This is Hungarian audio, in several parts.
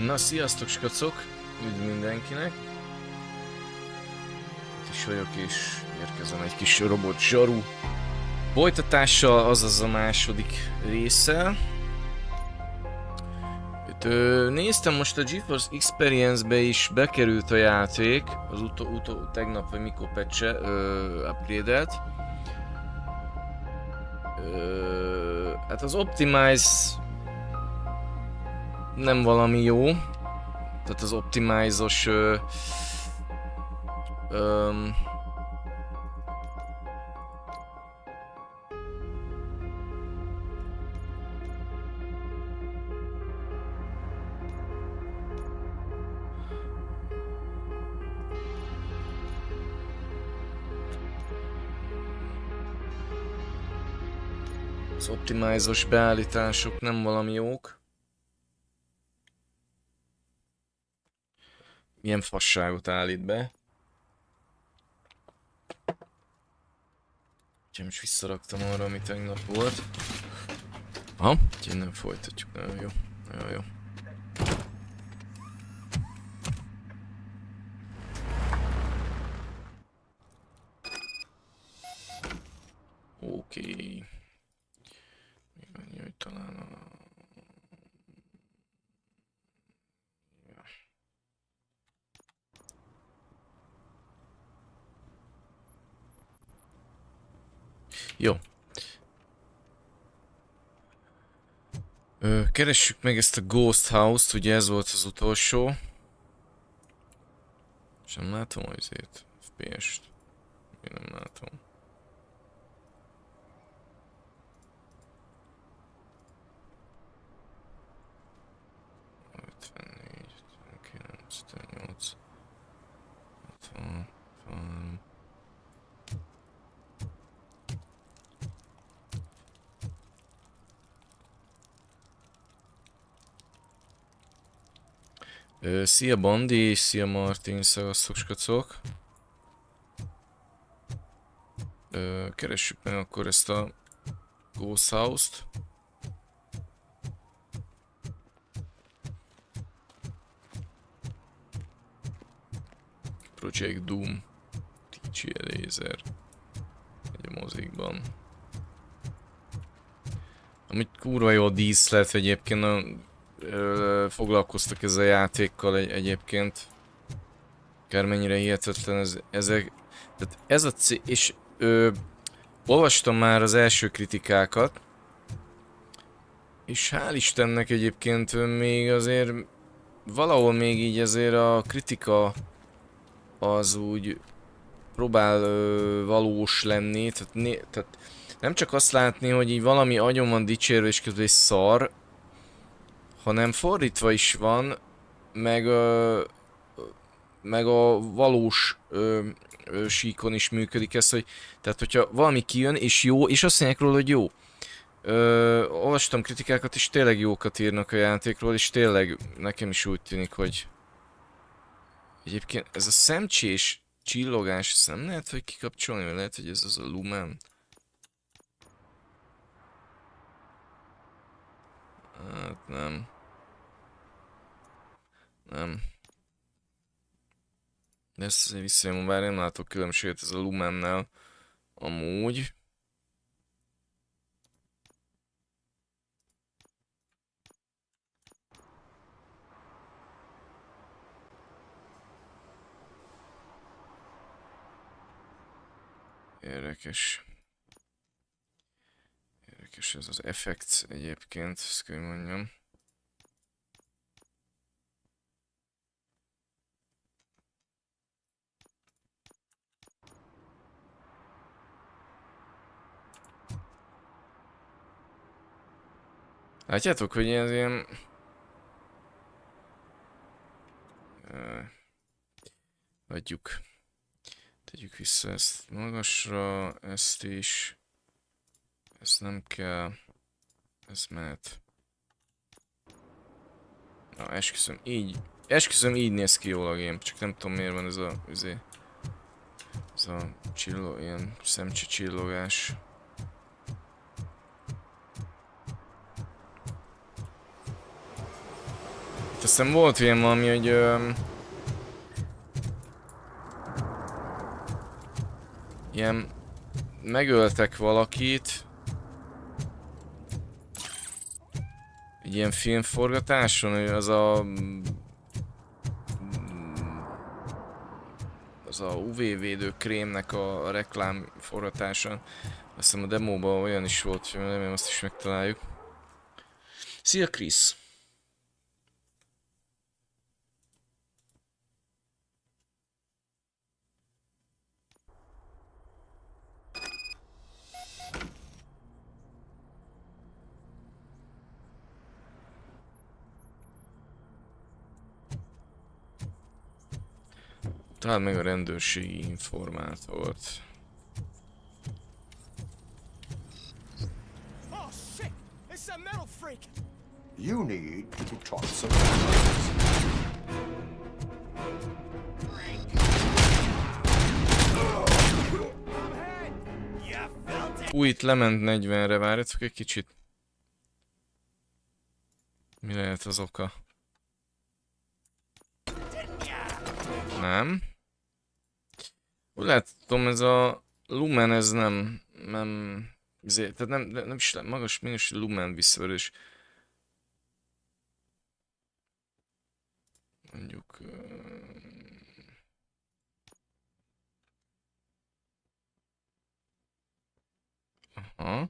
Na, sziasztok skacok! Üdv mindenkinek! Itt is vagyok és érkezem egy kis robot zsaru folytatással, azaz a második résszel. Néztem most a GeForce Experience-be is bekerült a játék, az tegnap vagy mikor patch-e upgrade-et. Hát az Optimize nem valami jó, tehát az Optimize-os az Optimize-os beállítások nem valami jók. Milyen fasságot állít be. Úgyhogy most visszaraktam arra, ami tegnap volt. Aha, úgyhogy nem folytatjuk. Nagyon jó. Nagyon jó. Oké. Még annyi, hogy talán a... Jó. Keressük meg ezt a Ghost House-t, ugye ez volt az utolsó. És nem látom azért FPS-t. Én nem látom. Szia Bandi, szia Martin, szevasztok skacok. Keressük meg akkor ezt a Ghost House-t. Project Doom. DJ Laser. Egy a mozikban. Amit kurva jó díszlet egyébként, foglalkoztak ezzel a játékkal egyébként. Akármennyire hihetetlen ezek. Tehát ez a és olvastam már az első kritikákat. És hál' Istennek egyébként még azért valahol még így azért a kritika az úgy próbál valós lenni. Tehát nem csak azt látni, hogy így valami agyon van dicsérve és közben egy szar, hanem fordítva is van, meg a valós síkon is működik ez, hogy tehát hogyha valami kijön és jó, és azt mondják róla, hogy jó. Olvastam kritikákat és tényleg jókat írnak a játékról, és tényleg nekem is úgy tűnik, hogy egyébként ez a szemcsés csillogás, ezt nem lehet, hogy kikapcsolni, vagy lehet, hogy ez az a lumen. Hát nem. Nem. De ezt visszajön, bár nem látok különbséget ez a lumennel. Amúgy. Érdekes. Érdekes ez az effekt egyébként, ezt kell mondjam. Látjátok, hogy ez ilyen... Adjuk. Tegyük vissza ezt magasra, ezt is. Ez nem kell. Ez mehet. Na, esküszöm így néz ki jól a game, csak nem tudom miért van ez a ilyen szemcse csillogás. Aztán volt ilyen valami, hogy ilyen megöltek valakit egy ilyen filmforgatáson, hogy az a UV-védő krémnek a reklám forgatáson. Azt hiszem a demóban olyan is volt, hogy remélem azt is megtaláljuk. Szia Krisz! Találd meg a rendőrségi informátort. You need to be taught some manners. Itt lement 40-re, várjatok egy kicsit. Mi lehet az oka? Nem. Úgy látom, ez a lumen, ez nem tehát nem is magas minőségű lumen visszaverés. Mondjuk... Aha.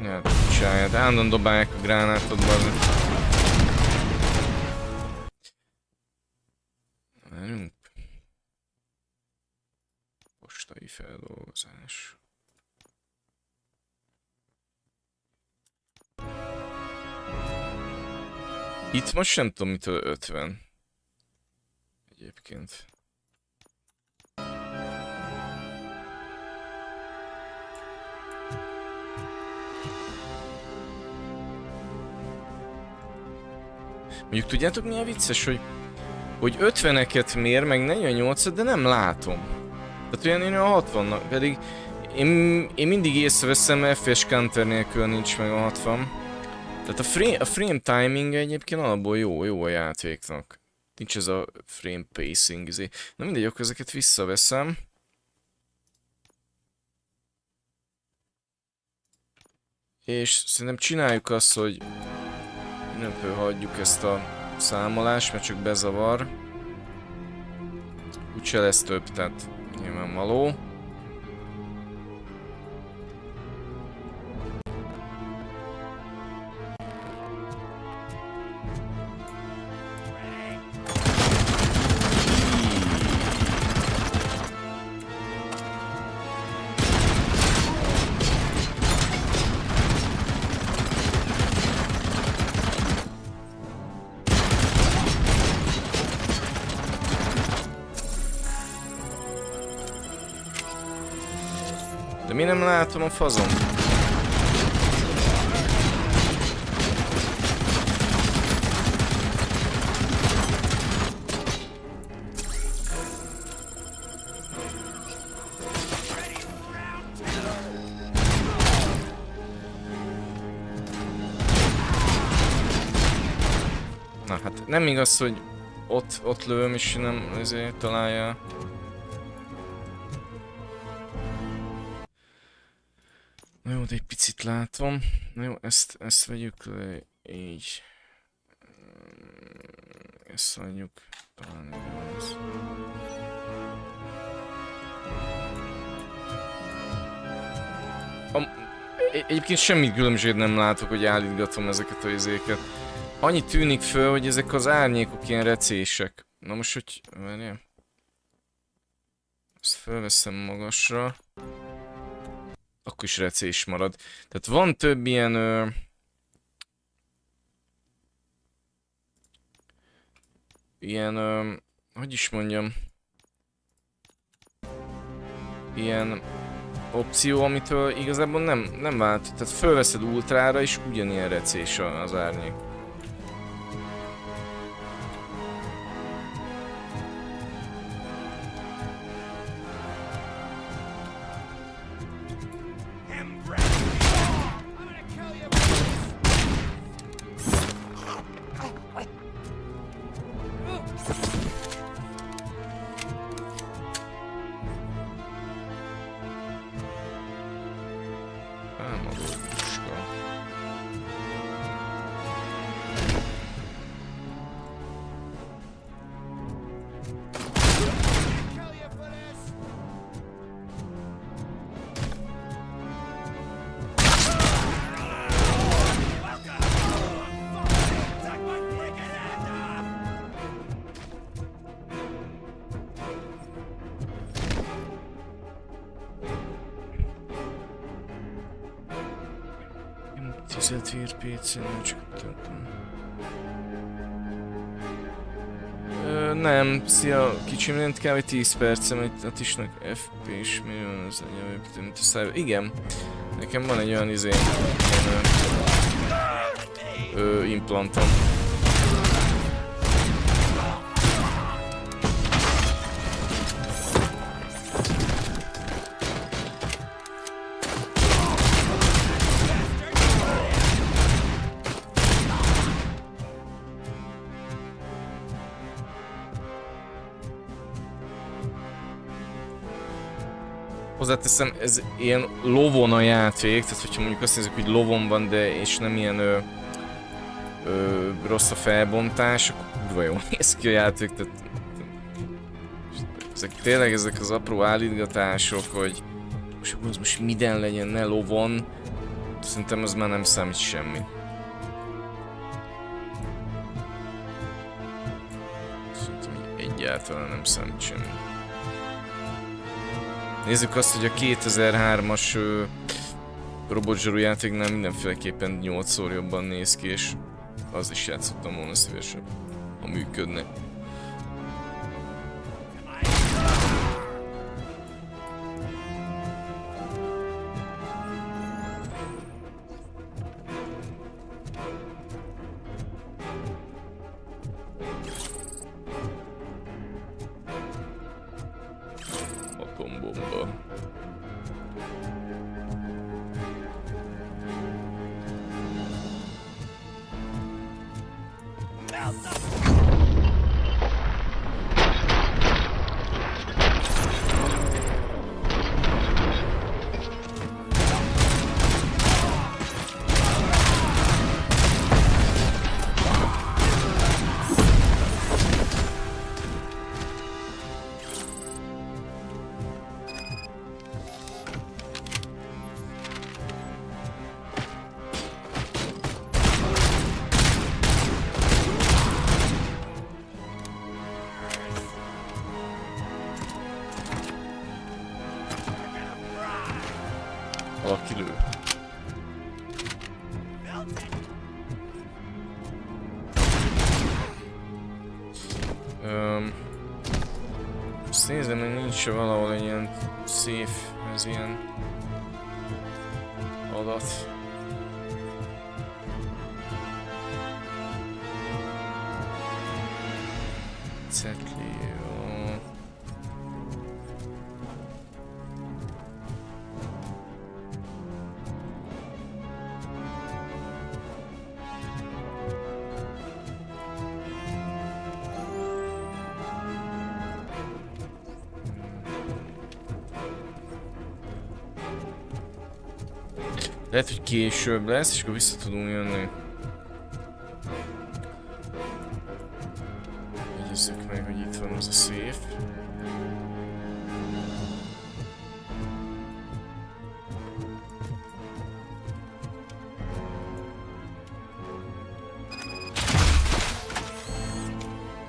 Ja, csináljad, állandóan dobálják a gránátot, bazd. Várjunk. Postai feldolgozás. Itt most nem tudom mitől 50. Egyébként. Mondjuk tudjátok mi a vicces, hogy 50-eket mér, meg 48-at, de nem látom. Tehát olyan én a 60-nak, pedig én mindig észreveszem, FPS counter nélkül nincs meg a 60. Tehát a frame timing egyébként alapból jó a játéknak. Nincs ez a frame pacing izé. Na mindegy, akkor ezeket visszaveszem. És szerintem csináljuk azt, hogy innentől hagyjuk ezt a számolást, mert csak bezavar. Úgyse lesz több, tehát nyilvánvaló. De mi nem látom a fazon? Na hát nem igaz, hogy ott lövöm és nem ezért találja. Na jó, de egy picit látom. Na jó, ezt vegyük le így. Ezt hagyjuk. Talán ez. Egyébként semmi különbséget nem látok, hogy állítgatom ezeket a izéket. Annyi tűnik föl, hogy ezek az árnyékok ilyen recések. Na most, hogy... Várjál. Ezt felveszem magasra. Akkor is recés marad. Tehát van több ilyen... hogy is mondjam... Ilyen... opció, amitől igazából nem vált. Tehát fölveszed ultrára és ugyanilyen recés az árnyék. PC-n csak nem, szia kicsim, nem kb. 10 percem, egy a tisnak FP-s millió, az egy mint a száj. Igen, nekem van egy olyan implantom. Hozzáteszem, ez ilyen lovon a játék, tehát hogyha mondjuk azt nézzük, hogy lovon van, de és nem ilyen rossz a felbontás, akkor kurva jól néz ki a játék, tehát tényleg ezek az apró állítgatások, hogy most minden legyen, ne lovon, szerintem az már nem számít semmi. Szerintem egyáltalán nem számít semmi. Nézzük azt, hogy a 2003-as robotzsaru játéknál mindenféleképpen 8-szor jobban néz ki, és az is játszottam volna szívesen, ha működne. Atombomba. Valaki lő. Azt nézem, hogy nincs valahol egy ilyen safe, ez ilyen adat. Cetli, jó. Lehet, hogy később lesz, és akkor vissza tudunk jönni. Egyezzük meg, hogy itt van az a safe.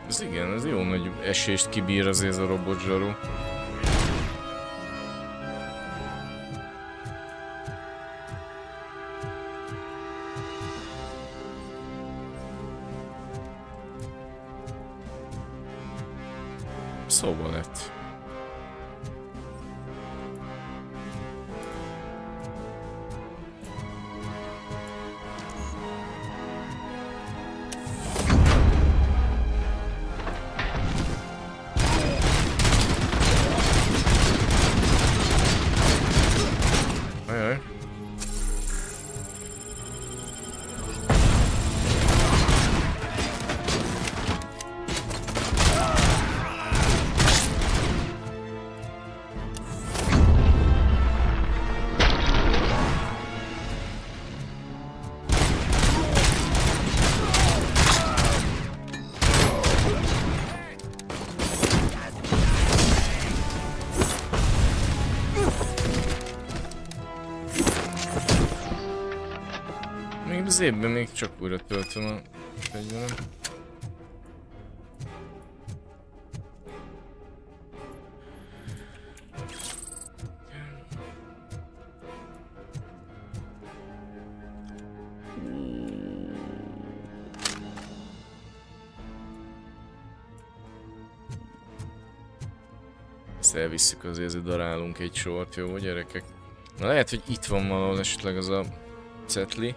Ez igen, ez jó nagy esést kibír azért ez a robotzsaru. Szóval lett. Még az évben még csak újra töltöm a fegyverem. Ezt elvisszük azért darálunk egy sort, jó gyerekek? Na lehet, hogy itt van valahol esetleg az a cetli.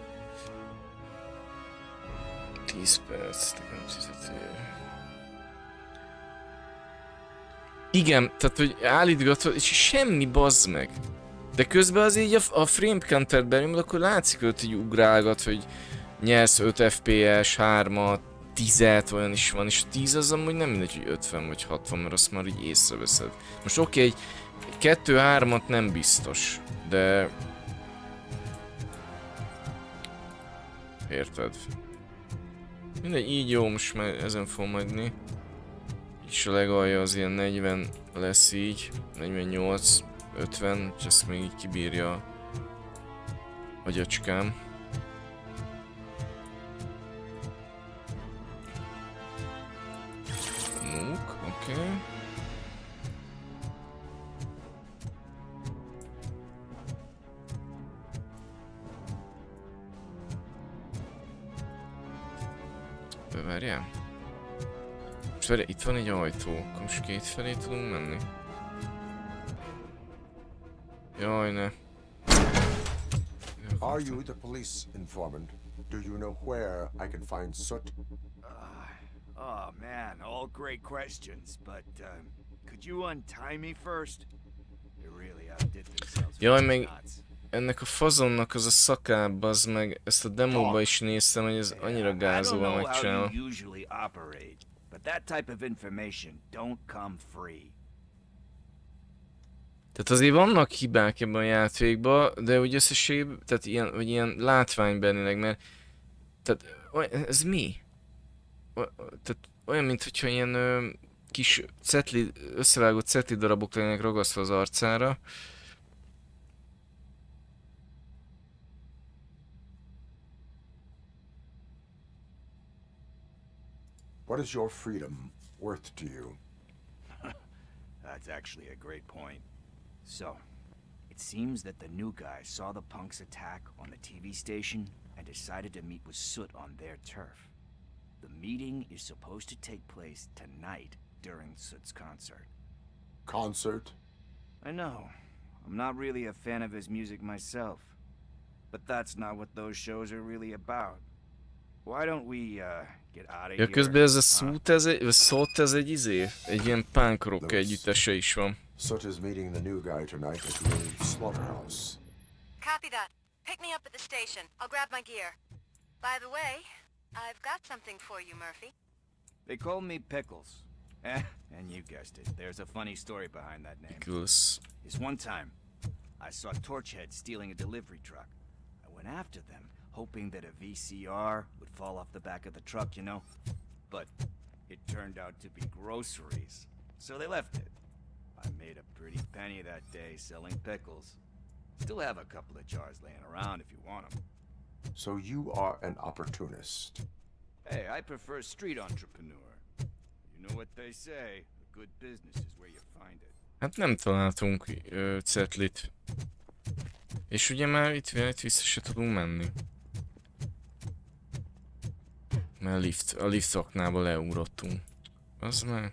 10 perc, nekem 10 év. Igen, tehát hogy állítgatva, és semmi bazd meg. De közben az így a frame counter benyomod, akkor látszik, hogy így ugrálgat, hogy nyersz 5 FPS, 3-at, 10-et, olyan is van, és 10 az amúgy nem mindegy, hogy 50 vagy 60, mert azt már így észreveszed. Most oké, egy 2-3-at nem biztos, de... Érted? Mindegy, így jó, most már ezen fogom majdni. És a legalja az ilyen 40 lesz így, 48, 50, és ezt még így kibírja a agyacskám. Nuk, oké. Okay. Várjál. Most várjál, itt van egy ajtó, akkor most két felé tudunk menni. Jaj, ne. Are you the police informant? Do you know where I can find Soot? Oh man, all great questions, but could you untie me first? They really outdid themselves. Jaj, meg ennek a fazonnak az a szakább, az meg ezt a demóba is néztem, hogy ez annyira gázóval megcsinálva. But that type of information don't come free. Tehát azért vannak hibák ebben a játékban, de úgy összességében, tehát ilyen látványbenileg, mert... Tehát, ez mi? Tehát olyan, mintha ilyen kis cetli, összevágott cetli darabok lennének ragasztva az arcára. What is your freedom worth to you? That's actually a great point. So, it seems that the new guy saw the punks attack on the TV station and decided to meet with Soot on their turf. The meeting is supposed to take place tonight during Soot's concert. Concert? I know. I'm not really a fan of his music myself. But that's not what those shows are really about. Why don't we, get out of Ja, here? közben ez a szót, ez egy egy ilyen punk rock együttese is van. Soot is meeting the new guy tonight at the slaughterhouse. Copy that. Pick me up at the station. I'll grab my gear. By the way, I've got something for you, Murphy. They call me Pickles. And you guessed it, there's a funny story behind that name. Pickles. This one time, I saw Torchhead stealing a delivery truck. I went after them, hoping that a VCR would fall off the back of the truck, you know? But it turned out to be groceries, so they left it. I made a pretty penny that day selling pickles. Still have a couple of jars laying around if you want them. So you are an opportunist. Hey, I prefer street entrepreneur. You know what they say, a good business is where you find it. Hát nem találtunk cetlit. És ugye már itt vissza se tudunk menni. Mert a lift aknába leugrottunk. Az már...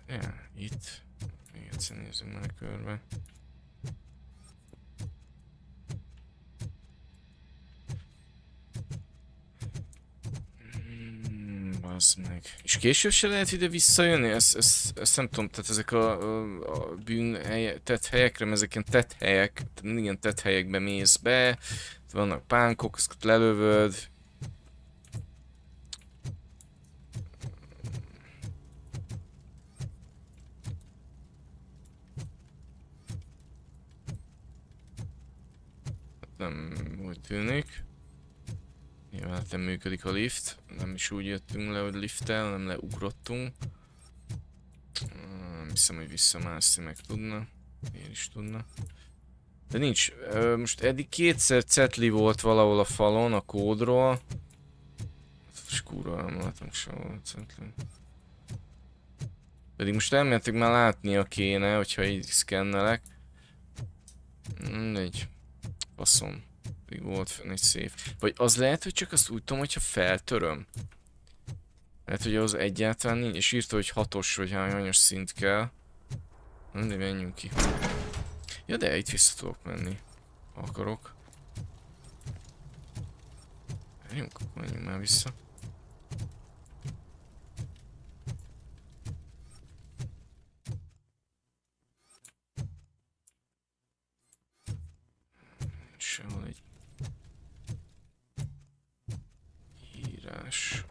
Ja, itt. Még egyszer nézzünk már körbe. Bazd meg. És később se lehet ide visszajönni? Ezt nem tudom, tehát ezek a tetthelyekre, mert ezek ilyen tetthelyek, tehát mindig ilyen tetthelyekbe mész be, vannak pánkok, azt lelövöd. Nem úgy tűnik. Nyilván nem működik a lift, nem is úgy jöttünk le, hogy lifttel, nem leugrottunk. Nem hiszem, hogy visszamászni meg tudna. Én is tudna. De nincs. Most eddig kétszer cetli volt valahol a falon a kódról. És kurva nem látom sehol a cetli. Pedig most elméletileg már látnia kéne, hogyha így szkennelek. Mindegy. Faszom. Pedig volt fenn egy szép. Vagy az lehet, hogy csak azt úgy tudom, hogyha feltöröm. Lehet, hogy az egyáltalán nincs, és írta, hogy 6-os vagy hányos szint kell. De menjünk ki. Ja, de itt vissza tudok menni. Ha akarok. Menjünk már vissza. Sehol egy írás.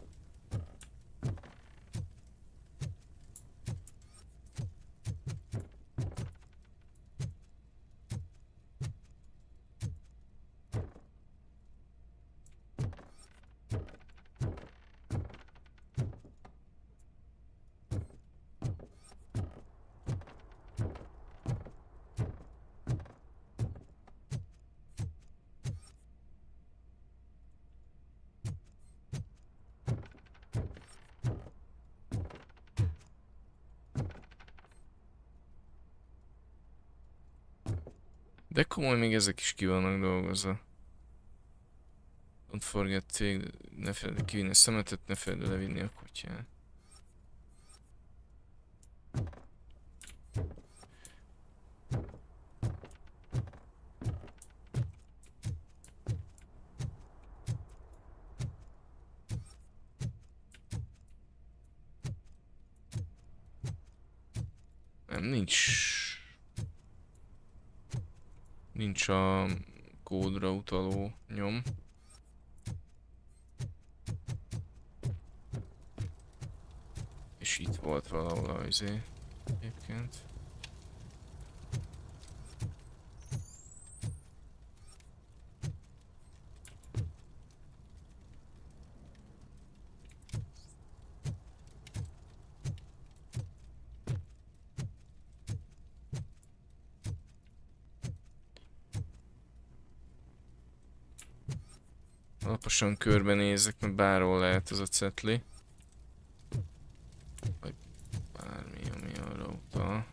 De komoly, még ezek is ki vannak dolgozva. Don't forget take, ne feled kivinni a szemetet, ne feled levinni a kutyát. Nem, nincs a kódra utaló nyom. És itt volt valahol az izé egyébként. Alaposan körbenézek, mert bárhol lehet ez a cetli. Vagy bármi, ami arra utal.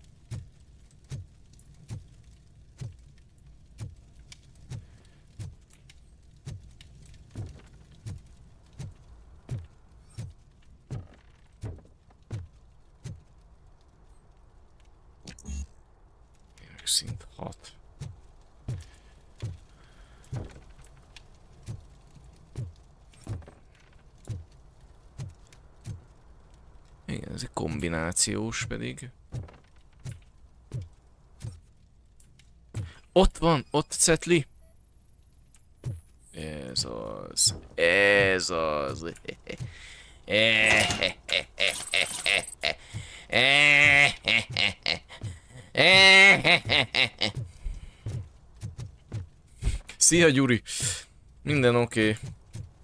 Kérlek, szint 6. Igen, ez egy kombinációs pedig. Ott van, ott cetli. Ez az. Ez az. Szia Gyuri! Minden oké.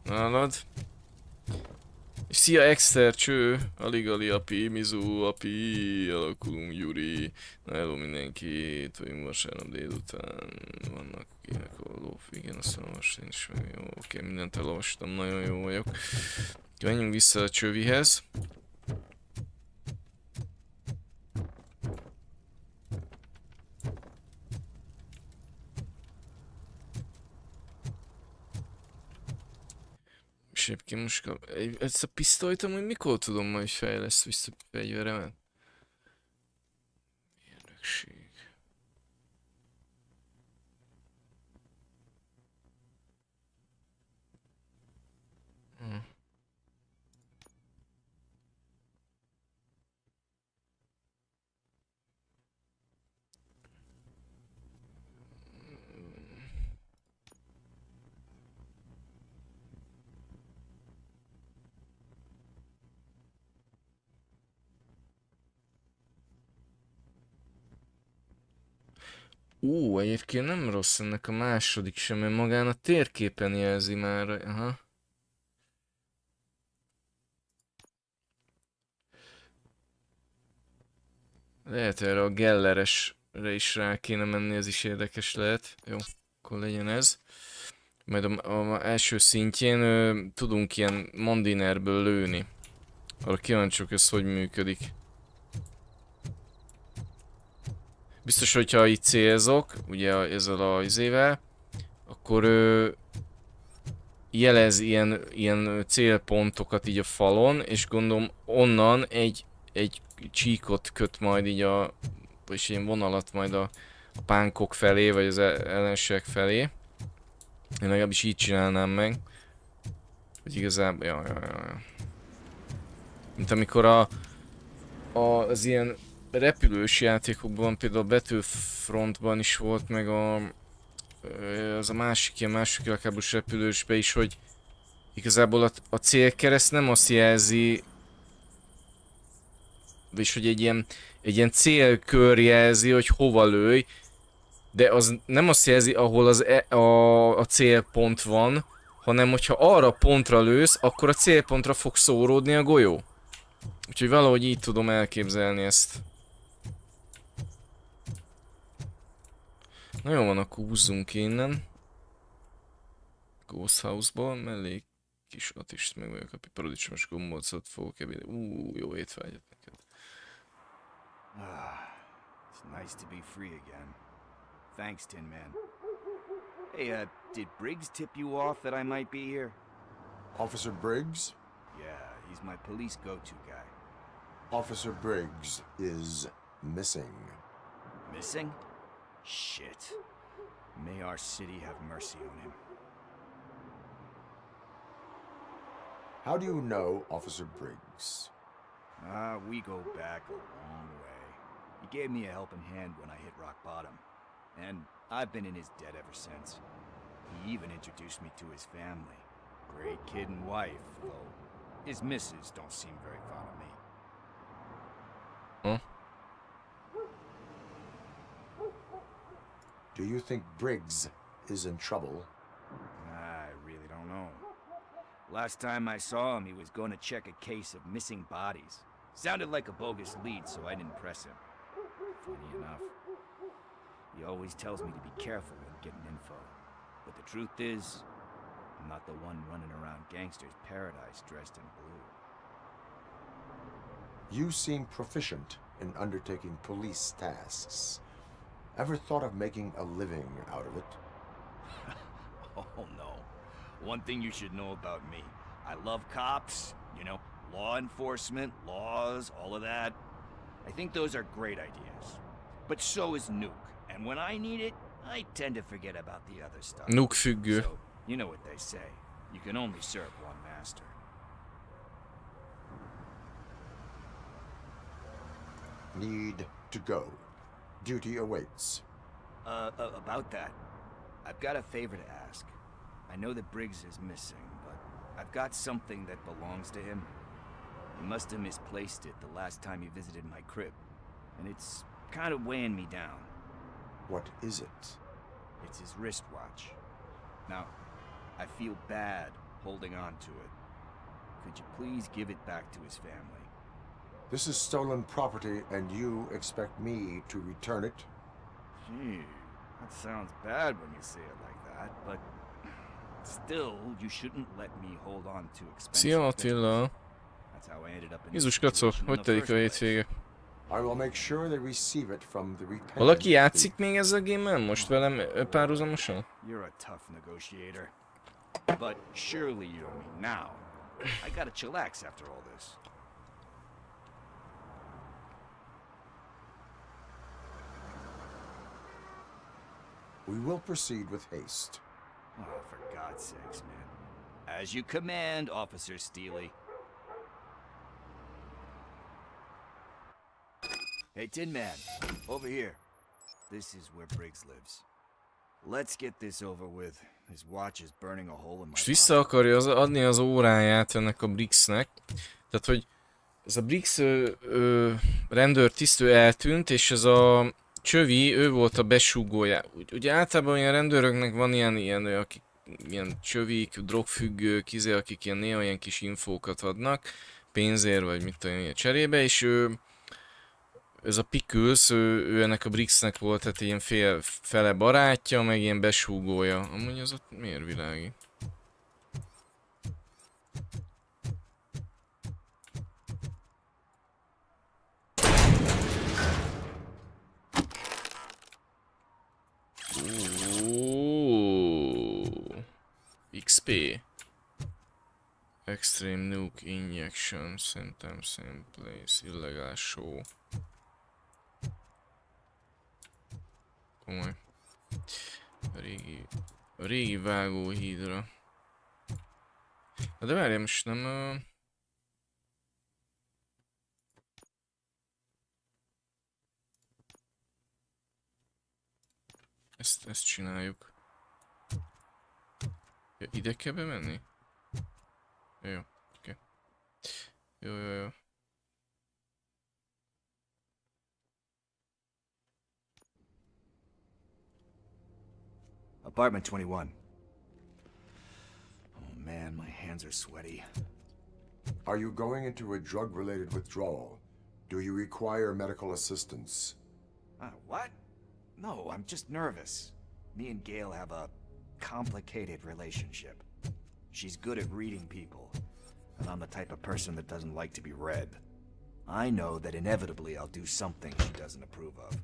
Nálad? Szia Exter, cső! Alig api, Mizu, api, alakulunk Gyuri. Na hello mindenki, vagyunk vasárnap délután. Vannak akinek a lóf, igen, azt olvasni is meg jó. Oké, mindent elolvastam, nagyon jó vagyok. Menjünk vissza a csövihez. És egyébként most ezt a pisztolyt amúgy mikor tudom majd fejleszt vissza fegyveremet? Érdekesség. Egyébként nem rossz ennek a második sem, mert magán a térképen jelzi már. Aha. Lehet erre a gelleres is rá kéne menni, ez is érdekes lehet. Jó, akkor legyen ez. Majd a első szintjén tudunk ilyen mandinerből lőni. Arra kíváncsiak, ez hogy működik. Biztos, hogyha itt célzok, ugye ezzel a izével, akkor jelez ilyen célpontokat így a falon, és gondolom onnan egy csíkot köt majd így vagyis ilyen vonalat majd a pánkok felé, vagy az ellenségek felé. Én legalábbis így csinálnám meg. Hogy igazából, ja. Mint amikor az ilyen repülős játékokban, például a Battlefrontban is volt, meg az a másik ilyen második világháborús repülősbe is, hogy igazából a célkereszt nem azt jelzi, vagyis hogy egy ilyen célkör jelzi, hogy hova lőj, de az nem azt jelzi, ahol a célpont van, hanem hogyha arra pontra lősz, akkor a célpontra fog szóródni a golyó. Úgyhogy valahogy így tudom elképzelni ezt. Na jó van, akkor húzzunk innen. Ghost House-ból, mellé kis atist meg vagyok, a paradicsomos gombócot fogok ebédni. Jó étvágyat neked. It's nice to be free again. Thanks, Tin Man. Hey, did Briggs tip you off that I might be here? Officer Briggs? Yeah, he's my police go-to guy. Officer Briggs is missing. Missing? Shit. May our city have mercy on him. How do you know Officer Briggs? We go back a long way. He gave me a helping hand when I hit rock bottom. And I've been in his debt ever since. He even introduced me to his family. Great kid and wife, though his missus don't seem very fond of me. Huh? Do you think Briggs is in trouble? I really don't know. Last time I saw him, he was going to check a case of missing bodies. Sounded like a bogus lead, so I didn't press him. Funny enough. He always tells me to be careful when getting info. But the truth is, I'm not the one running around gangster's paradise dressed in blue. You seem proficient in undertaking police tasks. Ever thought of making a living out of it? Oh no. One thing you should know about me. I love cops, you know, law enforcement, laws, all of that. I think those are great ideas. But so is Nuke. And when I need it, I tend to forget about the other stuff. Nuke függő. So, you know what they say. You can only serve one master. Need to go. Duty awaits. About that, I've got a favor to ask. I know that Briggs is missing, but I've got something that belongs to him. He must have misplaced it the last time he visited my crib, and it's kind of weighing me down. What is it? It's his wristwatch. Now, I feel bad holding on to it. Could you please give it back to his family? This is stolen property, and you expect me to return it? Gee, that sounds bad when you say it like that, but still, you shouldn't let me hold on to expensive Szia Attila! That's how I ended up in Jézus this kacok, situation in hogy the telik first a place. hétvége? I will make sure they receive it from the repentant. Valaki játszik még ezzel a game-mel most velem párhuzamosan? You're a tough negotiator. But surely you don't mean now. I gotta chillax after all this. We will proceed with haste. Oh, for God's sakes, man. As you command, Officer Steely. Hey, Tin Man, over here. This is where Briggs lives. Let's get this over with. His watch is burning a hole in my Most vissza akarja adni az óráját ennek a Briggsnek. Tehát, hogy ez a Briggs rendőrtiszt eltűnt, és ez a csövi, ő volt a besúgója. Ugye általában ilyen rendőröknek van ilyen akik ilyen csövik, drogfüggők, akik ilyen néha ilyen kis infókat adnak, pénzért, vagy mit tudom, ilyen cserébe, és ez a Pickles, ő ennek a Brixnek volt, tehát ilyen fele barátja, meg ilyen besúgója. Amúgy az ott miért világít? XP. Extreme nuke injection, same place, illegal show. Komoly. A régi vágóhídra. Na de várjál, most nem... Ezt csináljuk. Ja, ide kell bemenni? Jó, oké. Jó. Apartment 21. Oh man, my hands are sweaty. Are you going into a drug-related withdrawal? Do you require medical assistance? What? No, I'm just nervous. Me and Gail have a complicated relationship. She's good at reading people, and I'm the type of person that doesn't like to be read. I know that inevitably I'll do something she doesn't approve of.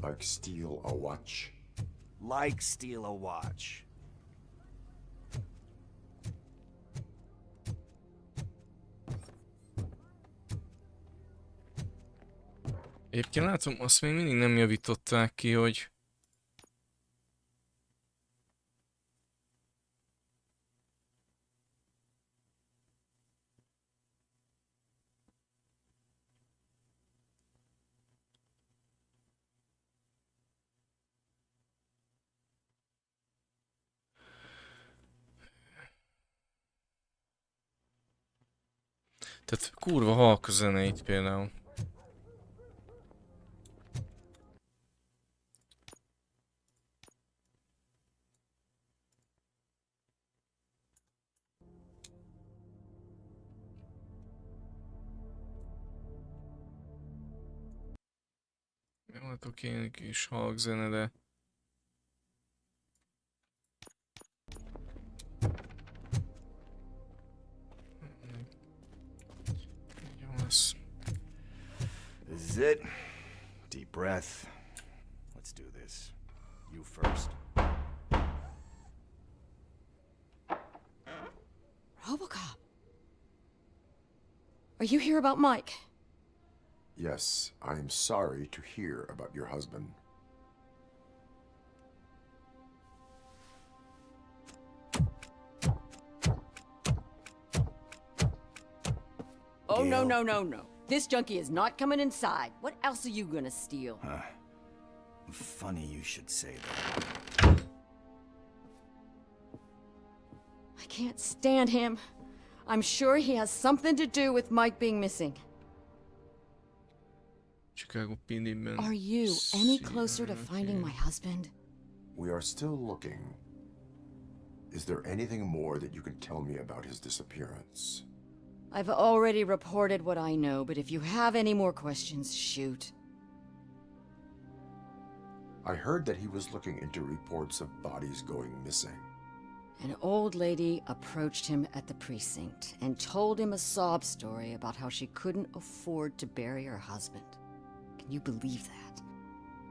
Like steal a watch? Like steal a watch. Egyébként látom, azt még mindig nem javították ki, hogy... Tehát kurva halk a zene itt például. Jó, hát oké, egy kis halk zene, de... Jó lesz. This is it. Deep breath. Let's do this. You first. Robocop. Are you here about Mike? Yes, I'm sorry to hear about your husband. Oh, Gail. no. This junkie is not coming inside. What else are you gonna steal? Funny you should say that. I can't stand him. I'm sure he has something to do with Mike being missing. Chicago PD-ben... Are you any closer to finding my husband? We are still looking. Is there anything more that you can tell me about his disappearance? I've already reported what I know, but if you have any more questions, shoot. I heard that he was looking into reports of bodies going missing. An old lady approached him at the precinct and told him a sob story about how she couldn't afford to bury her husband. Can you believe that?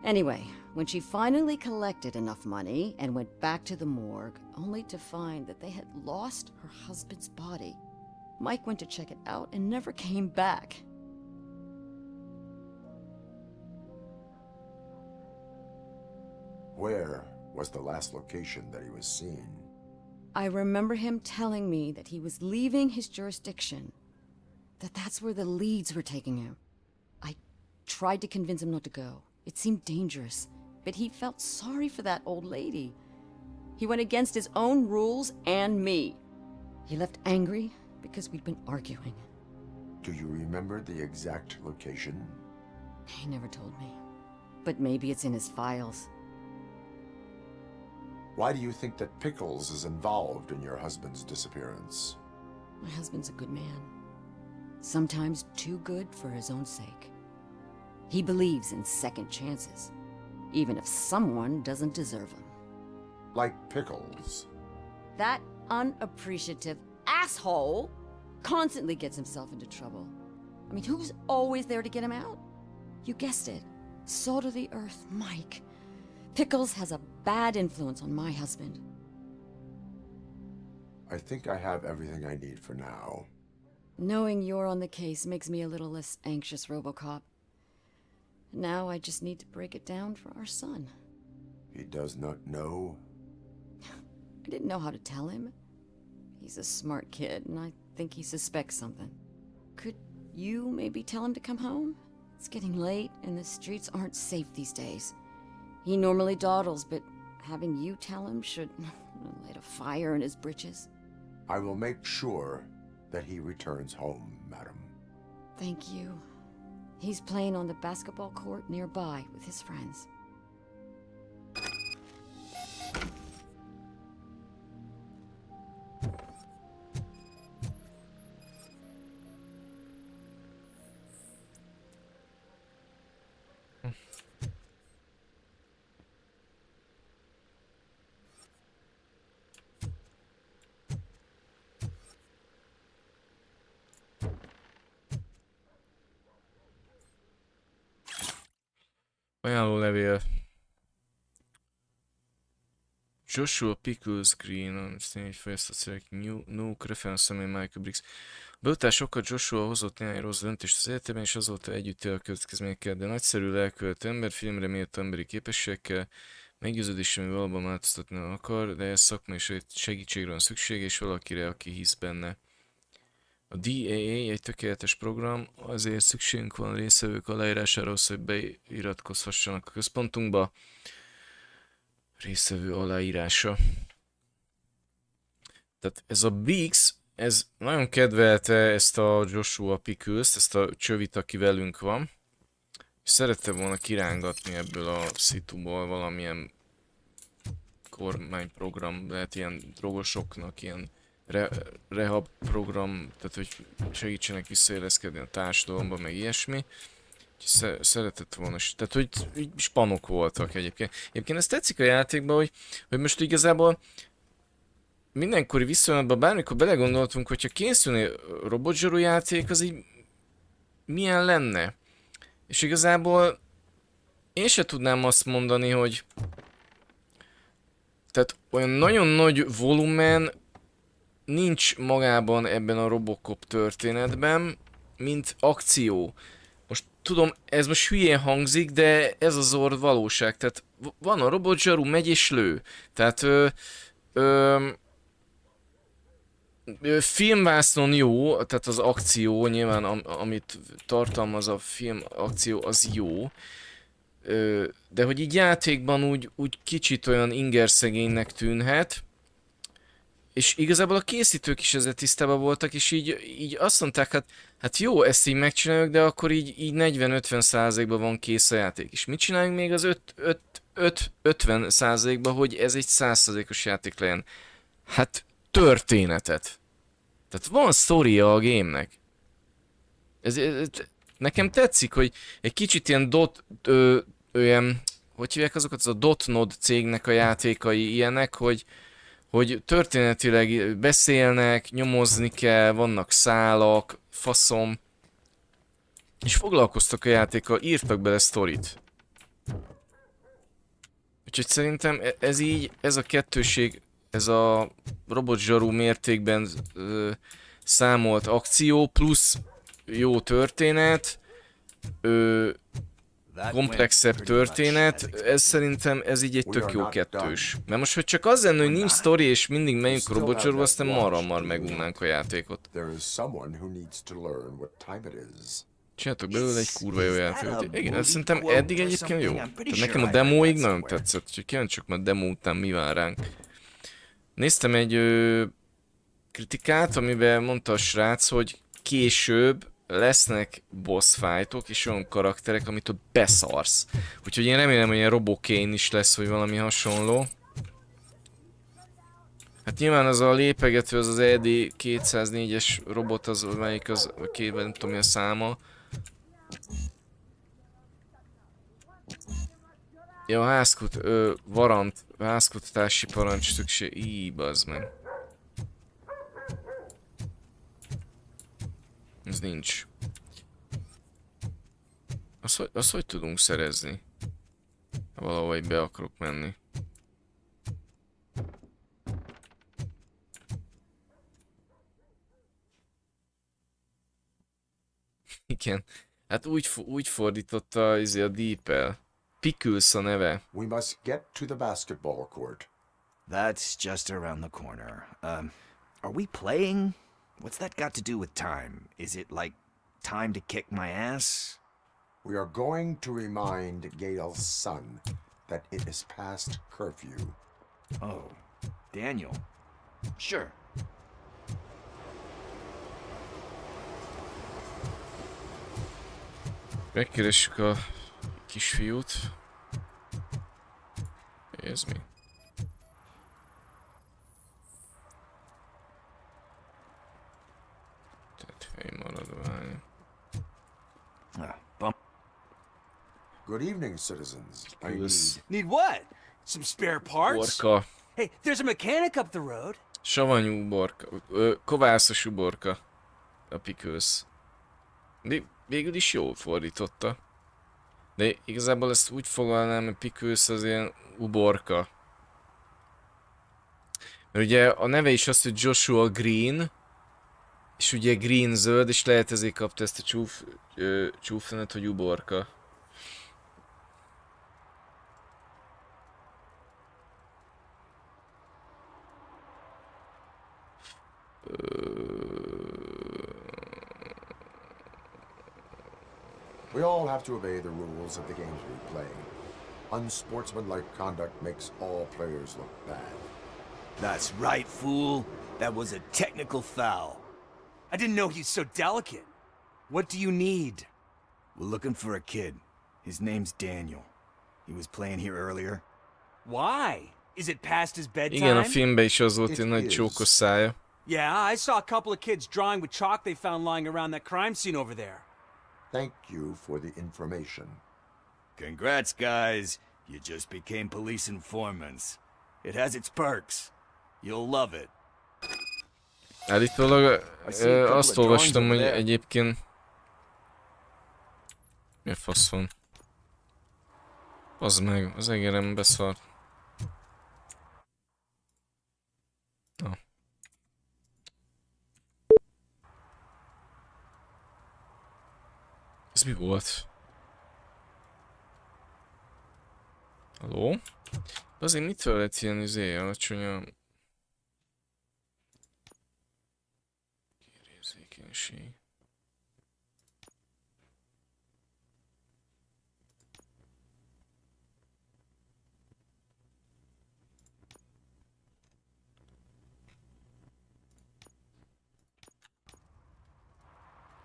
Anyway, when she finally collected enough money and went back to the morgue, only to find that they had lost her husband's body, Mike went to check it out and never came back. Where was the last location that he was seen? I remember him telling me that he was leaving his jurisdiction, that's where the leads were taking him. I tried to convince him not to go. It seemed dangerous, but he felt sorry for that old lady. He went against his own rules and me. He left angry because we'd been arguing. Do you remember the exact location? He never told me, but maybe it's in his files. Why do you think that Pickles is involved in your husband's disappearance? My husband's a good man. Sometimes too good for his own sake. He believes in second chances, even if someone doesn't deserve them. Like pickles. That unappreciative asshole constantly gets himself into trouble. I mean, who's always there to get him out? You guessed it. Salt of the earth, Mike. Pickles has a bad influence on my husband. I think I have everything I need for now. Knowing you're on the case makes me a little less anxious, Robocop. Now I just need to break it down for our son. He does not know. I didn't know how to tell him. He's a smart kid, and I think he suspects something. Could you maybe tell him to come home? It's getting late, and the streets aren't safe these days. He normally dawdles, but having you tell him should light a fire in his britches. I will make sure that he returns home, madam. Thank you. He's playing on the basketball court nearby with his friends. Ajánlólevél. Joshua Pickles Green, egy fejlesztők, Nuke, reference személy Michael Briggs. A beutás okkal Joshua hozott néhány rossz döntést az életében, és azóta együtt él a következményekkel, de nagyszerű lelkölt ember, filmre méltó emberi képességekkel, meggyőződésem, hogy valóban változtatni akar, de ez szakmai segítségre van szüksége, és valakire, aki hisz benne. A DAA egy tökéletes program, azért szükségünk van részevők aláírására, hogy beiratkozhassanak a központunkba. Részevő aláírása. Tehát ez a Biggs, ez nagyon kedvelte ezt a Joshua Pickles, ezt a csövit, aki velünk van. És szerette volna kirángatni ebből a szituból valamilyen kormányprogram, lehet ilyen drogosoknak, ilyen rehab program, tehát hogy segítsenek visszaéleszkedni a társadalomba, meg ilyesmi. Szeretett volna, tehát hogy így spanok voltak egyébként. Egyébként ez tetszik a játékban, hogy most igazából mindenkori viszonylatban bármikor belegondoltunk, hogyha készülne robotzsaru játék, az így milyen lenne. És igazából én se tudnám azt mondani, hogy tehát olyan nagyon nagy volumen nincs magában ebben a Robocop történetben, mint akció. Most tudom, ez most hülyén hangzik, de ez az orr valóság. Tehát van a robotzsaru, megy és lő. Tehát filmvásznon jó, tehát az akció, nyilván amit tartalmaz a film akció, az jó. De hogy így játékban úgy kicsit olyan ingerszegénynek tűnhet. És igazából a készítők is ezzel tisztában voltak, és így azt mondták, hát jó, ezt így megcsináljuk, de akkor így 40-50%-ban van kész a játék. És mit csináljunk még az 50%-ban, hogy ez egy 100%-os játék legyen? Hát történetet. Tehát van sztoria a game-nek. Ez nekem tetszik, hogy egy kicsit ilyen olyan, hogy hívják azokat, az a Dotnod cégnek a játékai ilyenek, hogy történetileg beszélnek, nyomozni kell, vannak szálak, faszom. És foglalkoztak a játékkal, írtak bele sztorit. Úgyhogy szerintem ez a kettőség, ez a robotzsaru mértékben számolt akció, plusz jó történet, komplexebb történet, ez szerintem ez így egy tök jó kettős. Mert most, hogy csak az lenne, hogy nincs sztori és mindig megyünk robotzsaru, aztán marra megunnánk a játékot. Csináltok belőle egy kurva jó játékot. Igen, szerintem eddig egyébként jó. Tehát nekem a demóig nagyon tetszett, úgyhogy kíváncsiak, mert a demo után mi vár ránk. Néztem egy kritikát, amiben mondta a srác, hogy később lesznek boss fightok és olyan karakterek, amit ott beszarsz. Úgyhogy én remélem, hogy ilyen Robocane is lesz, vagy valami hasonló. Hát nyilván az a lépegető, az ED 204-es robot, az melyik az, nem tudom mi a száma. Ja, házkutatási parancs szükség. Így, bazd meg. Ez nincs. Azt hogy tudunk szerezni? Ha valahogy be akarok menni. Igen. Hát úgy fordította a Deep-el. Pickles a neve. We must get to the basketball court. That's just around the corner. Are we playing? What's that got to do with time? Is it like time to kick my ass? We are going to remind Gale's son that it is past curfew. Oh, Daniel. Sure. Megkeressük a kisfiút. Ez mi? Tehát helymaradvány. Bump. Good evening, citizens. I need... Pickles. Need what? Some spare parts? Uborka. Hey, there's a mechanic up the road. Savanyú uborka. Kovászos uborka. A Pickles. Végül is jól fordította. De igazából ezt úgy fogalnám, hogy Pickles az ilyen uborka. Mert ugye a neve is az, hogy Joshua Green. És ugye Green zöld, és lehet ezért kapta ezt a csúfnevet, hogy uborka. We all have to obey the rules of the games we play. Unsportsmanlike conduct makes all players look bad. That's right, fool. That was a technical foul. I didn't know he's so delicate. What do you need? We're looking for a kid. His name's Daniel. He was playing here earlier. Why? Is it past his bedtime? Igen, a filmben is az volt It egy nagy is. csókos szája. Yeah, I saw a couple of kids drawing with chalk they found lying around that crime scene over there. Thank you for the information. Congrats, guys. You just became police informants. It has its perks. You'll love it. Állítólag azt olvastam, hogy egyébként... Mi a fasz van? Az meg, az egerem beszart. Na. Ez mi volt? Halló? Azért mitől lett ilyen alacsony érzékenység?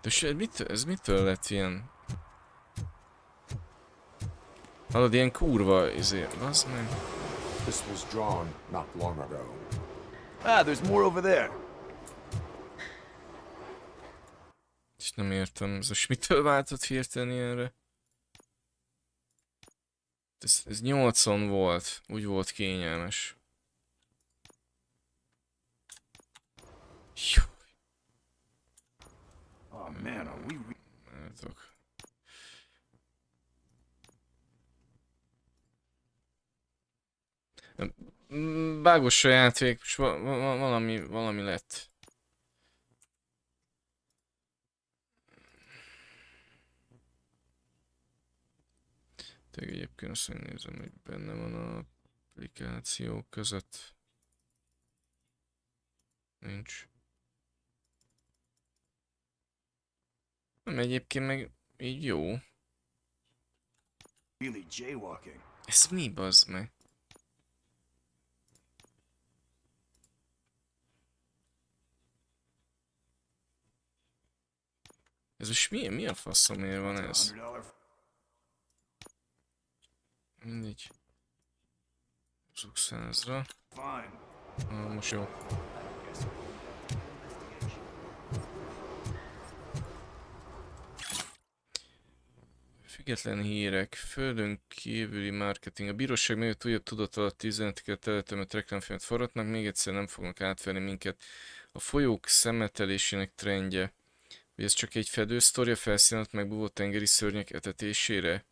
De ez mitől lett ilyen? Hallod, ilyen kurva az meg. This was drawn not long ago. Ah, there's more over there. És nem értem, ez most mitől váltott hirtelen ilyenre? Ez 80 volt, úgy volt kényelmes. Jó. Oh man, are we... Látok. Bágos a játék, és valami lett. Tehát egyébként azt megnézem, hogy benne van az applikációk között. Nincs. Nem, egyébként meg így jó. Really jaywalking. Ez mi, bazd meg? Ez most mi a faszomért van ez? $100. Mindegy. Húzzuk 100-ra. Fine. Most jó. Független hírek, földön kívüli marketing. A bíróság mögött újabb tudatalatti üzeneteket teletömött reklámfilmet forgatnak, még egyszer nem fognak átverni minket. A folyók szemetelésének trendje. Hogy ez csak egy fedősztori a felszínet megbúvó tengeri szörnyek etetésére.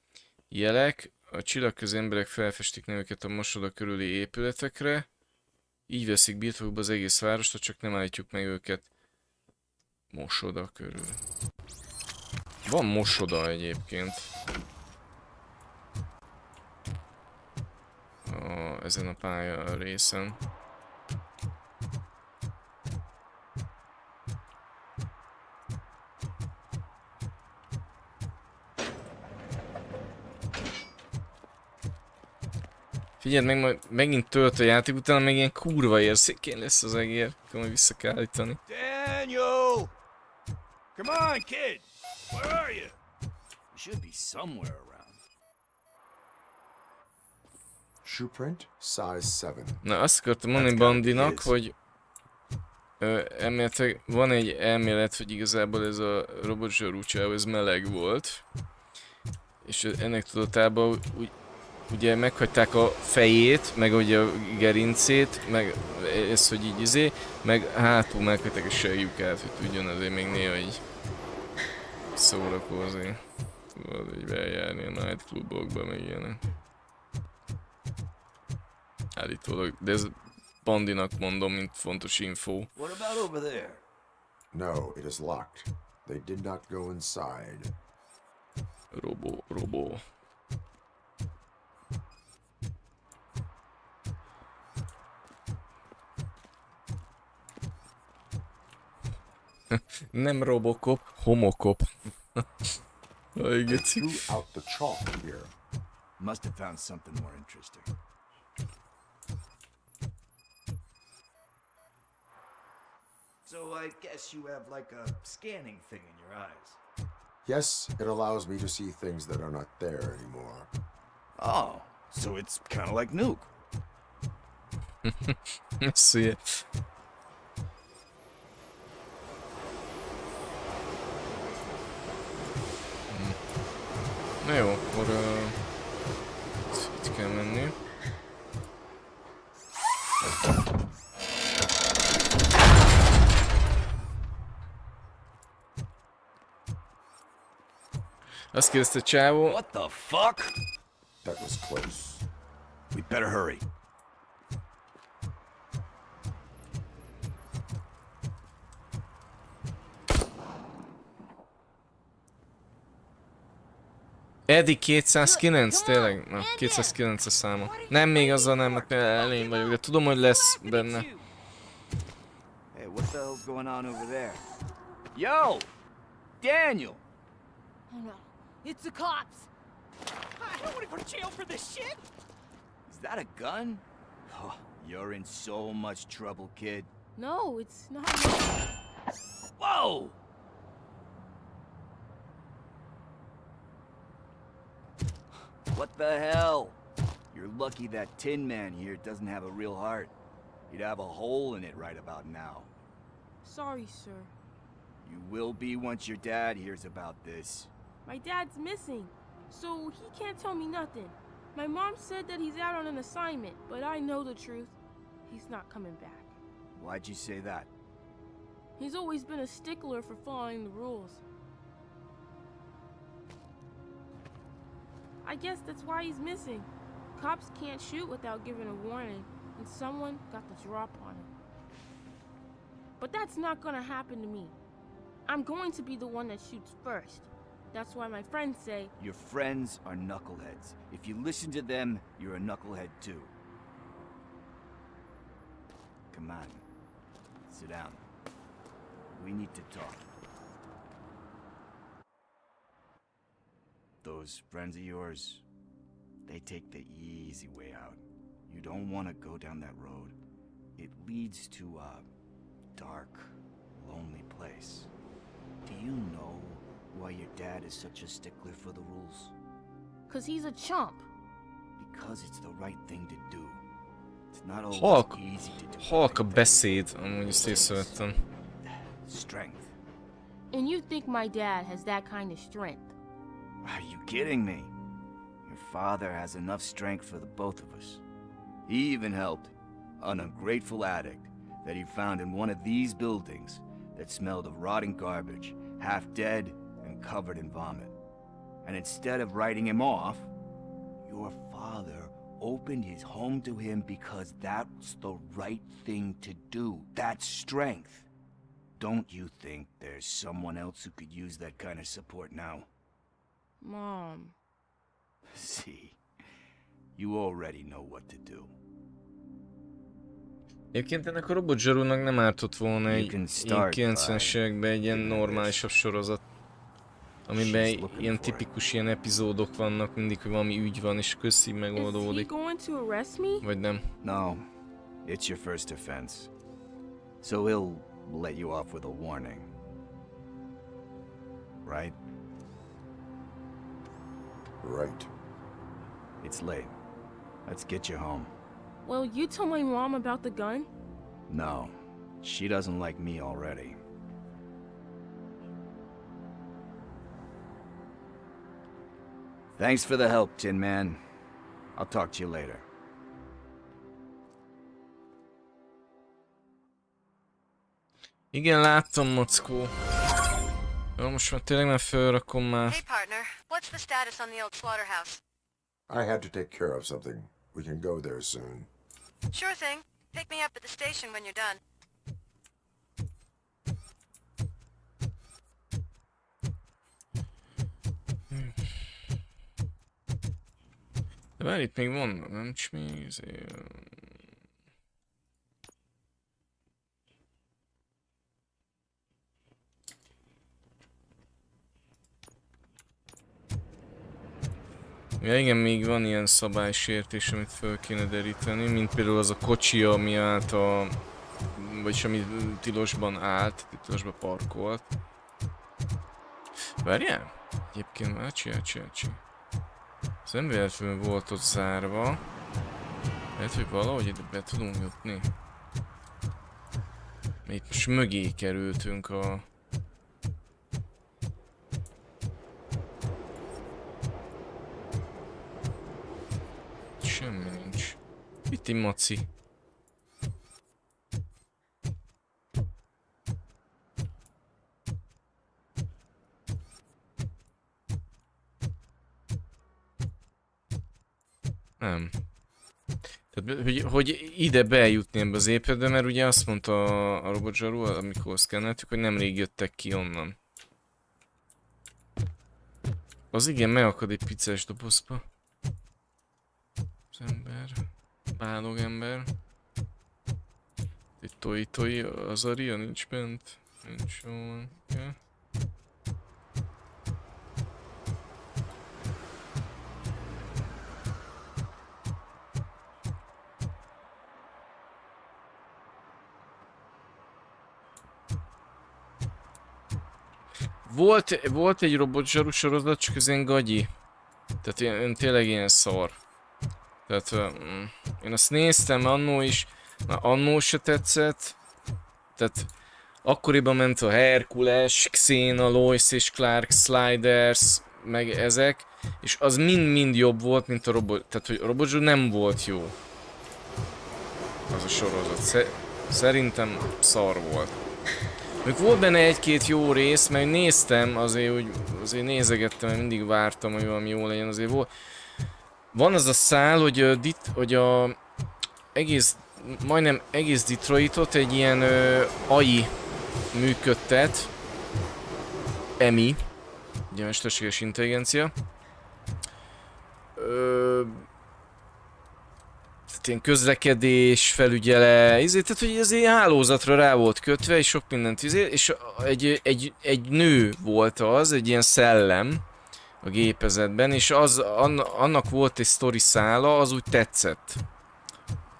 Jelek, a csillagközi emberek felfestik nevüket a mosoda körüli épületekre. Így veszik birtokba az egész várost, csak nem állítjuk meg őket. Mosoda körül. Van mosoda egyébként. Ezen a pálya részen. Figyeld meg, majd megint tölt a játék, utána meg ilyen kurva érzékeny lesz az egér. Akkor majd vissza kell állítani. Daniel! Come on, kid! Where are you? You should be somewhere around. Shoeprint, size 7. Na, azt akartam mondani Bandinak, hogy elméletileg van egy elmélet, hogy igazából ez a robotzsarú csáv, ez meleg volt. És ennek tudatában ugye meghagyták a fejét, meg ugye a gerincét, meg ez, hogy így meg hátul meghagyták a segjükát, hogy tudjon azért még néha így szórakozni. Tudod, így bejárni a nightclubokba, meg ilyenek. Állítólag, de ez Bandinak mondom, mint fontos info. What about over there? No, it is locked. They did not go inside. Robó. Nem Robocop, Homocop. They threw out the chalk here. Must have found something more interesting. So I guess you have like a scanning thing in your eyes. Yes, it allows me to see things that are not there anymore. Oh, so it's kind of like Nuke. See. Na jó, akkor itt kell menni. Azt kérdezte csávó. What the fuck? That was close. We better hurry. Eddie 209, tényleg? Na, 209 a száma. Nem, még azzal nem, mert elén vagyok, de tudom, hogy lesz benne. Hey, what the hell's going on over there? Yo! Daniel! Oh no, it's the cops! I don't want to go to jail for this shit! Is that a gun? Oh, you're in so much trouble, kid. No, it's not. Whoa! What the hell? You're lucky that Tin Man here doesn't have a real heart. He'd have a hole in it right about now. Sorry, sir. You will be once your dad hears about this. My dad's missing, so he can't tell me nothing. My mom said that he's out on an assignment, but I know the truth. He's not coming back. Why'd you say that? He's always been a stickler for following the rules. I guess that's why he's missing. Cops can't shoot without giving a warning, and someone got the drop on him. But that's not gonna happen to me. I'm going to be the one that shoots first. That's why my friends say... Your friends are knuckleheads. If you listen to them, you're a knucklehead too. Come on. Sit down. We need to talk. Those friends of yours, they take the easy way out. You don't want to go down that road. It leads to a dark, lonely place. Do you know why your dad is such a stickler for the rules? 'Cause he's a chump. Because it's the right thing to do. It's not always easy to do. Halk a beszéd, amúgy ezt észrevettem. Strength. And you think my dad has that kind of strength? Are you kidding me? Your father has enough strength for the both of us. He even helped an ungrateful addict that he found in one of these buildings that smelled of rotting garbage, half dead and covered in vomit. And instead of writing him off, your father opened his home to him because that's the right thing to do. That's strength. Don't you think there's someone else who could use that kind of support now? Mom. See, you already know what to do. Egyébként ennek a Robot Zsarúnak nem ártott volna egy 90-es években egy ilyen normálisabb sorozat, amiben ilyen tipikus ilyen epizódok vannak, mindig, hogy valami ügy van és közszív megoldódik. Vagy nem? No, it's your first offense. So he'll let you off with a warning. Right? Right. It's late. Let's get you home. Well, you told my mom about the gun? No, she doesn't like me already. Thanks for the help, Tin Man. I'll talk to you later. Igen, láttam, mackó. Jó, most már tényleg már felrakom már. Hey partner, what's the status on the old slaughterhouse? I had to take care of something. We can go there soon. Sure thing. Pick me up at the station when you're done. De várj, itt még van, nem csmi, Ja igen, még van ilyen szabálysértés, amit föl kéne deríteni, mint például az a kocsi, ami állt a... vagyis ami tilosban állt, tilosban parkolt. Várjál? Egyébként már csi. Ez nem véletlenül volt ott zárva. Lehet, hogy valahogy ide be tudunk jutni. Itt most mögé kerültünk a... Semmi nincs. Itt egy maci. Nem. Tehát, hogy ide bejutni ebbe az épületbe, mert ugye azt mondta a Robot Zsaru, amikor szkenneltük, hogy nemrég jöttek ki onnan. Az igen, megakad egy pizzás dobozba. Az ember. Bálog ember. Egy toy, az Aria nincs bent. Nincs jó van. Okay. Volt egy Robot Zsaru sorozat, csak ez ilyen gagyi. Tehát ilyen, tényleg ilyen szar. Tehát én azt néztem annó is, már annó se tetszett. Tehát akkoriban ment a Herkules, Xena, Lois és Clark, Sliders, meg ezek. És az mind-mind jobb volt, mint a Robot... Tehát, hogy a Robot Zsaru nem volt jó. Az a sorozat. Szerintem szar volt. Még volt benne egy-két jó rész, mert néztem, azért nézegettem, mert mindig vártam, hogy valami jó legyen, azért volt. Van az a szál, hogy majdnem egész Detroitot egy ilyen AI működtet. EMI, ugye mesterséges intelligencia. Ilyen közlekedés, felügyele, tehát hogy ez egy hálózatra rá volt kötve, és sok mindent és egy nő volt az, egy ilyen szellem a gépezetben, és annak volt egy sztori szála, az úgy tetszett.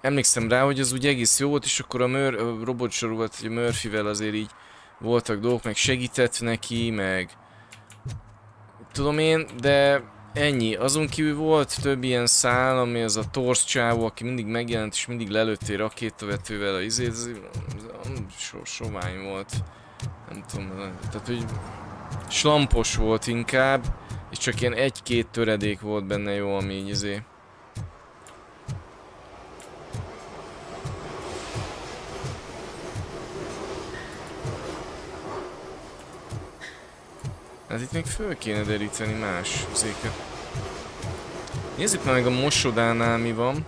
Emlékszem rá, hogy az úgy egész jó volt, és akkor a Robot Zsaru volt, hogy a Murphyvel azért így voltak dolgok, meg segített neki, meg tudom én, de ennyi. Azon kívül volt több ilyen szál, ami az a torz csávó, aki mindig megjelent és mindig lelőttél rakétavetővel a izét, ez sovány volt. Nem tudom, tehát hogy slampos volt inkább, És csak ilyen egy-két töredék volt benne jó, ami így izé. Hát itt még föl kéne deríteni más zéket. Nézzük meg a mosodánál mi van.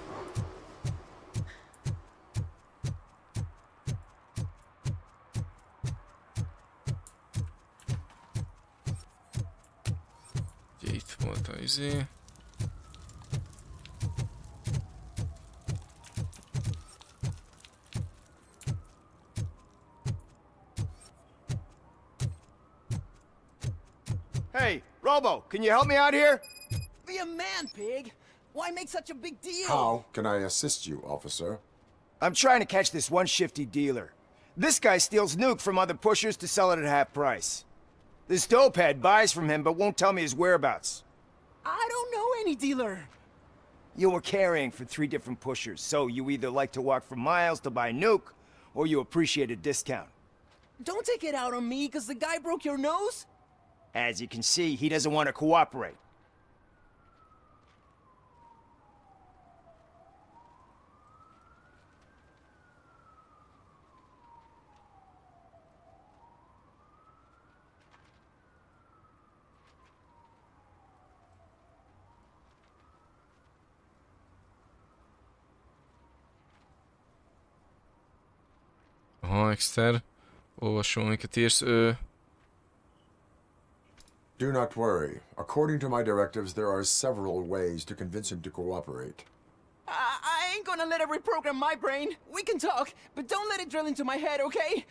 Ugye itt volt a izé. Hey, Robo, can you help me out here? Be a man, pig! Why make such a big deal? How can I assist you, officer? I'm trying to catch this one shifty dealer. This guy steals nuke from other pushers to sell it at half price. This dopehead buys from him but won't tell me his whereabouts. I don't know any dealer. You were carrying for 3 different pushers, so you either like to walk for miles to buy nuke, or you appreciate a discount. Don't take it out on me because the guy broke your nose? As you can see, he doesn't want to cooperate. Aha, Exter. Olvasom, amiket írsz. Do not worry. According to my directives, there are several ways to convince him to cooperate. I ain't gonna let it reprogram my brain. We can talk, but don't let it drill into my head, okay?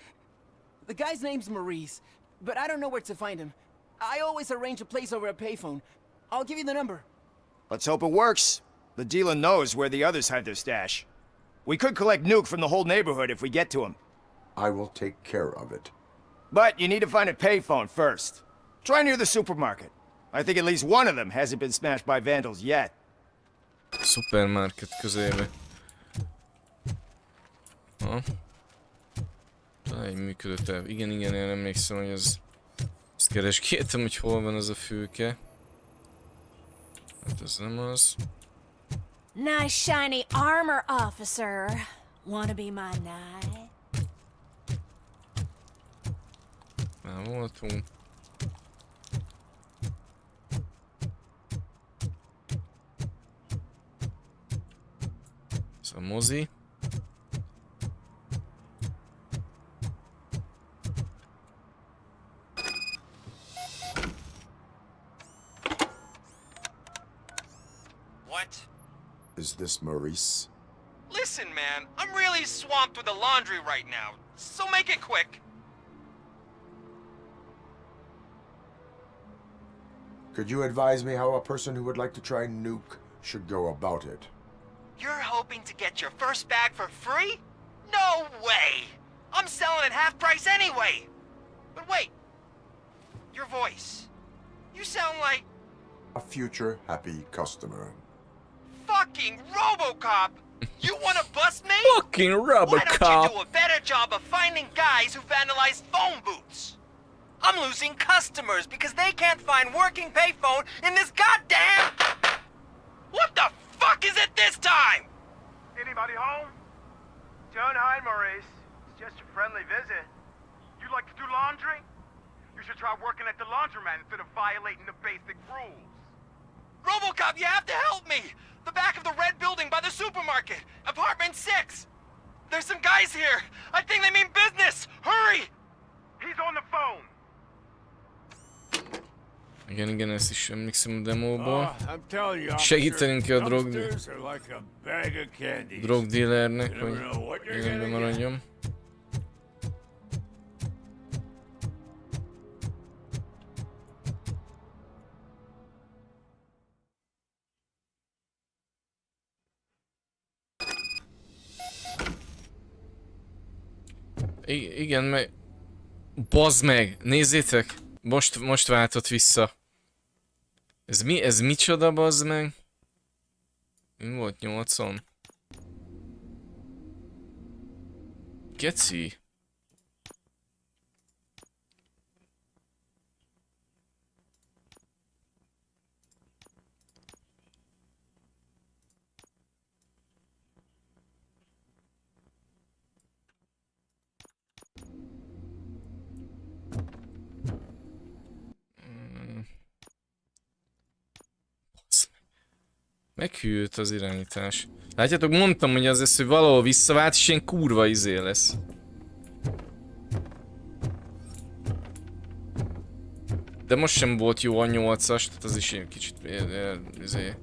The guy's name's Maurice, but I don't know where to find him. I always arrange a place over a payphone. I'll give you the number. Let's hope it works. The dealer knows where the others hide their stash. We could collect nuke from the whole neighborhood if we get to him. I will take care of it. But you need to find a payphone first. Try near the supermarket. I think at least one of them hasn't been smashed by vandals yet. Supermarket közelbe. Ha. Talán így működött el. Igen, én emlékszem, hogy ezt keresgéltem, hogy hol van az a fülke. Hát ez nem az. Nice shiny armor, officer. Wanna be my knight? Már voltunk. Ez a mozi. What? Is this Maurice? Listen, man, I'm really swamped with the laundry right now, so make it quick. Could you advise me how a person who would like to try nuke should go about it? You're hoping to get your first bag for free? No way! I'm selling at half price anyway! But wait, your voice. You sound like A future happy customer. fucking Robocop! You wanna bust me? Fucking Why don't Robocop! you do a better job of finding guys who vandalize phone booths? I'm losing customers because they can't find working payphone in this goddamn... What the fuck is it this time? Anybody home? Don't hide, Maurice. It's just a friendly visit. You like to do laundry? You should try working at the laundromat instead of violating the basic rules. Robocop, you have to help me! The back of the red building by the supermarket. Apartment 6. There's some guys here. I think they mean business. Hurry! He's on the phone. Igen, ezt is emlékszem a demóból. I'm telling you, Segítenünk ki a dumpsters are like a bag of candies. drogdealernek, You hogy never know what you're életben gonna get. maradjon. Igen, meg... Bazd meg! Nézzétek! Most váltott vissza. Ez mi? Ez micsoda, bazd meg? Mi volt 80? Geci? Meghűlt az irányítás. Látjátok, mondtam, hogy az lesz, hogy valahol visszavált, és ilyen kurva izé lesz. De most sem volt jó a 8-as, tehát az is egy kicsit izé.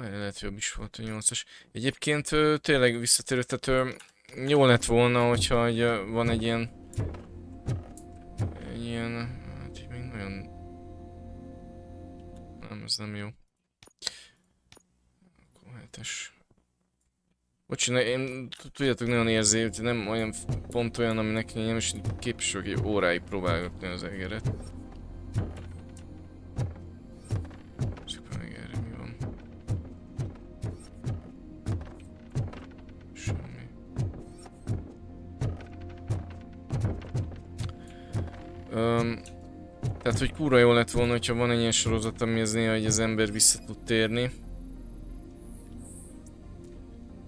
Lehet jobb is volt a 8-as. Egyébként tényleg visszatérő, tehát jó lett volna, hogyha van egy ilyen... hát így még nagyon... Nem, ez nem jó. Akkor 7-es. Bocsi, én tudjátok nagyon érzé, hogy nem olyan pont olyan, ami nekem nem is képes vagyok egy óráig próbálgatni az egeret. Szépen meg erre mi van? Semmi. Tehát, hogy kurva jó lett volna, hogyha van egy ilyen sorozat, ami az néha, hogy az ember vissza tud térni.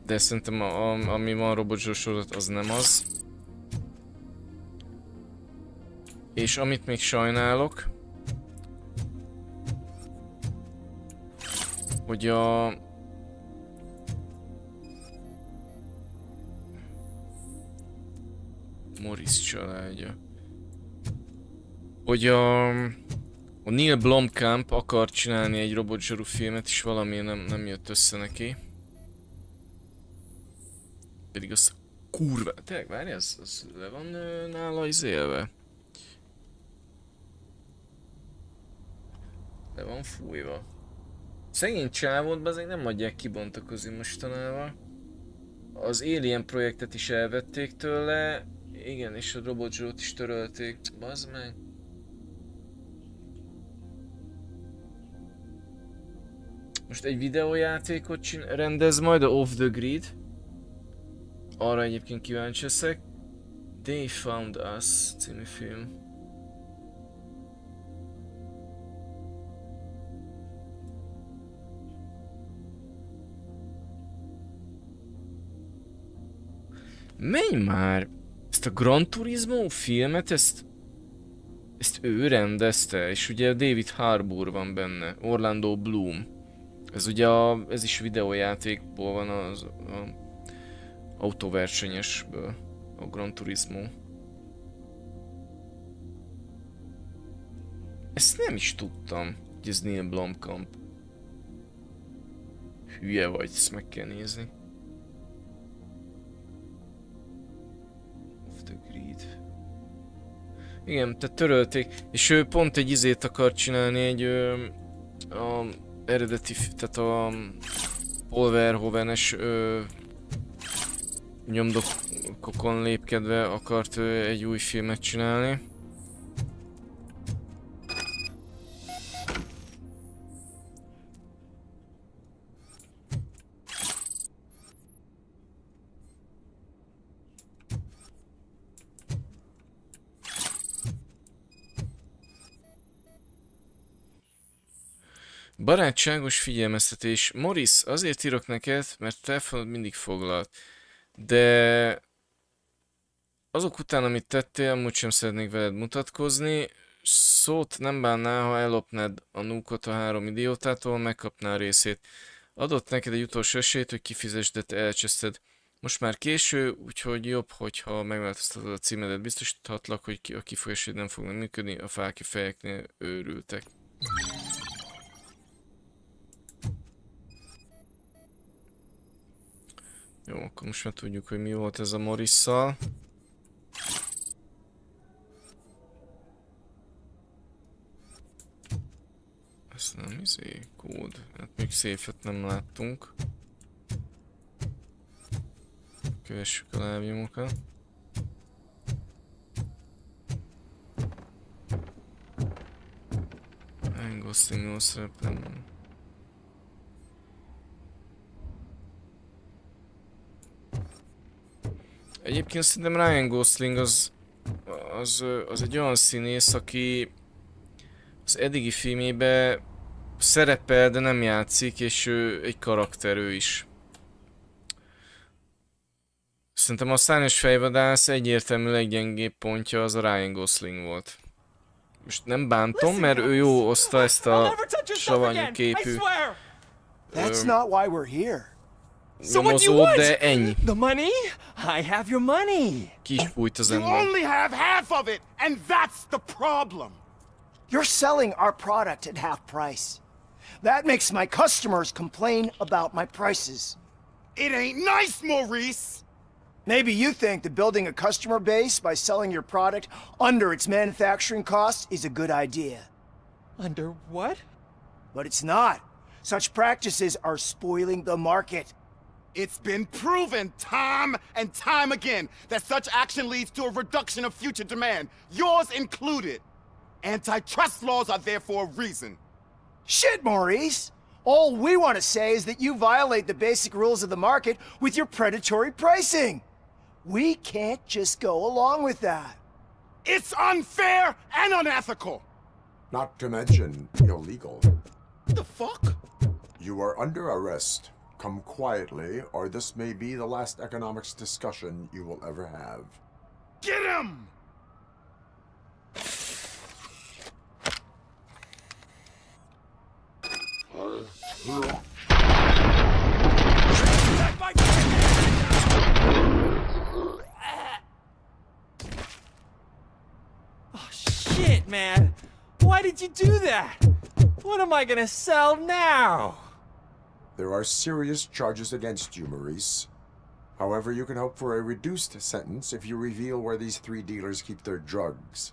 De szerintem ami van robotζsó sorozat, az nem az. És amit még sajnálok, hogy a... Morris családja. Hogy a Neil Blomkamp akar csinálni egy robotζsarú filmet, és valami nem jött össze neki. Pedig az kurva... Tényleg, várj, az le van nála izélve. Le van fújva. Szegény csávót azért nem adják kibontakozni mostanában. Az Alien projektet is elvették tőle. Igen, és a robotζsót is törölték. Bazd meg. Most egy videójátékot rendez majd, a Off the Grid. Arra egyébként kíváncsi leszek. They Found Us című film. Menj már! Ezt a Gran Turismo filmet, ezt ő rendezte, és ugye David Harbour van benne, Orlando Bloom. Ez ugye ez is videójátékból van, az autóversenyesből, a Gran Turismo. Ezt nem is tudtam, hogy ez Neil Blomkamp. Hülye vagy, ezt meg kell nézni. Off the Grid. Igen, tehát törölték, és ő pont egy izét akar csinálni, egy eredeti, tehát a Paul Verhoeven-es nyomdokokon lépkedve akart egy új filmet csinálni. Barátságos figyelmeztetés. Morris, azért írok neked, mert telefonod mindig foglalt. De azok után, amit tettél, amúgy sem szeretnék veled mutatkozni. Szót nem bánnál, ha ellopnád a núkot a 3 idiótától, megkapná a részét. Adott neked egy utolsó esélyt, hogy kifizesd, de te elcseszted. Most már késő, úgyhogy jobb, hogyha megváltoztatod a címedet. Biztosíthatlak, hogy a kifolyásaid nem fognak működni, a fáki fejeknél őrültek. Jó, akkor most már tudjuk, hogy mi volt ez a Morrisszal. Ez nem izé, kód. Hát még széfet nem láttunk. Kövessük a lábnyomokat. Gosling szerepel. Egyébként szerintem Ryan Gosling az egy olyan színész, aki Az eddigi filmében szerepel, de nem játszik, és ő egy karakter ő is. Szerintem a szárnyas fejvadász egyértelmű leggyengébb pontja az a Ryan Gosling volt. Most nem bántom, mert ő jó oszta ezt a savanyú képű That's not why we're here. nyomozót, de ennyi. The money? I have your money. Ki is fújt az You ember. only have half of it, and that's the problem. You're selling our product at half price. That makes my customers complain about my prices. It ain't nice, Maurice. Maybe you think that building a customer base by selling your product under its manufacturing cost is a good idea. Under what? But it's not. Such practices are spoiling the market. It's been proven time and time again that such action leads to a reduction of future demand, yours included. Antitrust laws are there for a reason. Shit, Maurice! All we want to say is that you violate the basic rules of the market with your predatory pricing. We can't just go along with that. It's unfair and unethical. Not to mention illegal. The fuck? You are under arrest. Come quietly, or this may be the last economics discussion you will ever have. Get him! Oh, shit, man. Why did you do that? What am I gonna sell now? There are serious charges against you, Maurice. However, you can hope for a reduced sentence if you reveal where these 3 dealers keep their drugs.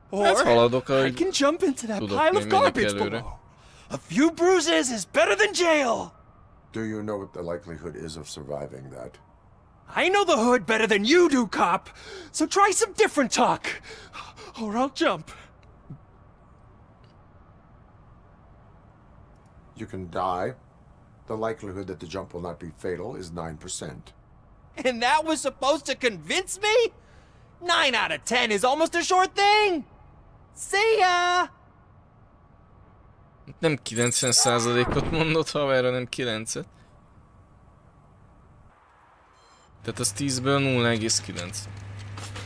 Or Haladok, I can jump into that tudok pile of még menni garbage előre. below. A few bruises is better than jail. Do you know what the likelihood is of surviving that? I know the hood better than you do, cop. So try some different talk, or I'll jump. You can die. The likelihood that the jump will not be fatal is 9%. And that was supposed to convince me? 9 out of 10 is almost a sure thing. See ya! Nem 90%-ot mondott haverra, nem 9-et. Tehát az 10-ből 0,9.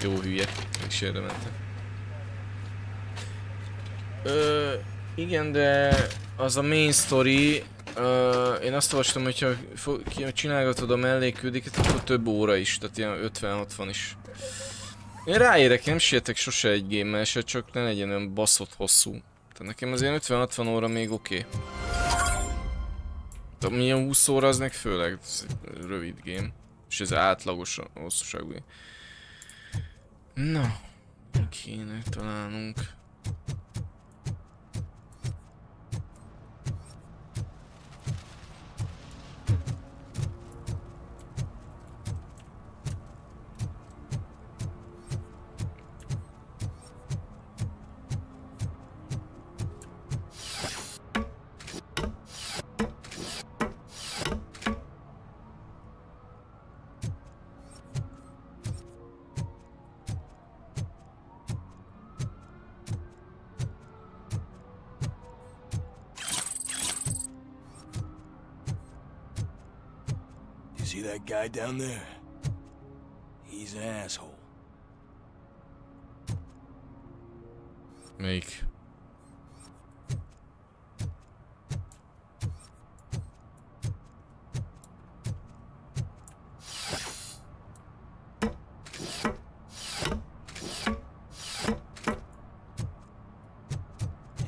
Jó hülye, mégis erre mentem. Igen, de az a main story, én azt olvastam, hogyha csinálgatod a melléküldéket, akkor több óra is, tehát ilyen 50-60 is. Én ráérek, nem sietek sose egy gémmel se, csak ne legyen olyan baszott hosszú. Tehát nekem az ilyen 50-60 óra még oké. De milyen 20 óra az meg főleg rövid game. És ez átlagos hosszúságú. Na, kéne találnunk. See that guy down there? He's an asshole. Melyik?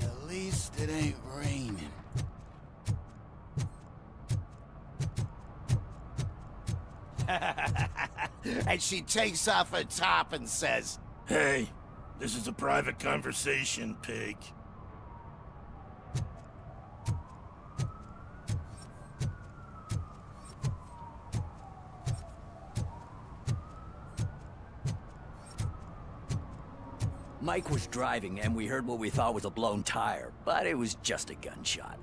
At least it ain't raining. And she takes off her top and says, Hey, this is a private conversation, pig. Mike was driving and we heard what we thought was a blown tire, but it was just a gunshot.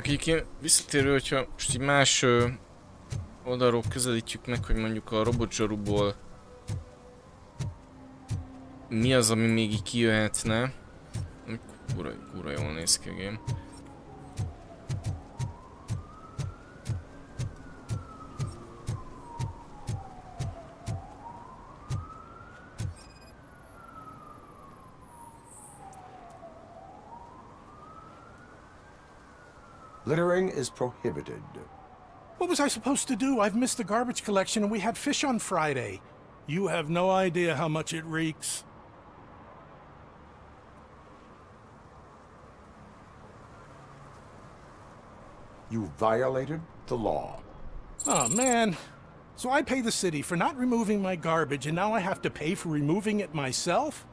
Mondjuk így visszatérő, hogyha most így más oldalról közelítjük meg, hogy mondjuk a robotzsaruból mi az, ami még így kijöhetne. Kurva jól néz ki a game. Littering is prohibited. What was I supposed to do? I've missed the garbage collection and we had fish on Friday. You have no idea how much it reeks. You violated the law. Oh, man. So I pay the city for not removing my garbage and now I have to pay for removing it myself?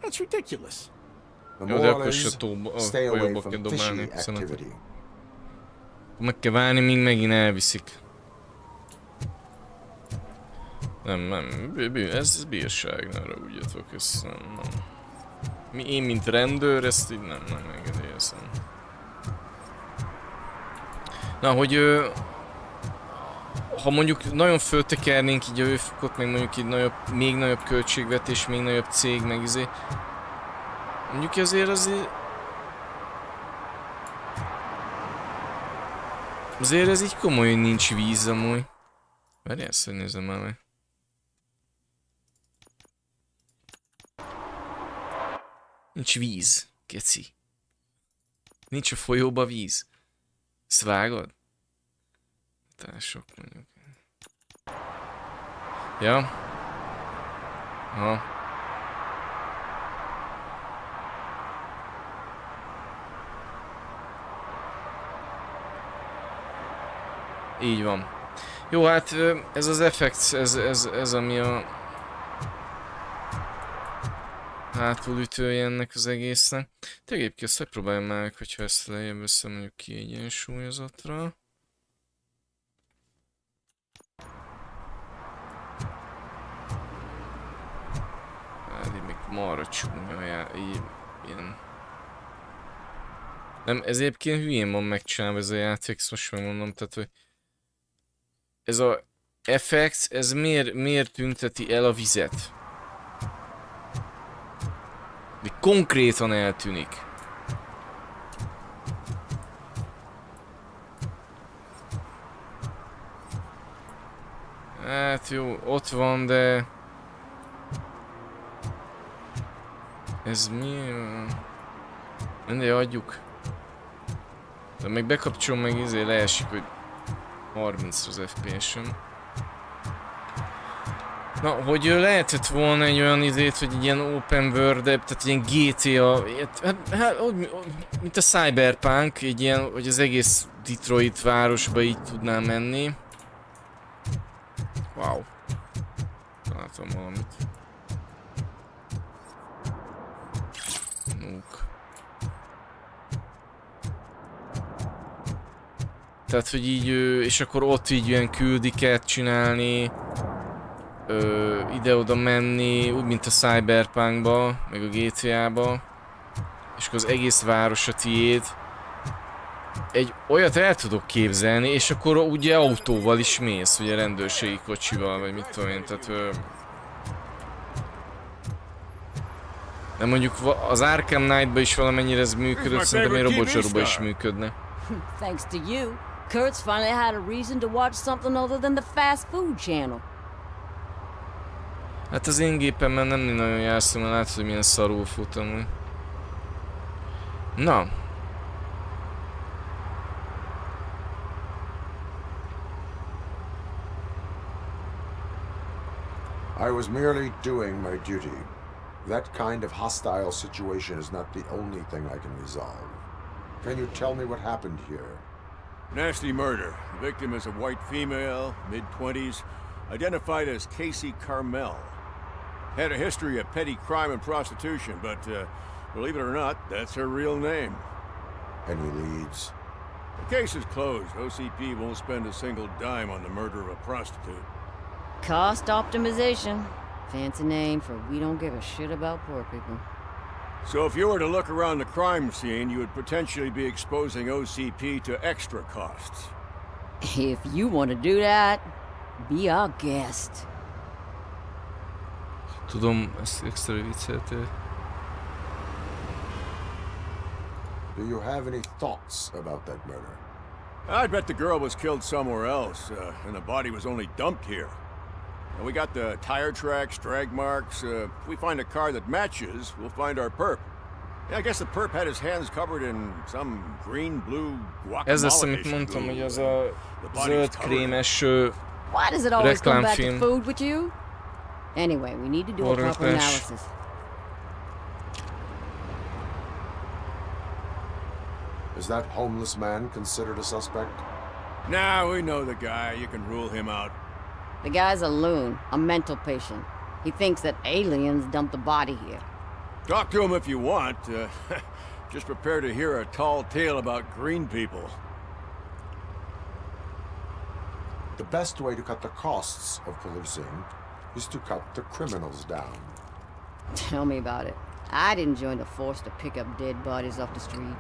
That's ridiculous. The moral is, stay away from fishy activity. Meg kell várni, míg megint elviszik. Nem, ez bírság, ne ragudjatok, ezt nem. Én, mint rendőr, ezt így nem engedélyezem. Na, hogy ha mondjuk nagyon föltekernénk így a hőfokot, meg mondjuk így még nagyobb költségvetés, még nagyobb cég, meg izé. Mondjuk azért ez így komoly, hogy nincs víz amúgy. Várjál, ezt, hogy nézem már meg. Nincs víz, keci. Nincs a folyóba víz. Ezt vágod? Tások mondjuk. Ja. Aha. Így van. Jó, hát ez az effekt, ez ami a hátulütője ennek az egésznek. Te egyébként ezt próbáljam meg, hogyha ezt lejjebb veszem mondjuk kiegyensúlyozatra. Hát így még marra csúnya, így ilyen. Nem, ez egyébként hülyén van megcsinálva ez a játék, ezt most megmondom, tehát hogy ez a effekt, ez miért tünteti el a vizet? De konkrétan eltűnik. Hát jó, ott van, de... Ez mi? Mindegy, adjuk. De még bekapcsolom, meg izé leesik, hogy 30 az FPS-en. Na, hogy lehetett volna egy olyan izét, hogy egy ilyen open world, tehát ilyen GTA, hát mint a Cyberpunk, egy ilyen, hogy az egész Detroit városba így tudnám menni. Wow. Találtam valamit. Nók. Tehát, hogy így, és akkor ott így ilyen küldiket csinálni, ide-oda menni, úgy mint a Cyberpunkba, meg a GTA-ba, és akkor az egész város a tiéd. Egy olyat el tudok képzelni, és akkor ugye autóval is mész, ugye rendőrségi kocsival, vagy mit tudom én, tehát... De mondjuk az Arkham Knight-ba is valamennyire ez működött, szerintem egy robotzsaruba is működne. Thanks to you, Kurt's finally had a reason to watch something other than the fast food channel. Hát az én gépemben nem nagyon járszom, mert látod, hogy milyen szarul fut amúgy. Na. I was merely doing my duty. That kind of hostile situation is not the only thing I can resolve. Can you tell me what happened here? Nasty murder. The victim is a white female, mid-20s, identified as Casey Carmel. Had a history of petty crime and prostitution, but believe it or not, that's her real name. Any leads? The case is closed. OCP won't spend a single dime on the murder of a prostitute. Cost optimization. Fancy name for we don't give a shit about poor people. So if you were to look around the crime scene, you would potentially be exposing OCP to extra costs. If you want to do that, be our guest. Tudom, ezt extra vicceltél. Do you have any thoughts about that murder? I'd bet the girl was killed somewhere else, and the body was only dumped here. And we got the tire tracks, drag marks. If we find a car that matches, we'll find our perp. Yeah, I guess the perp had his hands covered in some green-blue guacamole. Ez lesz, amit mondtam, hogy az a zöld krémes Why does it always come back to reklámfilm. food with you? Anyway, we need to do a proper Orrökles. analysis. Is that homeless man considered a suspect? Nah, we know the guy. You can rule him out. The guy's a loon, a mental patient. He thinks that aliens dumped the body here. Talk to him if you want. Just prepare to hear a tall tale about green people. The best way to cut the costs of policing is to cut the criminals down. Tell me about it. I'd join the force to pick up dead bodies off the street.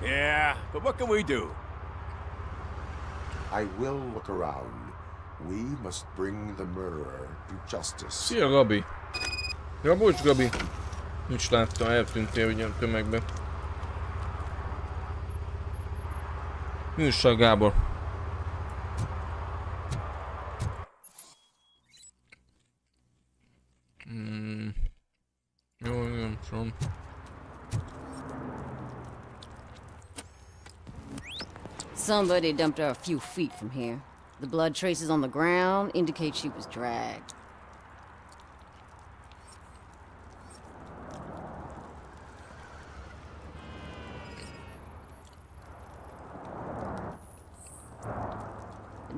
Yeah, but what can we do? I will look around. We must bring the murderer to justice. Szia, Gabi! Ja, bocs, Gabi! Nincs láttam, eltűntél ugye a tömegbe. Műsor, Gábor. Jó, nem tudom. Somebody dumped her a few feet from here. The blood traces on the ground indicate she was dragged.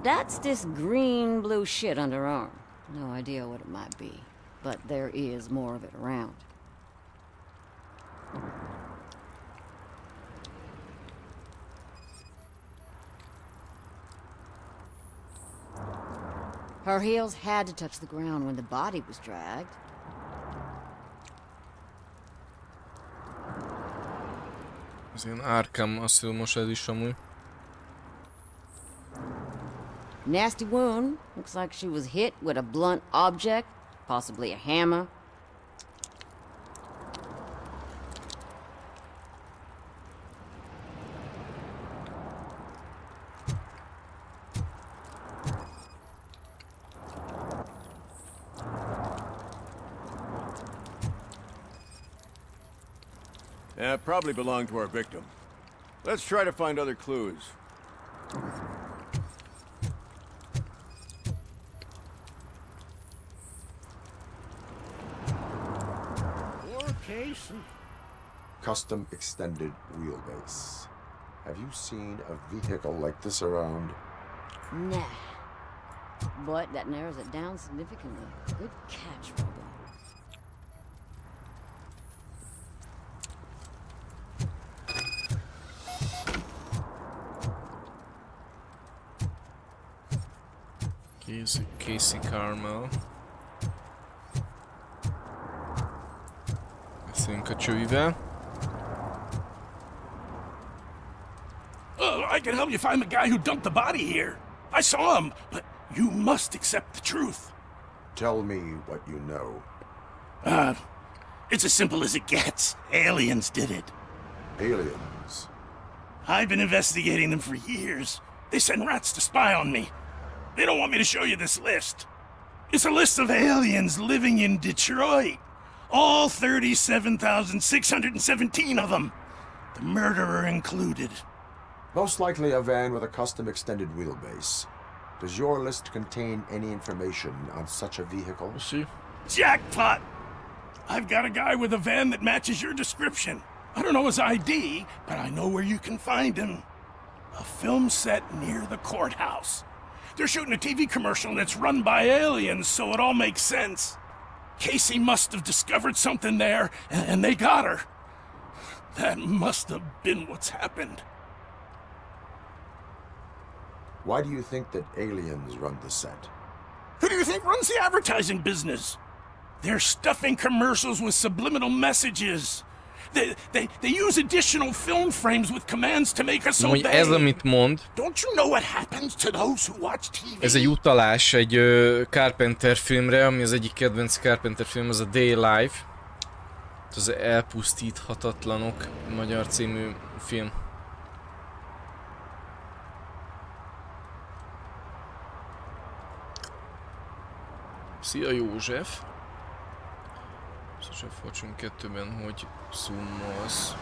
That's this green-blue shit under her arm. No idea what it might be, but there is more of it around. Her heels had to touch the ground when the body was dragged. Ez ilyen Arkham Asylum-os ez is amúgy. Nasty wound. Looks like she was hit with a blunt object, possibly a hammer. Probably belonged to our victim. Let's try to find other clues. Custom extended wheelbase. Have you seen a vehicle like this around? Nah. But that narrows it down significantly. Good catch, Robo. Casey Carmel. Beszéljünk a csőivel. I can help you find the guy who dumped the body here. I saw him, but you must accept the truth. Tell me what you know. It's as simple as it gets. Aliens did it. Aliens? I've been investigating them for years. They send rats to spy on me. They don't want me to show you this list. It's a list of aliens living in Detroit. All 37,617 of them. The murderer included. Most likely a van with a custom extended wheelbase. Does your list contain any information on such a vehicle? See? Jackpot! I've got a guy with a van that matches your description. I don't know his ID, but I know where you can find him. A film set near the courthouse. They're shooting a TV commercial and it's run by aliens, so it all makes sense. Casey must have discovered something there, and they got her. That must have been what's happened. Why do you think that aliens run the set? Who do you think runs the advertising business? They're stuffing commercials with subliminal messages. They use additional film frames with commands to make us Hogy ez, amit mond, Don't you know what happens to those who watch TV? ez egy utalás egy Carpenter filmre, ami az egyik kedvenc Carpenter film, az a Day Life. Az Elpusztíthatatlanok, Magyar című film. Szia József! Sose Fortune 2-ben hogy zoomolsz?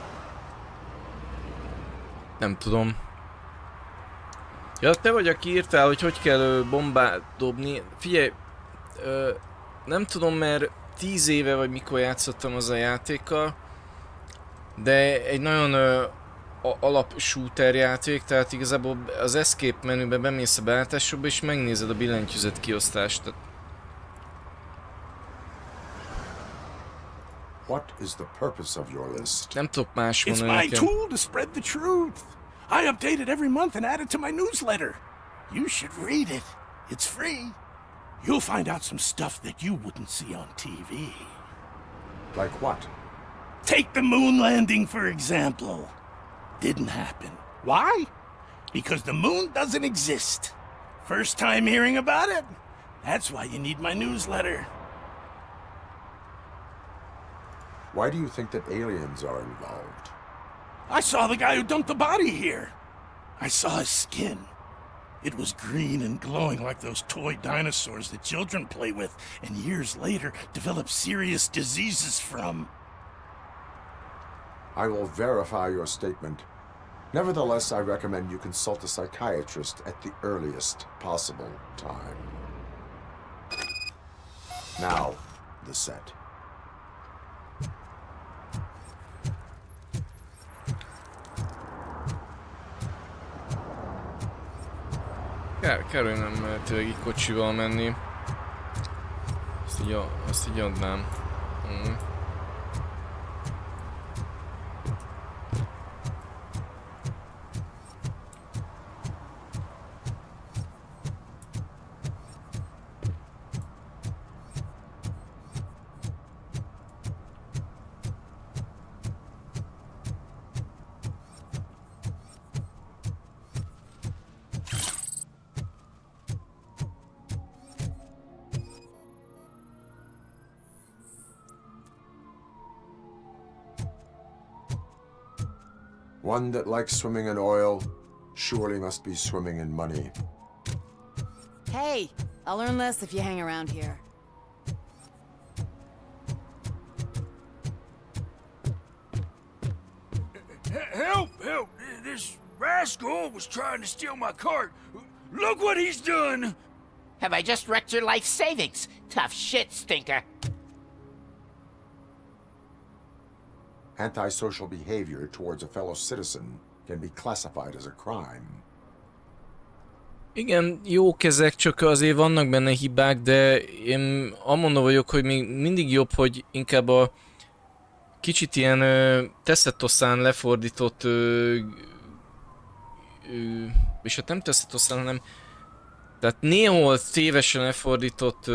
Nem tudom. Ja, te vagy, aki írtál, hogy kell bombát dobni. Figyelj, nem tudom, mert 10 éve vagy mikor játszottam az a játékkal, de egy nagyon alap shooter játék, tehát igazából az escape menübe bemész a beállításokba és megnézed a billentyűzet kiosztást. Tehát What is the purpose of your list? nem tudok más It's mondani my nekem. tool to spread the truth. I update it every month and add it to my newsletter. You should read it. It's free. You'll find out some stuff that you wouldn't see on TV. Like what? Take the moon landing, for example. Didn't happen. Why? Because the moon doesn't exist. First time hearing about it? That's why you need my newsletter. Why do you think that aliens are involved? I saw the guy who dumped the body here. I saw his skin. It was green and glowing like those toy dinosaurs that children play with and years later develop serious diseases from. I will verify your statement. Nevertheless, I recommend you consult a psychiatrist at the earliest possible time. Now, the set. Kár, hogy nem lehetőleg így kocsival menni. Azt így adnám. One that likes swimming in oil surely must be swimming in money. Hey, I'll learn less if you hang around here. Help! Help! This rascal was trying to steal my cart. Look what he's done! Have I just wrecked your life savings? Tough shit, stinker. Antisocial behavior towards a fellow citizen can be classified as a crime. Igen, jók ezek, csak azért vannak benne hibák, de én amondó vagyok, hogy még mindig jobb, hogy inkább a kicsit ilyen teszetoszán lefordított, és hát nem teszetoszán, hanem tehát néhol tévesen lefordított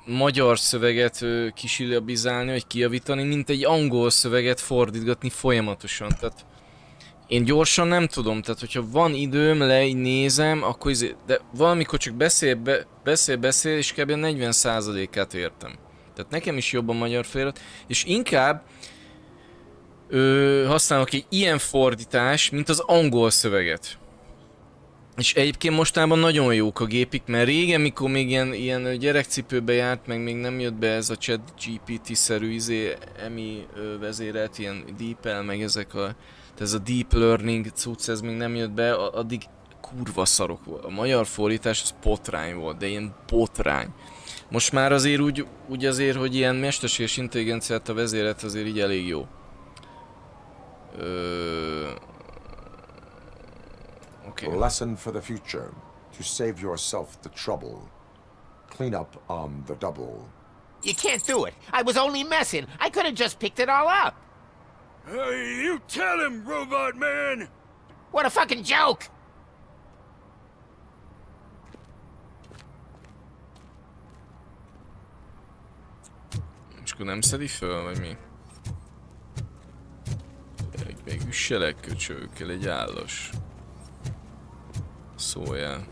magyar szöveget kisillabizálni, vagy kijavítani, mint egy angol szöveget fordítgatni folyamatosan. Tehát én gyorsan nem tudom, tehát hogyha van időm, nézem, akkor de valamikor csak beszél, és kb. 40%-át értem. Tehát nekem is jobb a magyar felirat, és inkább használok egy ilyen fordítás, mint az angol szöveget. És egyébként mostában nagyon jók a gépik, mert régen, mikor még ilyen gyerekcipőbe járt, meg még nem jött be ez a ChatGPT-szerű EMI vezérelt, ilyen DeepL, meg ez a Deep Learning cucc, ez még nem jött be, addig kurva szarok volt. A magyar fordítás az potrány volt, de ilyen potrány. Most már azért úgy azért, hogy ilyen mesterséges intelligenciát a vezéret azért így elég jó. A lesson for the future. To save yourself the trouble. Clean up on the double. You can't do it. I was only messing. I could have just picked it all up. Hey, you tell him, Robot Man! What a fucking joke! És akkor nem szedi föl, vagy mi? Üsselek köcsögökkel egy állas. Szóljál.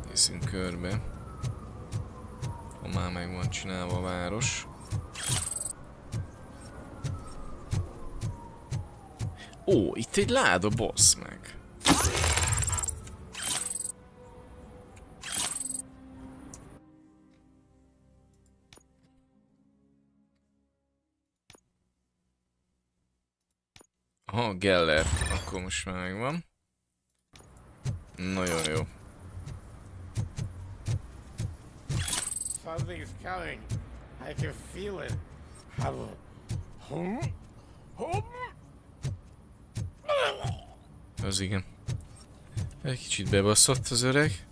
Nézzünk körbe. Ha már meg van csinálva a város. Ó, itt egy láda, bassz meg. Aha, Geller. Akkor most már megvan. Nagyon jó. Something's coming. I can feel it. Az igen. Egy kicsit bebaszott az öreg.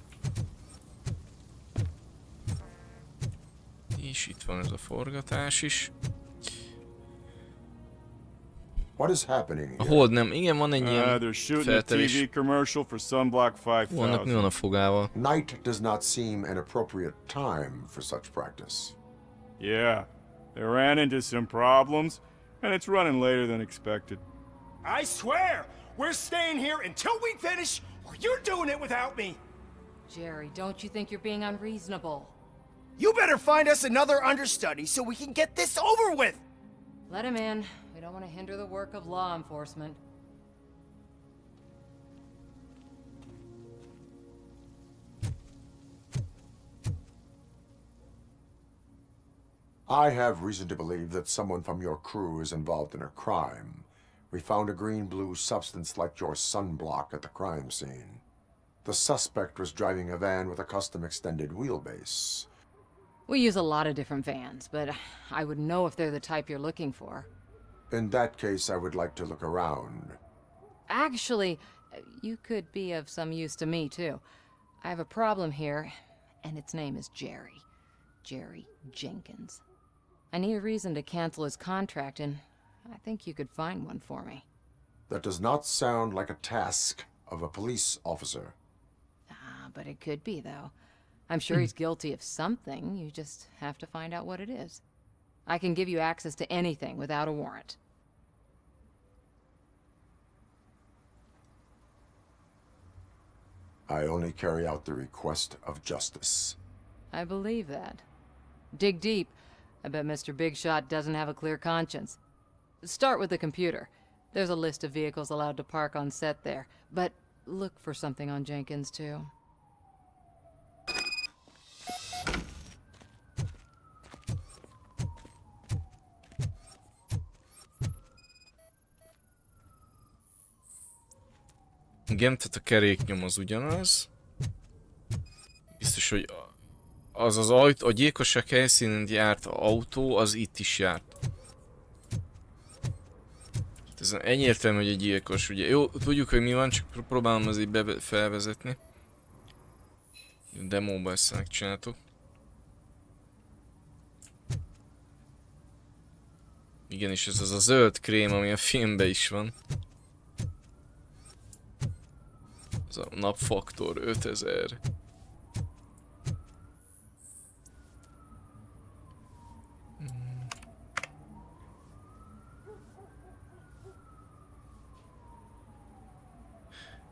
És itt van ez a forgatás is. What is happening A here? hold nem, igen, van egy ilyen They're shooting a feltevés. TV commercial for Sunblock Ó, annak mi van 5000. a fogával? Night does not seem an appropriate time for such practice. Yeah, they ran into some problems, and it's running later than expected. I swear, we're staying here until we finish, or you're doing it without me. Jerry, don't you think you're being unreasonable? You better find us another understudy so we can get this over with. Let him in. We don't want to hinder the work of law enforcement. I have reason to believe that someone from your crew is involved in a crime. We found a green-blue substance like your sunblock at the crime scene. The suspect was driving a van with a custom extended wheelbase. We use a lot of different vans, but I wouldn't know if they're the type you're looking for. In that case, I would like to look around. Actually, you could be of some use to me, too. I have a problem here, and its name is Jerry. Jerry Jenkins. I need a reason to cancel his contract, and I think you could find one for me. That does not sound like a task of a police officer. Ah, but it could be, though. I'm sure he's guilty of something. You just have to find out what it is. I can give you access to anything without a warrant. I only carry out the request of justice. I believe that. Dig deep. I bet Mr. Big Shot doesn't have a clear conscience. Start with the computer. There's a list of vehicles allowed to park on set there. But look for something on Jenkins, too. Igen, tehát a keréknyom az ugyanaz. Biztos, hogy az az ajtó, a gyilkosság helyszínén járt autó, az itt is járt. Ez egyértelmű, hogy egy gyilkos, ugye. Jó, tudjuk, hogy mi van, csak próbálom azért felvezetni. Demóba ezt megcsináltuk. Igen, és ez az a zöld krém, ami a filmben is van. Ez a napfaktor 5000.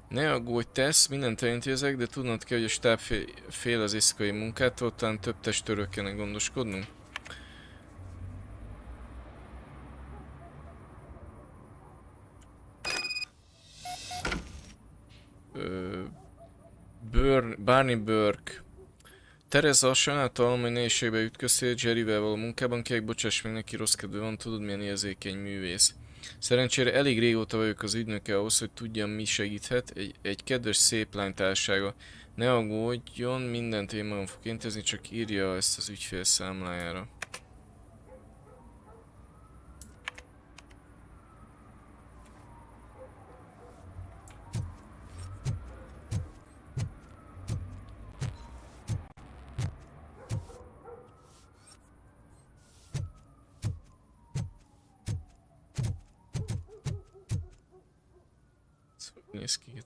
Ne aggódj, tesz, mindent elintézek, de tudnod kell, hogy a stáb fél az éjszakai munkától, talán több testőről kellene gondoskodnunk. Barney Burke. Tereza, sajnáltalom, hogy nehézségbe ütköztél Jerryvel való munkában, kérlek, bocsáss meg, neki rossz kedve van, tudod, milyen érzékeny művész. Szerencsére elég régóta vagyok az ügynöke ahhoz, hogy tudjam, mi segíthet. Egy kedves szép lány társága. Ne aggódjon, mindent én magam fog intézni, csak írja ezt az ügyfél számlájára.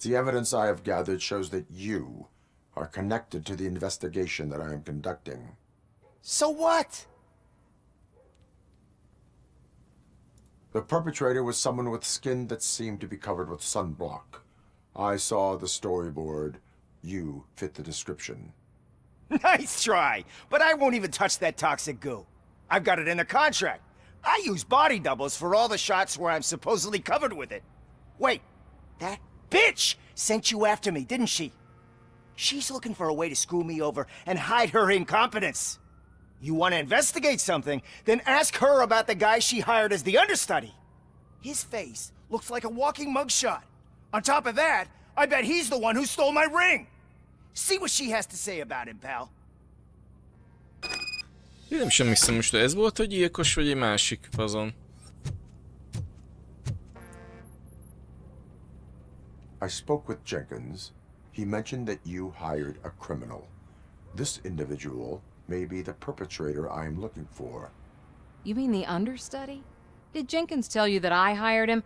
The evidence I have gathered shows that you are connected to the investigation that I am conducting. So what? The perpetrator was someone with skin that seemed to be covered with sunblock. I saw the storyboard. You fit the description. Nice try, but I won't even touch that toxic goo. I've got it in the contract. I use body doubles for all the shots where I'm supposedly covered with it. Wait, that bitch sent you after me, didn't she? She's looking for a way to screw me over and hide her incompetence. You want to investigate something, then ask her about the guy she hired as the understudy. His face looks like a walking mugshot. On top of that, I bet he's the one who stole my ring. See what she has to say about him, pal. Én nem sem hiszem, most ez volt a gyilkos, vagy egy másik fazon. I spoke with Jenkins. He mentioned that you hired a criminal. This individual may be the perpetrator I am looking for. You mean the understudy? Did Jenkins tell you that I hired him?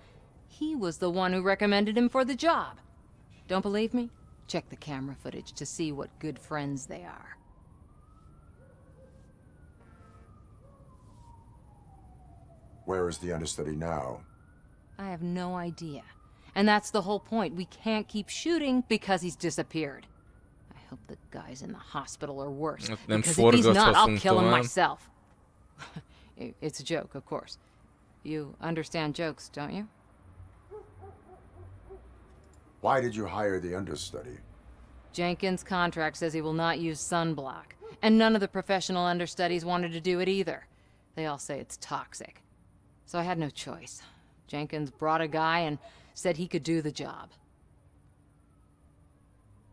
He was the one who recommended him for the job. Don't believe me? Check the camera footage to see what good friends they are. Where is the understudy now? I have no idea. And that's the whole point. We can't keep shooting because he's disappeared. I hope the guy's in the hospital or worse. Because if he's not, I'll kill him myself. It's a joke, of course. You understand jokes, don't you? Why did you hire the understudy? Jenkins' contract says he will not use sunblock. And none of the professional understudies wanted to do it either. They all say it's toxic. So I had no choice. Jenkins brought a guy and said he could do the job.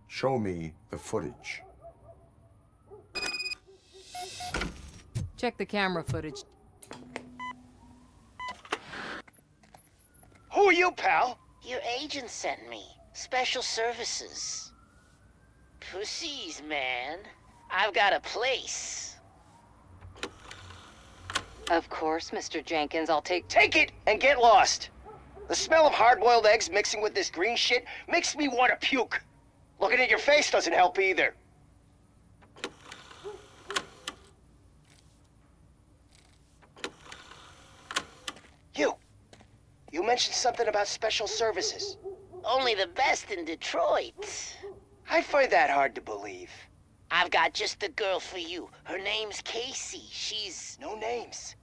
Show me the footage. Check the camera footage. Who are you, pal? Your agent sent me. Special services. Pussies, man. I've got a place. Of course, Mr. Jenkins, I'll take it and get lost. The smell of hard-boiled eggs mixing with this green shit makes me want to puke. Looking at your face doesn't help either. You mentioned something about special services. Only the best in Detroit. I find that hard to believe. I've got just the girl for you. Her name's Casey. She's... No names.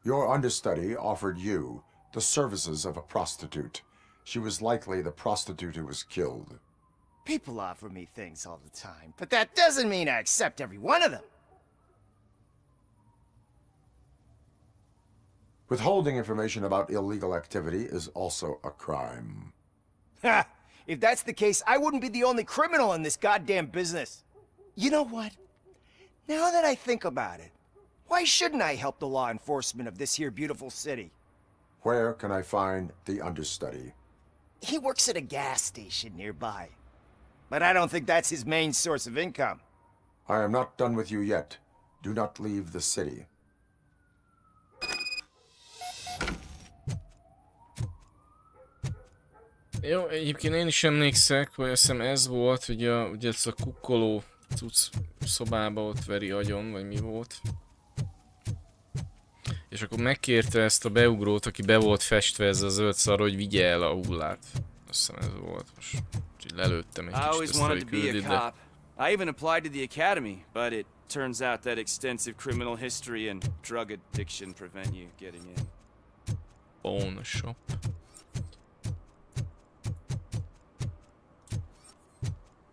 Your understudy offered you the services of a prostitute. She was likely the prostitute who was killed. People offer me things all the time, but that doesn't mean I accept every one of them. Withholding information about illegal activity is also a crime. Ha! If that's the case, I wouldn't be the only criminal in this goddamn business. You know what? Now that I think about it, why shouldn't I help the law enforcement of this here beautiful city? Where can I find the understudy? He works at a gas station nearby. But I don't think that's his main source of income. I am not done with you yet. Do not leave the city. Jó, egyébként én is emlékszek, hogy azt hiszem ez volt, hogy ugye ez a kukkoló cucc szobába ott veri agyon, vagy mi volt. És akkor megkérte ezt a beugrót, aki be volt festve ezzel a zöld szarra, hogy vigye el a hullát. Azt hiszem ez volt. Most lelőttem egy kicsit ezt a küldit, de... I even applied to the academy, but it turns out that extensive criminal history and drug addiction prevent you getting in. Pawn shop.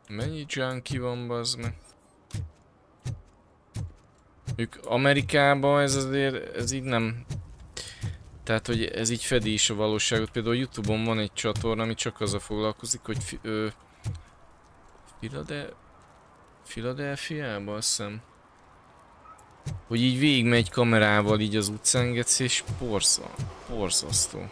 Mennyi junkie van, bazd meg? Ők Amerikában ez azért, ez így nem... Tehát, hogy ez így fedi is a valóságot. Például a YouTube-on van egy csatorna, ami csak azzal foglalkozik, hogy Philadelphiában, azt hiszem. Hogy így végigmegy kamerával így az utcán, geci, és borzasztó.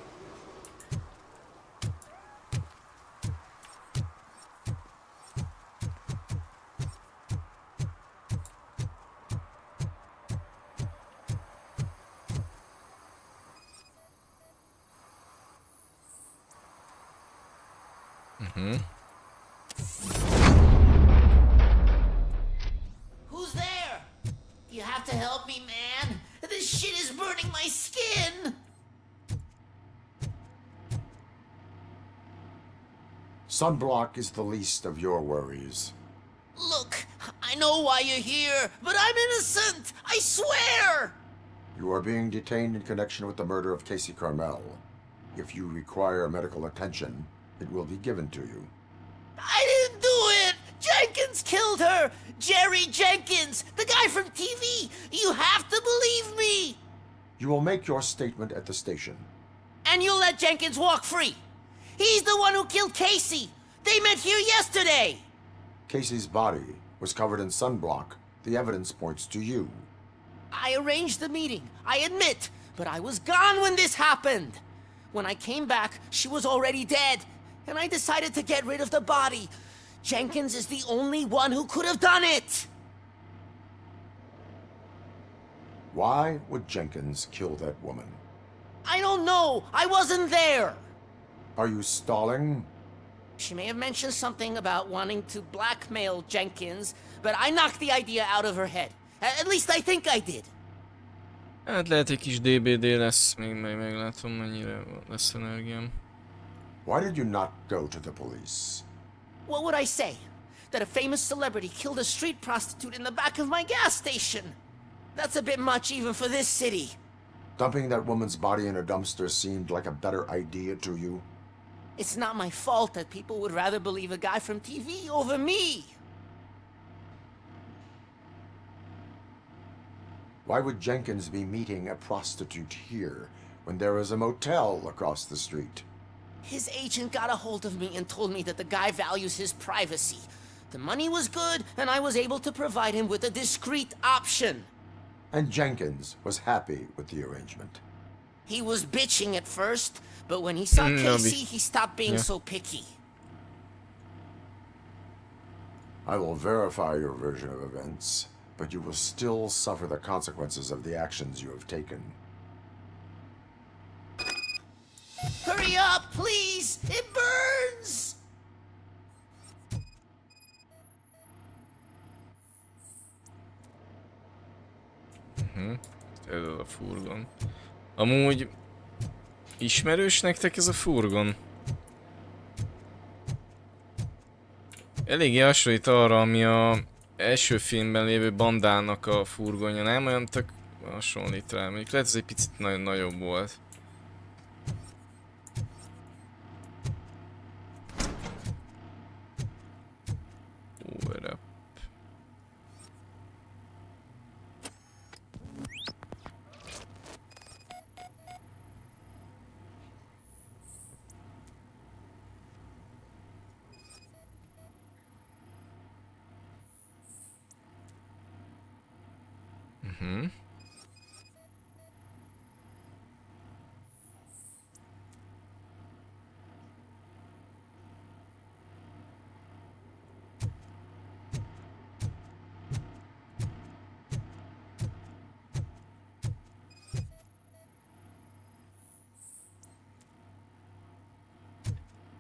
Who's there? You have to help me, man. This shit is burning my skin. Sunblock is the least of your worries. Look, I know why you're here, but I'm innocent. I swear. You are being detained in connection with the murder of Casey Carmel. If you require medical attention, it will be given to you. I didn't do it! Jenkins killed her! Jerry Jenkins, the guy from TV! You have to believe me! You will make your statement at the station. And you'll let Jenkins walk free! He's the one who killed Casey! They met here yesterday! Casey's body was covered in sunblock. The evidence points to you. I arranged the meeting, I admit, but I was gone when this happened. When I came back, she was already dead, and I decided to get rid of the body. Jenkins is the only one who could have done it! Why would Jenkins kill that woman? I don't know! I wasn't there! Are you stalling? She may have mentioned something about wanting to blackmail Jenkins, but I knocked the idea out of her head. At least I think I did. Hát lehet egy kis DBD lesz, még meglátom mennyire lesz energiám. Why did you not go to the police? What would I say? That a famous celebrity killed a street prostitute in the back of my gas station? That's a bit much even for this city. Dumping that woman's body in a dumpster seemed like a better idea to you? It's not my fault that people would rather believe a guy from TV over me. Why would Jenkins be meeting a prostitute here when there is a motel across the street? His agent got a hold of me and told me that the guy values his privacy. The money was good, and I was able to provide him with a discreet option. And Jenkins was happy with the arrangement. He was bitching at first, but when he saw Casey, he stopped being so picky. I will verify your version of events, but you will still suffer the consequences of the actions you have taken. Hurry up, please! It burns! Ez az a furgon. Amúgy ismerős nektek ez a furgon? Eléggé hasonlít arra, ami a első filmben lévő bandának a furgonja, nem? Olyan tök hasonlít rá. Mondjuk lehet ez egy picit nagyon nagyobb volt. Power up.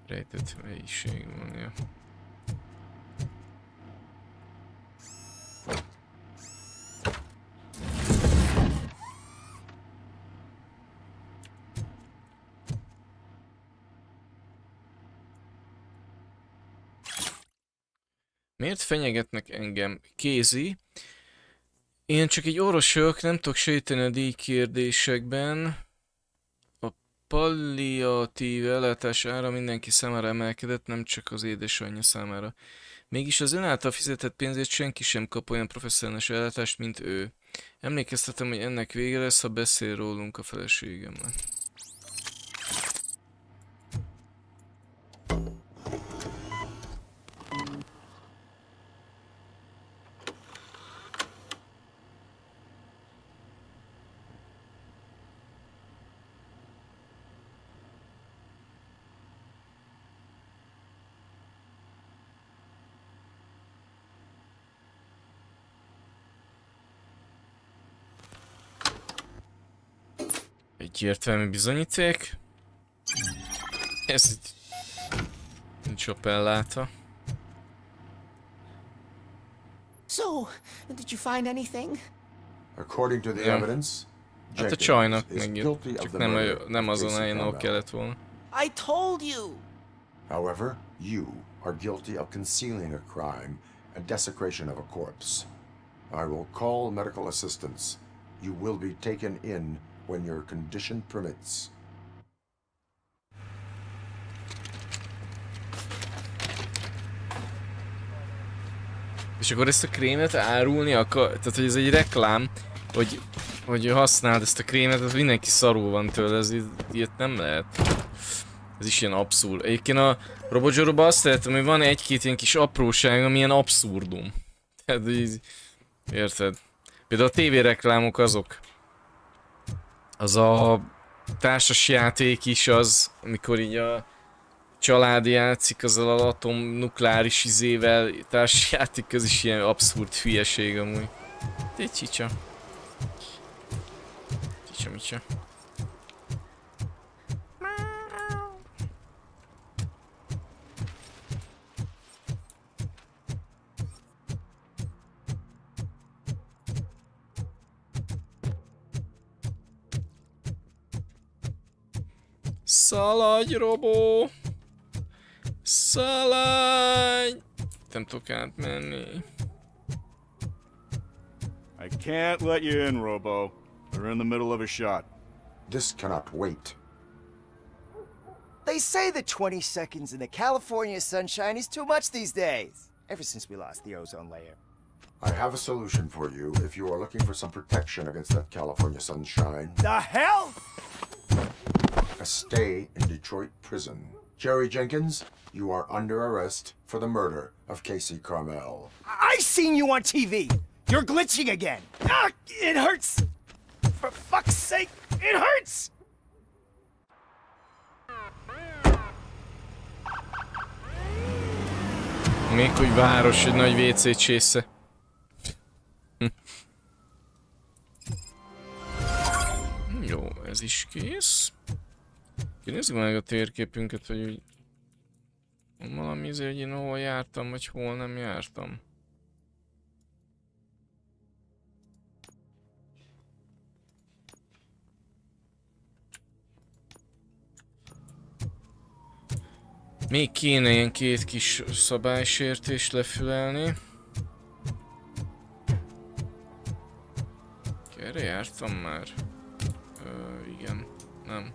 Rejtett helyiség van, ja. Miért fenyegetnek engem? Kézi. Én csak egy orvos vagyok, nem tudok segíteni a díjkérdésekben. A palliatív ellátás ára mindenki számára emelkedett, nem csak az édesanyja számára. Mégis az ön által fizetett pénzért senki sem kap olyan professzionális ellátást, mint ő. Emlékeztetem, hogy ennek vége lesz, ha beszél rólunk a feleségemmel. Egyértelmű bizonyíték. Ez egy Csapelláta. So, did you find anything? According to the Ja. evidence, Hát a Jenkins csajnak is megjött, guilty of csak the nem, murder nem of azon Casey helyen, ahol Carmel. kellett volna. I told you! However, you are guilty of concealing a crime and desecration of a corpse. I will call medical assistance. You will be taken in when your condition permits. És akkor ezt a krémet árulni akar, tehát hogy ez egy reklám, hogy használd ezt a krémet, tehát mindenki szarul van tőle, ez ilyet nem lehet. Ez is ilyen abszurd. Egyébként a Robocopban azt szeretem, hogy van egy-két ilyen kis apróság, ami ilyen abszurdum. Tehát így, érted? Például a tévéreklámok azok. Az a társas játék is az, amikor így a család játszik azzal az atomnukleáris izével, társas játék az is ilyen abszurd hülyeség amúgy. Egy csicsa. Csicsa-micsa. Szaladj, Robó! Szaladj! Nem tudok átmenni. I can't let you in, Robo. We're in the middle of a shot. This cannot wait. They say that 20 seconds in the California sunshine is too much these days. Ever since we lost the ozone layer. I have a solution for you if you are looking for some protection against that California sunshine. The hell? A stay in Detroit prison. Jerry Jenkins, you are under arrest for the murder of Casey Carmel. I seen you on TV. You're glitching again. Ah, it hurts. For fuck's sake, it hurts. Még hogy város, egy nagy WC csésze. Jó, ez is kész. Nézzük meg a térképünket, hogy úgy... valami izé, hogy én hol jártam, vagy hol nem jártam. Még kéne ilyen két kis szabálysértést lefülelni. Erre jártam már? Igen. Nem.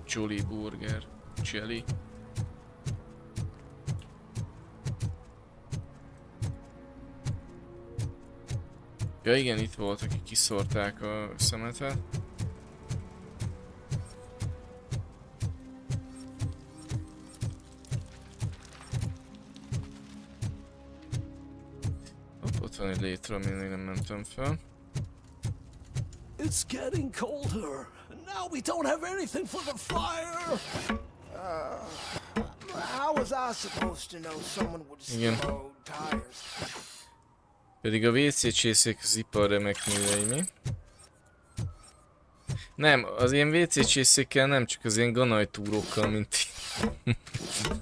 Jolly Burger. Jelly. Ja igen, itt volt, akik kiszórták a szemetet. Ott van egy létre, amin még nem mentem fel. It's getting colder, and now we don't have anything for the fire. How was I supposed to know someone would slow tires? Pedig a WC csészék az ipar remek művei, mi? Nem, az ilyen WC csészékkel nem, csak az ilyen ganajtúrókkal, mint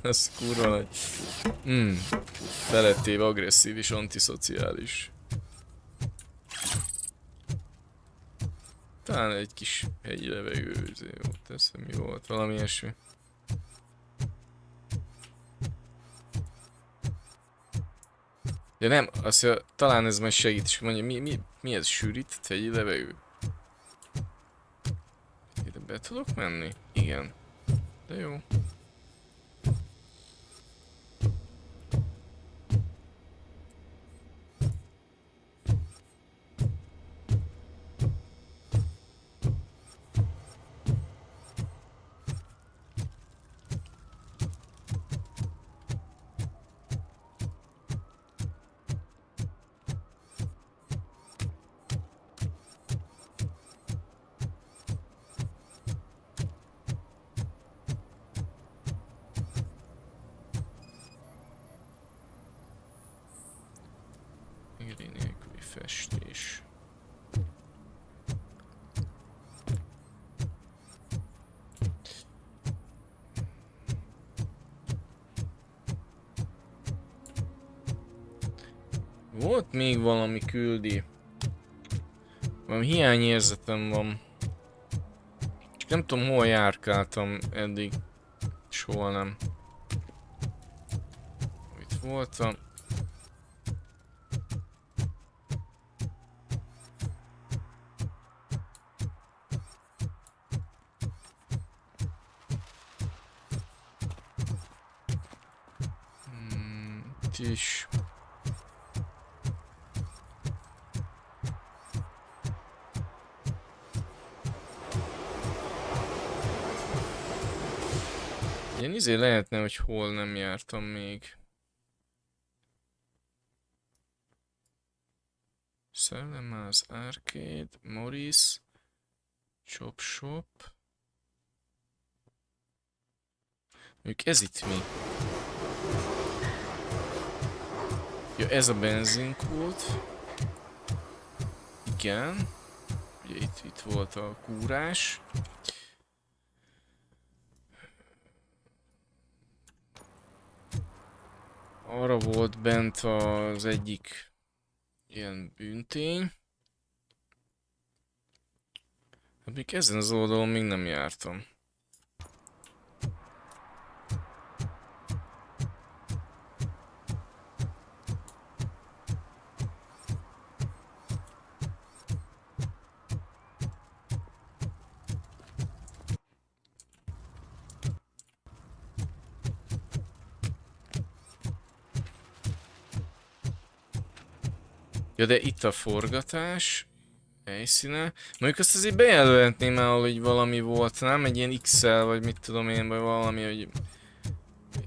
ez kurva nagy. Felettéve agresszív és antiszociális. Talán egy kis hegyi levegő, ott teszem, mi volt, valami ilyesmi. De nem, azt mondja, talán ez majd segít, és mondja, mi ez sűrített hegyi levegő? Ide be tudok menni? Igen. De jó. Festés. Volt még valami küldi. Valami hiányérzetem van. Csak nem tudom, hol járkáltam eddig. Soha nem. Itt voltam. Itt is. Ilyen izé lehetne, hogy hol nem jártam még. Szellemáz, Arcade, Morris, Chop Shop. Mondjuk ez itt mi? Ja, ez a benzinkút. Igen. Ugye itt volt a kúrás. Arra volt bent az egyik ilyen bűntény. Hát még ezen az oldalon még nem jártam. Ja, de itt a forgatás helyszíne. Mondjuk azt azért bejelölhetném el, hogy valami volt, nem? Egy ilyen X-el, vagy mit tudom én, vagy valami, hogy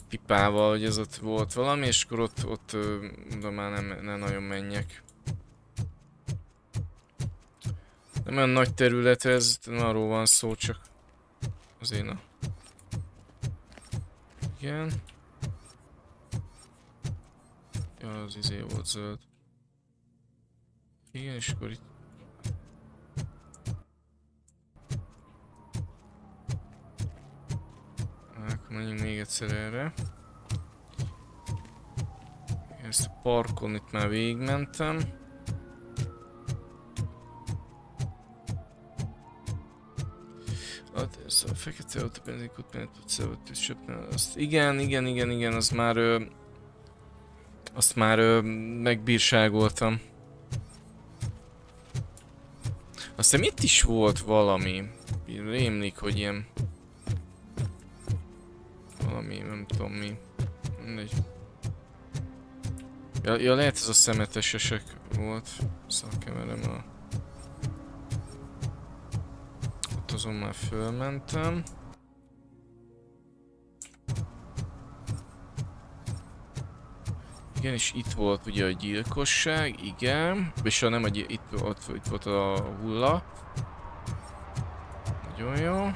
pipával, hogy ez ott volt valami, és akkor ott oda már nem nagyon menjek. Nem olyan nagy terület ez, arról van szó, csak azért na. Igen. Ja, az izé volt zöld. Igen, és akkor itt... Akkor menjünk még egyszer erre. Ezt a parkon itt már végigmentem. Ez a fekete autó benzinkút mellett utcávat söpnel. Igen, azt már megbírságoltam. Azt hiszem itt is volt valami. Rémlik, hogy ilyen... Valami, nem tudom mi. Mindegy. Ja, lehet ez a szemetesesek volt. Szakkeverem a... Ott azon már fölmentem. Igen, és itt volt ugye a gyilkosság, igen. És ha nem itt volt a hulla. Nagyon jó.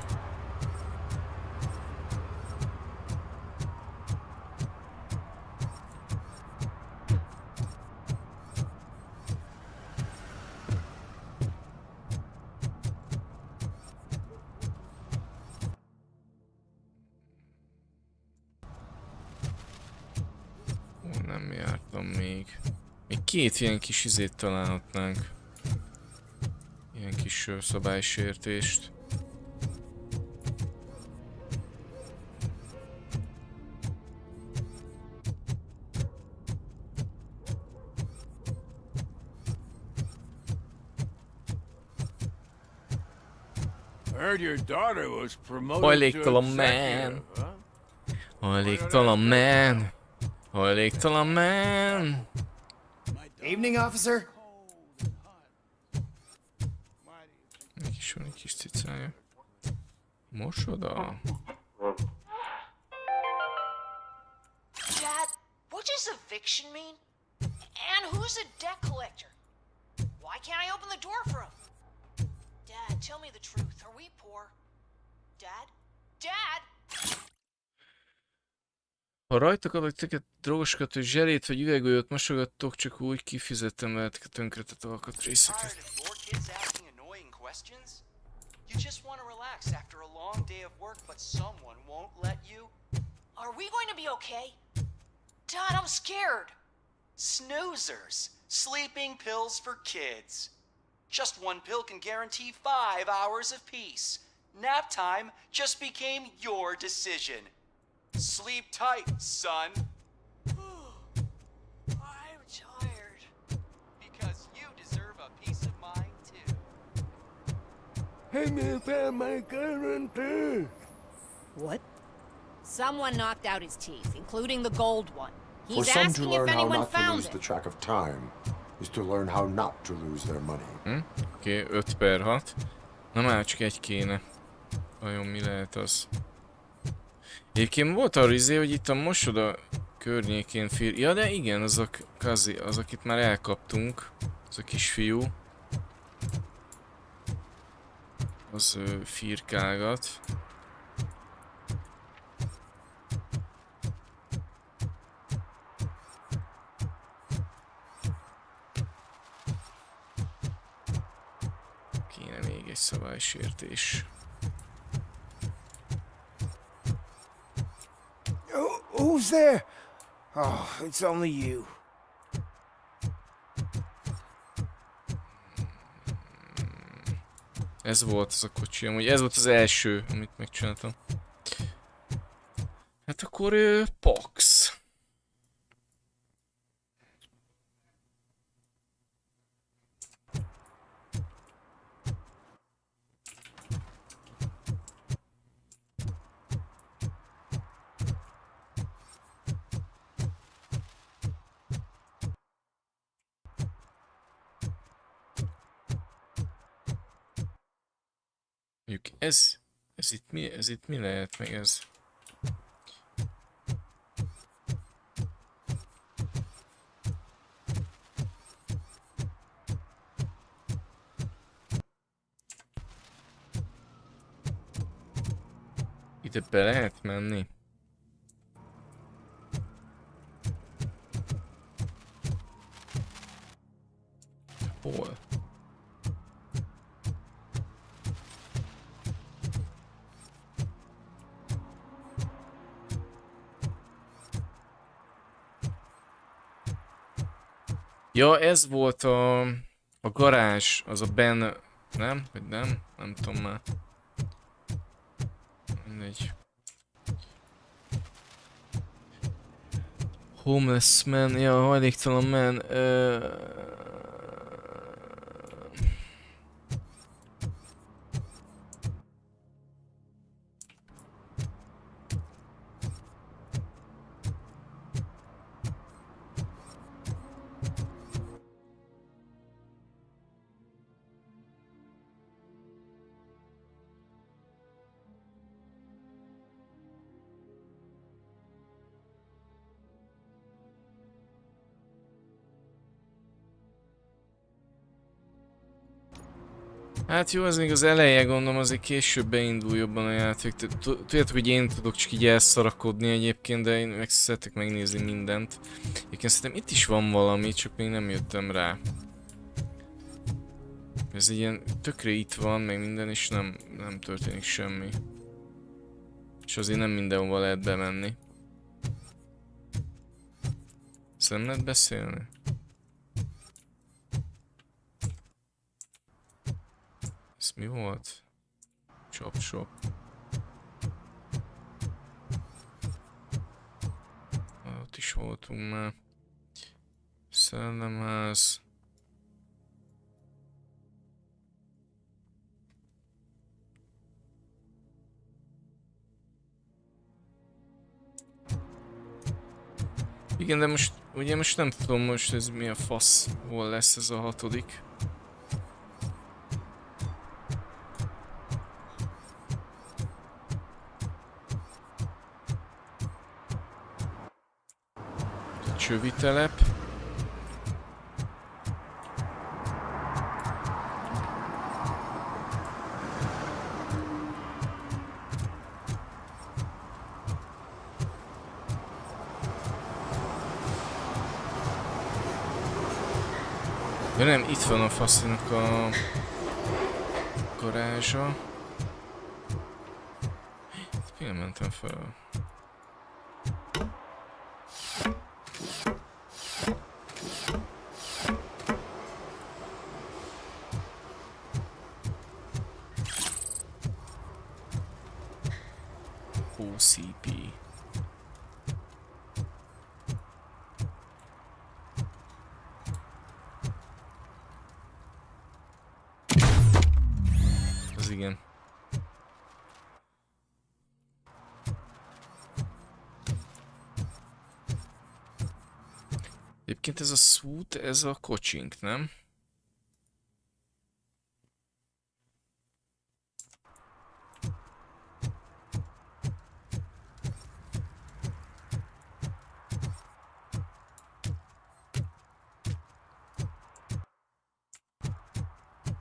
Nem jártam még. Még két ilyen kis izét találhatnánk. Ilyen kis szabálysértést. Heard your daughter was promoted Hajléktalan to man. huh? Hajléktalan man. Hajléktalan man. Evening, officer. Neki is van egy kis cicája. Mosoda. Dad, what does eviction mean? And who's a debt collector? Why can't I open the door for him? Dad, tell me the truth. Are we poor? Dad? Dad? Ha rajta kapok teket drogoskötő zselét vagy üveggolyót mosogattok, csak úgy kifizettem veletek a tönkretett alkatrészeket. You just want to relax after a long day of work, but someone won't let you? Are we going to be okay? Dad, I'm scared. Snoozers. Sleeping pills for kids. Just one pill can guarantee 5 hours of peace. Nap time just became your decision. Sleep tight, son. I'm tired. Because you deserve a peace of mind, too. Hey, man, found my current tooth. What? Someone knocked out his teeth, including the gold one. For He's some to asking learn if how anyone not to found lose it. the track of time is to learn how not to lose their money. Oké, 5/6. Na már csak egy kéne. Vajon mi lehet az? Egyébként volt arra izé, hogy itt a mosoda környékén ja, de igen, az a kazi, az akit már elkaptunk. Az a kisfiú. Az firkálgat. Kéne még egy szabálysértés. Who's there? Oh, it's only you. Ez volt az a kocsi, amúgy ez volt az első, amit megcsináltam. Hát akkor Pax. Ez itt mi lehet meg ez? Ide be lehet menni? Hol? Ja, ez volt a garázs, az a Ben... Nem? Vagy nem? Nem tudom már. Mindegy. Homeless man, ja, hajléktalan man. Hát jó, az még az eleje, gondolom, azért később beindul jobban a játék. Tudjátok, hogy én tudok csak így elszarakodni egyébként, de én meg szeretek megnézni mindent. Egyébként szerintem itt is van valami, csak még nem jöttem rá. Ez egy ilyen tökre itt van, meg minden, és nem történik semmi. És azért nem mindenhova lehet bemenni. Ezt nem lehet beszélni? Ez mi volt? Shop. Ott is voltunk már. Szellemház. Igen, de most, ugye most nem tudom most ez mi a fasz, hol lesz ez a 6. Csövi telep. De nem, itt van a faszinak a garázsa. Itt miért mentem fel? igen. Egyébként ez a szút, ez a kocsink, nem?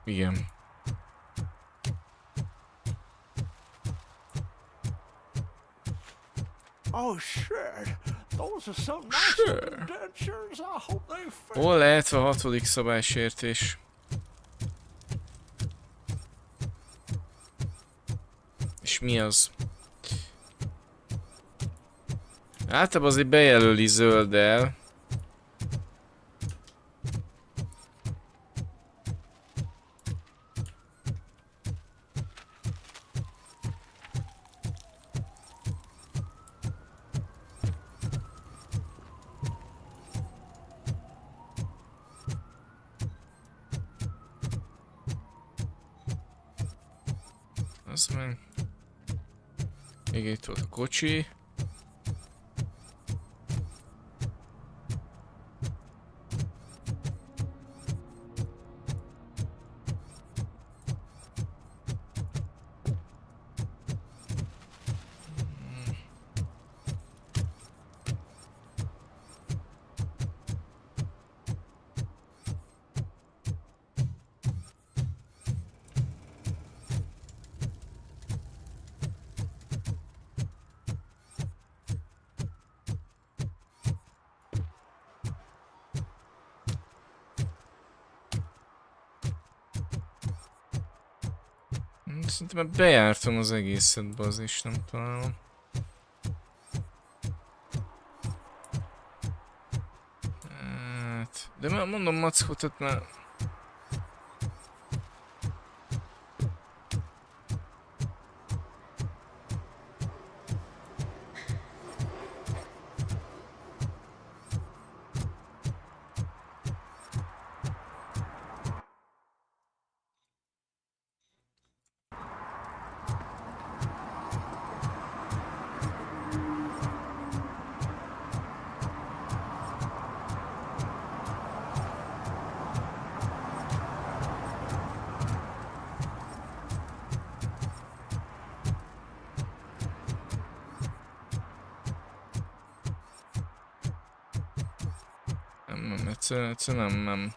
Igen. Oh shit. Those are some nice looking dentures. I hope they fit. Hol lehet a 6. szabálysértés? És mi az? Általában azért bejelöli zölddel. Az meg... Igen, itt volt a kocsi. Szerintem bejártam az egészet, bazd, és nem találom. Hát, de már mondom, mackot, már... Egyszerűen nem.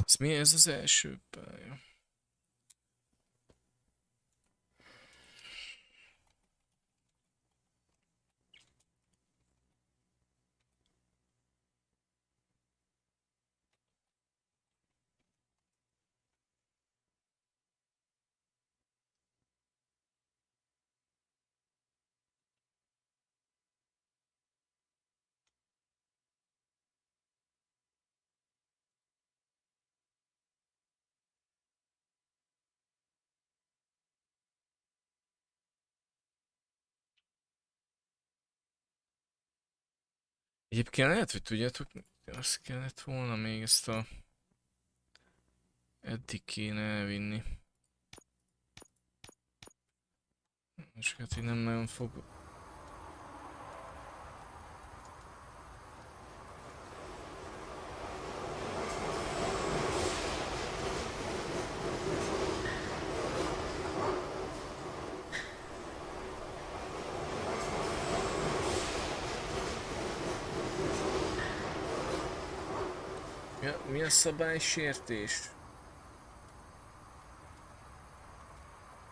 Ez mi? Ez az első pálya. Egyébként lehet, hogy tudjátok, azt kellett volna még ezt a... Eddig kéne elvinni. És hát így nem nagyon fog... Mi a szabálysértés?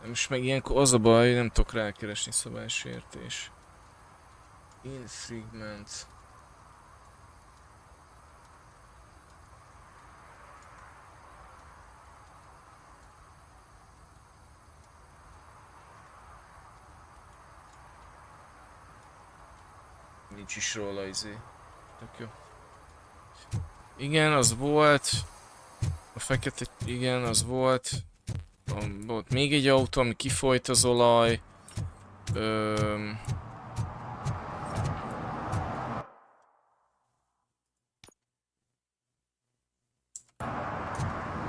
Most meg ilyenkor az a baj, nem tudok rákeresni szabálysértés. Infringement. Nincs is róla izé. Tök jó. Igen, az volt. A fekete, igen, az volt. Volt még egy autó, ami kifolyt az olaj.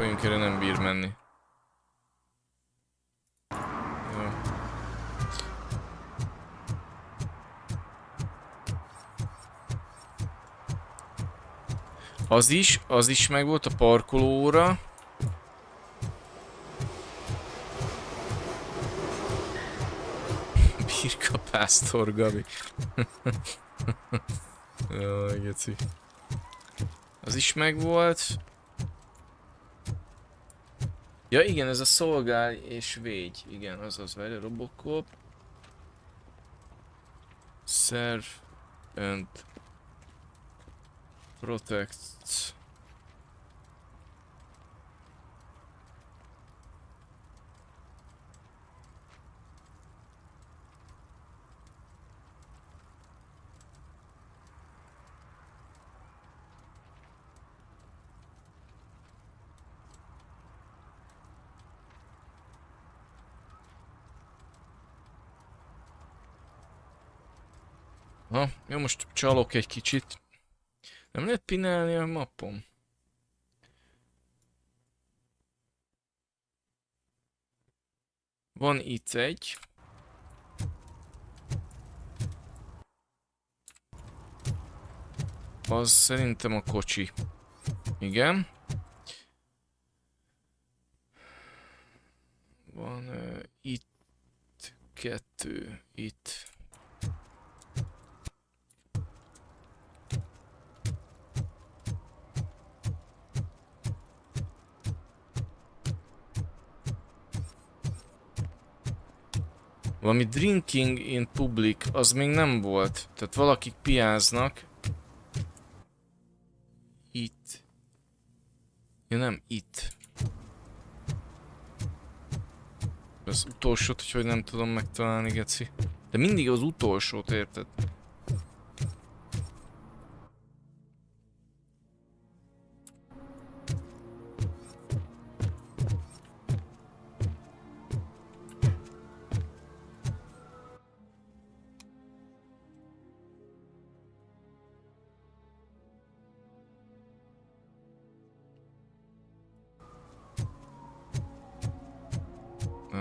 Vagyunk erre nem bír menni. Jó. Az is megvolt a parkolóra. Birkapásztor Gabi. Jaj, geci. Az is megvolt. Ja igen, ez a szolgálj és védj. Igen, azaz, várj, Robocop. Serve and protect. Ha, jó, most csalok egy kicsit. Nem lehet pinálni a mappon? Van itt egy. Az szerintem a kocsi. Igen. Van itt kettő. Itt. Valami drinking in public, az még nem volt. Tehát valakik piáznak. Itt. Ja nem, itt. Az utolsót, hogy nem tudom megtalálni, geci. De mindig az utolsót, érted?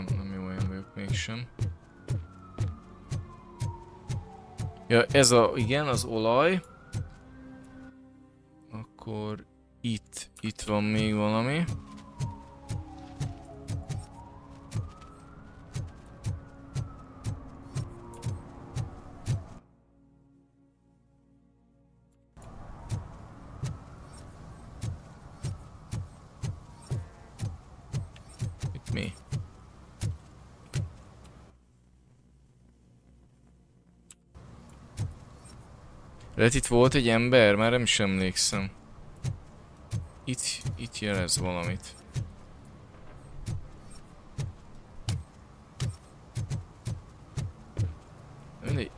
Nem jó olyan vagyok mégsem. Ja, ez a, igen, az olaj. Akkor itt van még valami. Itt mi? Lehet itt volt egy ember? Már nem is emlékszem. Itt jelez valamit.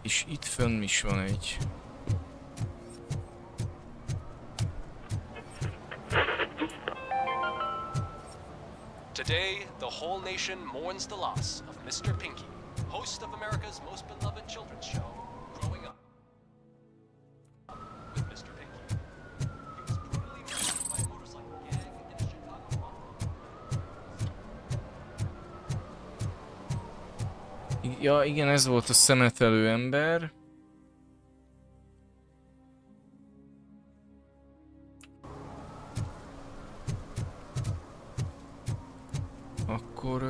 És itt fönn is van egy. Today, the whole nation mourns the loss of Mr. Pinky, host of America's most beloved children's show, Growing Up with Mr. Pinky. He was brutally murdered by a motorcycle gang in a Chicago bar. Ja, igen, ez volt a szemetelő ember. Akkor...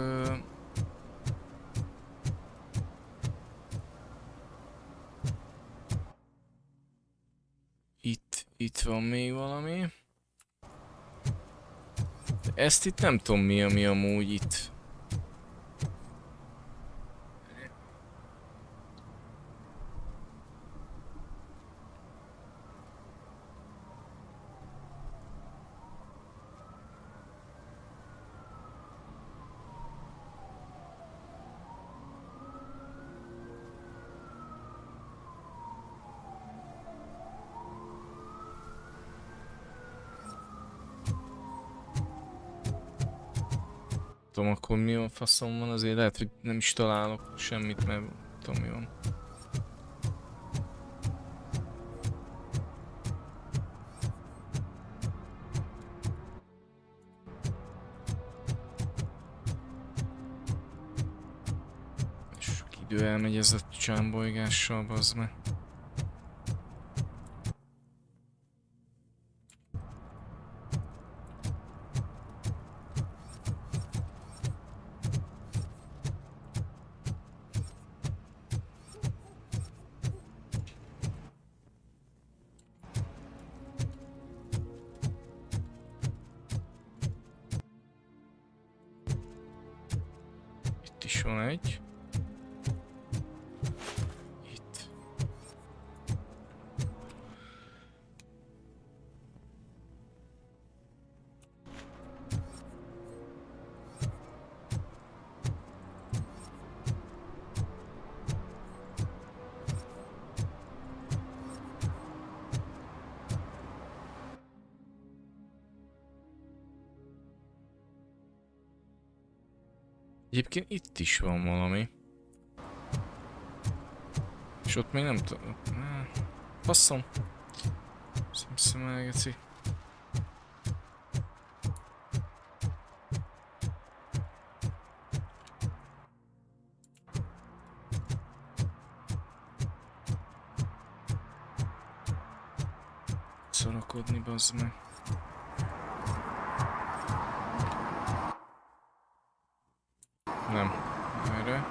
Itt van még valami. De ezt itt nem tudom mi, ami amúgy itt. Tudom, akkor mi a faszom van, azért lehet, hogy nem is találok semmit, mert tudom mi van. Idő elmegy ez a csámbolygással, bazd meg. Itt is van egy. Itt. Egyébként itt is van valami. És ott még nem tudom. Basszom. Szemszemelgeci. Szorakodni, bazd meg. Nem. Erre.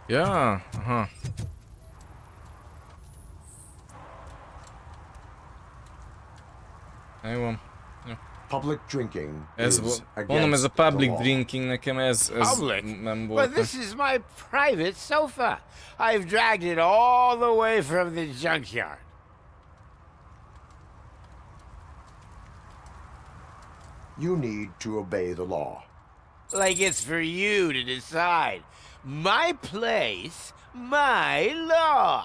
Ja, aha. Jó. Public drinking Ez mondom, ez a public drinking nekem ez nem volt. But this is my private sofa. I've dragged it all the way from the junkyard. You need to obey the law. Like it's for you to decide. My place, my law.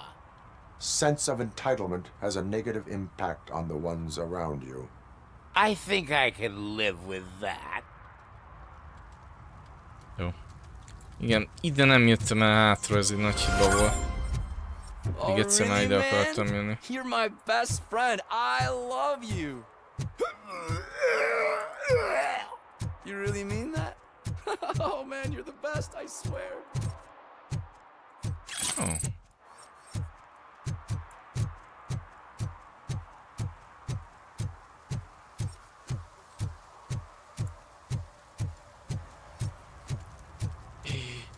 Sense of entitlement has a negative impact on the ones around you. I think I can live with that. Jó. Igen, ide nem jöttem el hátra, ez egy nagy hiba volt. Még egyszer már ide akartam jönni. You're my best friend. I love you. You really mean that? Oh man, you're the best, I swear. Oh.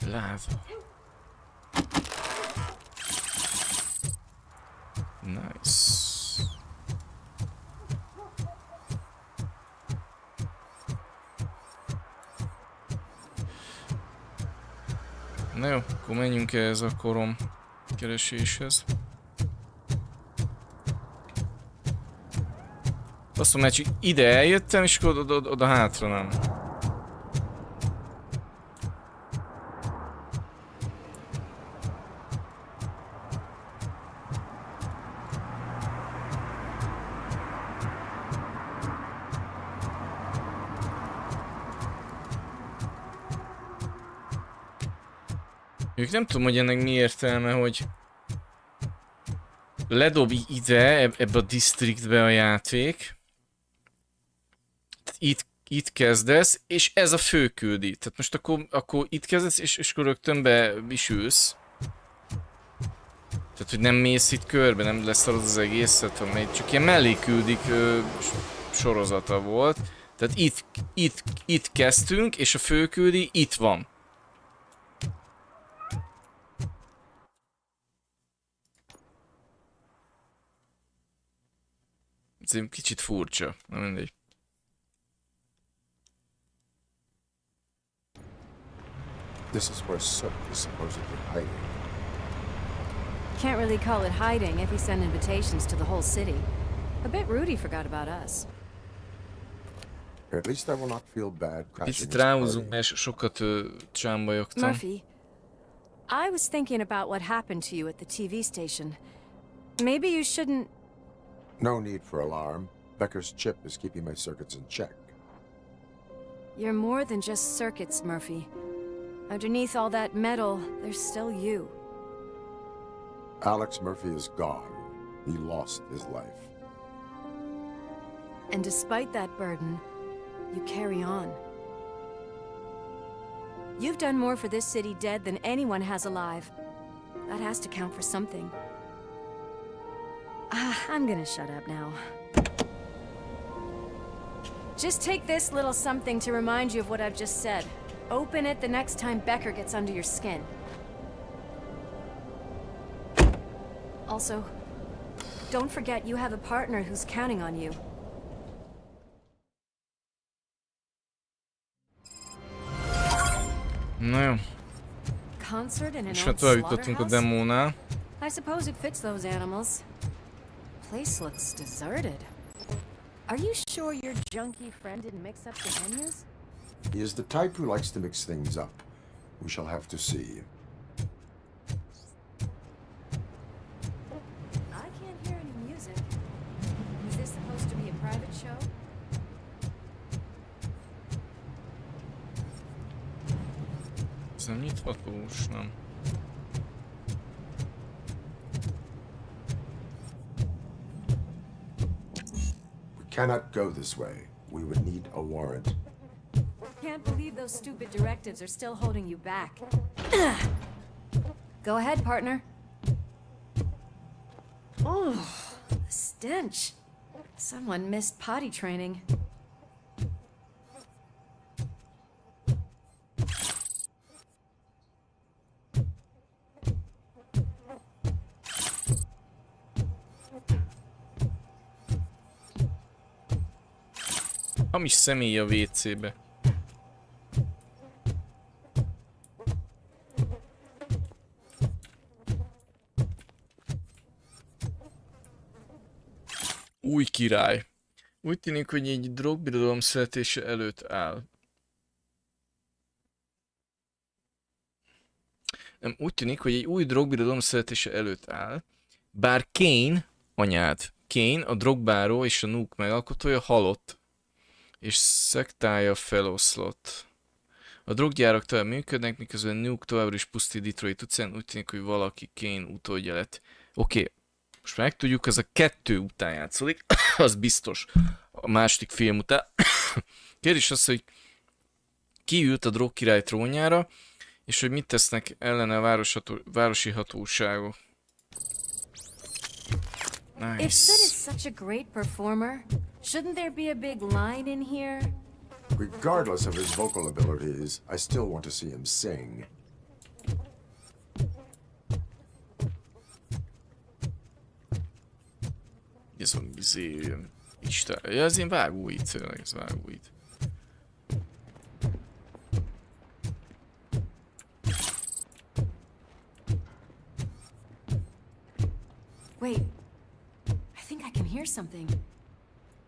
Láza. Nice. Na jó, akkor menjünk ehhez a korom kereséshez. Azt mondom, hogy ide eljöttem, és oda hátra nem. Ők nem tudom, hogy ennek mi értelme, hogy ledob ide, ebbe a districtbe a játék. Itt kezdesz, és ez a főküldi. Tehát most akkor itt kezdesz, és akkor rögtön be is ülsz. Tehát, hogy nem mész itt körbe, nem leszarod az egészet, amely csak ilyen melléküldik sorozata volt. Tehát itt kezdtünk, és a főküldi itt van. Ez kicsit furcsa, nem mindegy. This is where Sook is supposedly hiding. Can't really call it hiding if he sent invitations to the whole city. A bit rude he forgot about us. At least I will not feel bad crashing Picit this ráhúzunk, mert sokat csámbajogtam. Murphy, I was thinking about what happened to you at the TV station. Maybe you shouldn't... No need for alarm. Becker's chip is keeping my circuits in check. You're more than just circuits, Murphy. Underneath all that metal, there's still you. Alex Murphy is gone. He lost his life. And despite that burden, you carry on. You've done more for this city dead than anyone has alive. That has to count for something. I'm gonna shut up now. Just take this little something to remind you of what I've just said. Open it the next time Becker gets under your skin. Also, don't forget you have a partner who's counting on you. Na jó. Concert in an És old már tovább jutottunk a slaughterhouse? demónál. I suppose it fits those animals. Place looks deserted. Are you sure your junkie friend didn't mix up the menus? He is the type who likes to mix things up. We shall have to see. I can't hear any music. Is this supposed to be a private show? Ez nem nyithatós, nem. We cannot go this way. We would need a warrant. Can't believe those stupid directives are still holding you back. Go ahead, partner. Oh, the stench. Someone missed potty training. Hamis személy a WC-be. Új király. Úgy tűnik, hogy egy drogbirodalom születése előtt áll. Nem, úgy tűnik, hogy egy új drogbirodalom születése előtt áll. Bár Kane, anyád, Kane, a drogbáró és a Nuke megalkotója halott. És szektája feloszlott. A droggyárak tovább működnek, miközben Nuke továbbra is pusztít Detroit utcán, úgy tűnik, hogy valaki Kane utódja lett. Oké, most megtudjuk, ez a 2 után játszódik, az biztos. A második film után. Kérdés az, hogy ki ült a drogkirály trónjára, és hogy mit tesznek ellene a városi hatóságok. Nice. If Sid is such a great performer, shouldn't there be a big line in here? Regardless of his vocal abilities, I still want to see him sing. Ez van bizé, Isten. Ja, ez ilyen vágóid, tényleg ez vágóid. Wait, I think I can hear something.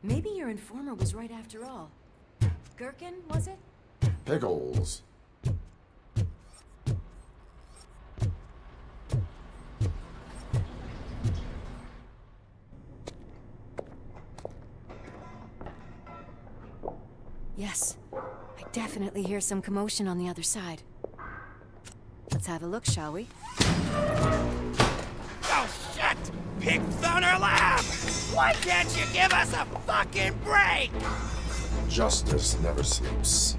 Maybe your informer was right after all. Gherkin, was it? Pickles. Yes, I definitely hear some commotion on the other side. Let's have a look, shall we? Oh, shit! Pigs on our lab! Why can't you give us a fucking break? Justice never sleeps.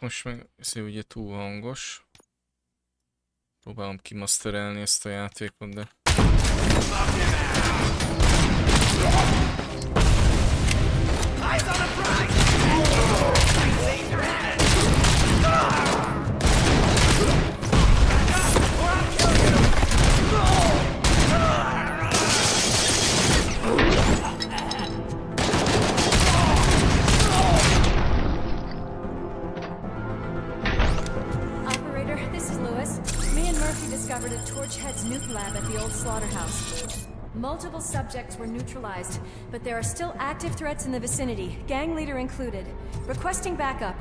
Most meg ez ugye túl hangos. Próbálom kimasterelni ezt a játékot, de... Multiple subjects were neutralized, but there are still active threats in the vicinity, gang leader included. Requesting backup.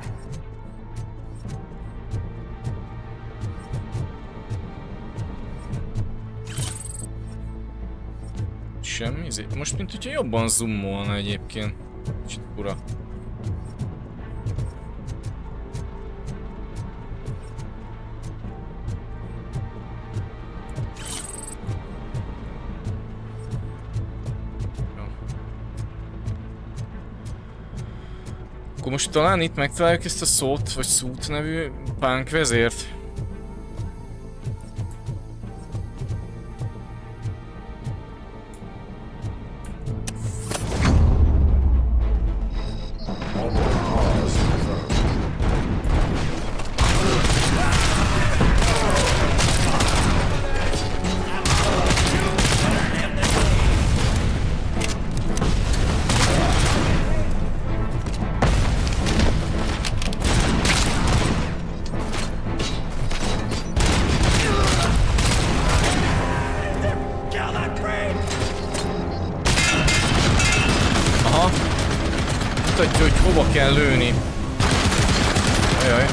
Semmi, most mint hogyha jobban zoomolna egyébként. Kicsit fura. Akkor most talán itt megtaláljuk ezt a szót, vagy szút nevű punk vezért. Mutatja, hogy hova kell lőni. Ajaj.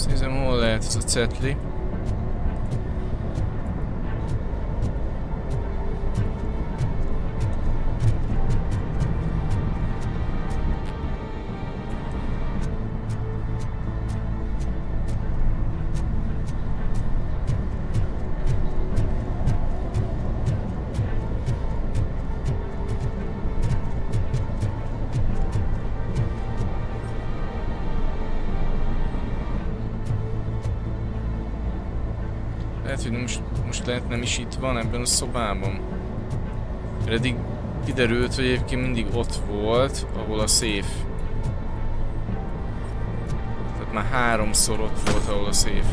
Nézem, hol lehet ez a cetli. Lehet, hogy most lehet nem is itt van ebben a szobában. Eddig kiderült, hogy egyébként mindig ott volt, ahol a széf. Tehát már 3-szor ott volt, ahol a széf.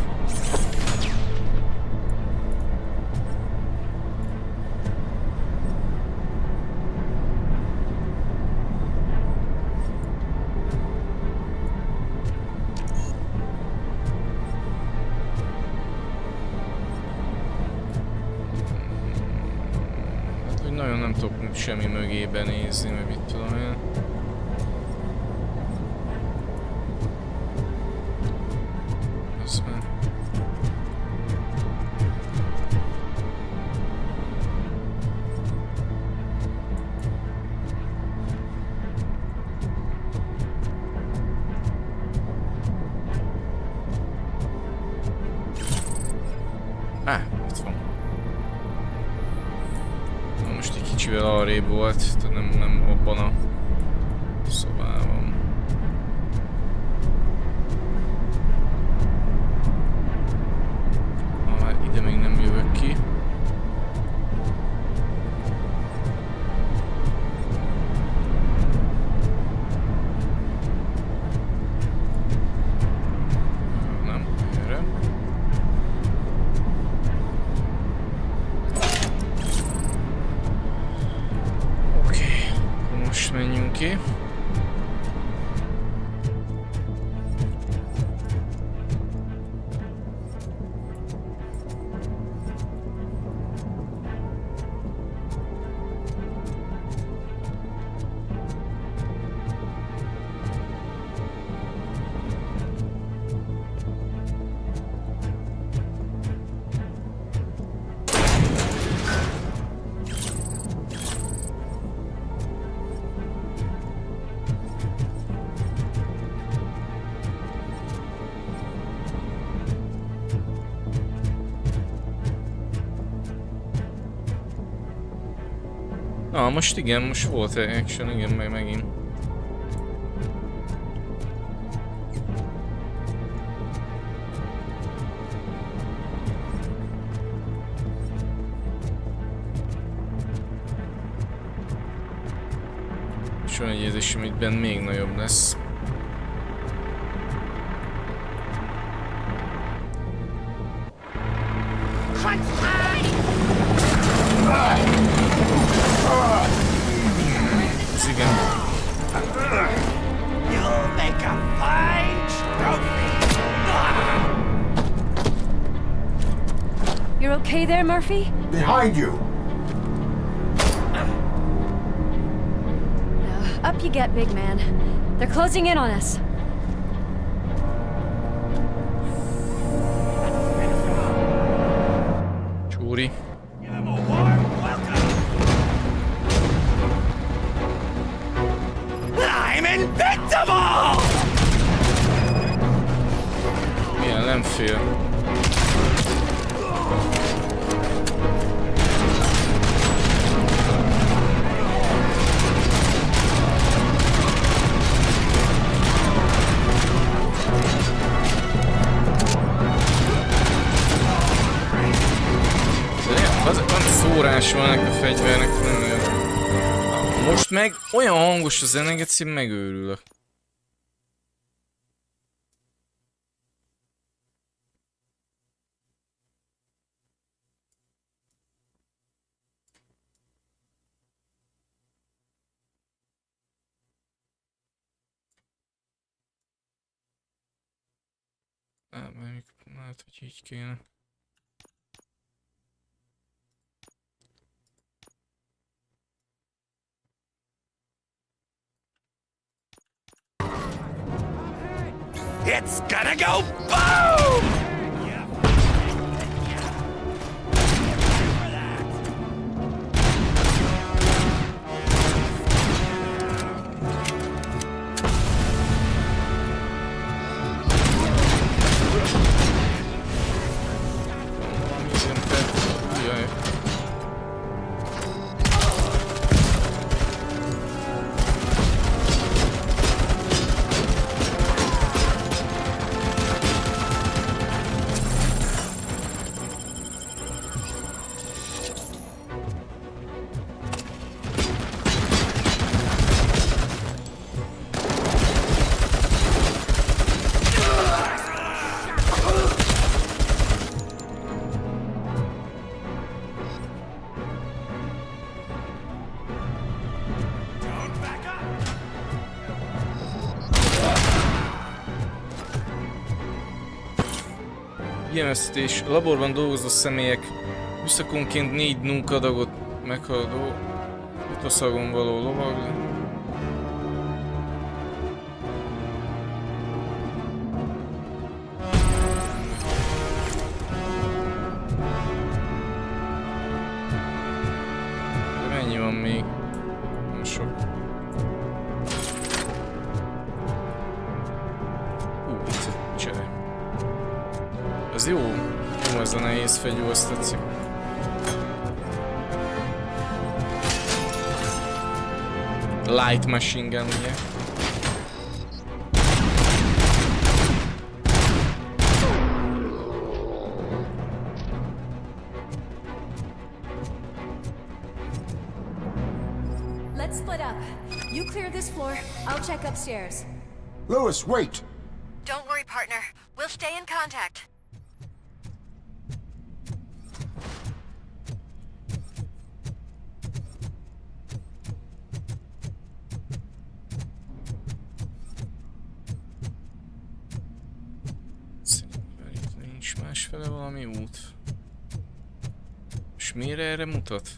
Nagyon nem tudok semmi mögébe nézni, mert mit tudom én. Az már... itt van. Most egy kicsivel arrébb volt, tehát nem abban a szobában. Már ide még nem jövök ki. Oké. Na, most igen, most volt action, igen, meg megint. És van egy érzésem, hogy benne még nagyobb lesz. Ez igen. You'll make a fine trophy. You're okay there, Murphy? Behind you! Now, up you get, big man. They're closing in on us. Csúri. I'm invincible! Milyen nem fél. Van szórás van ennek a fegyvernek, nem olyan. Most meg olyan hangos a zenegeci, megőrülök. Hát, hogy így kéne. It's gonna go boom! Figyelmeztetés. Laborban dolgozó személyek műszakonként 4 nunk adagot meghaladó utaszagon való lovag. De mennyi van még? Nem sok. Itt csere. Az jó. Jó, ez a nehéz fegyó, azt tetszik. Light machine gun, ugye? Let's split up. You clear this floor, I'll check upstairs. Lewis, wait! Don't worry, partner. We'll stay in contact. másfele valami út. És miért erre mutat?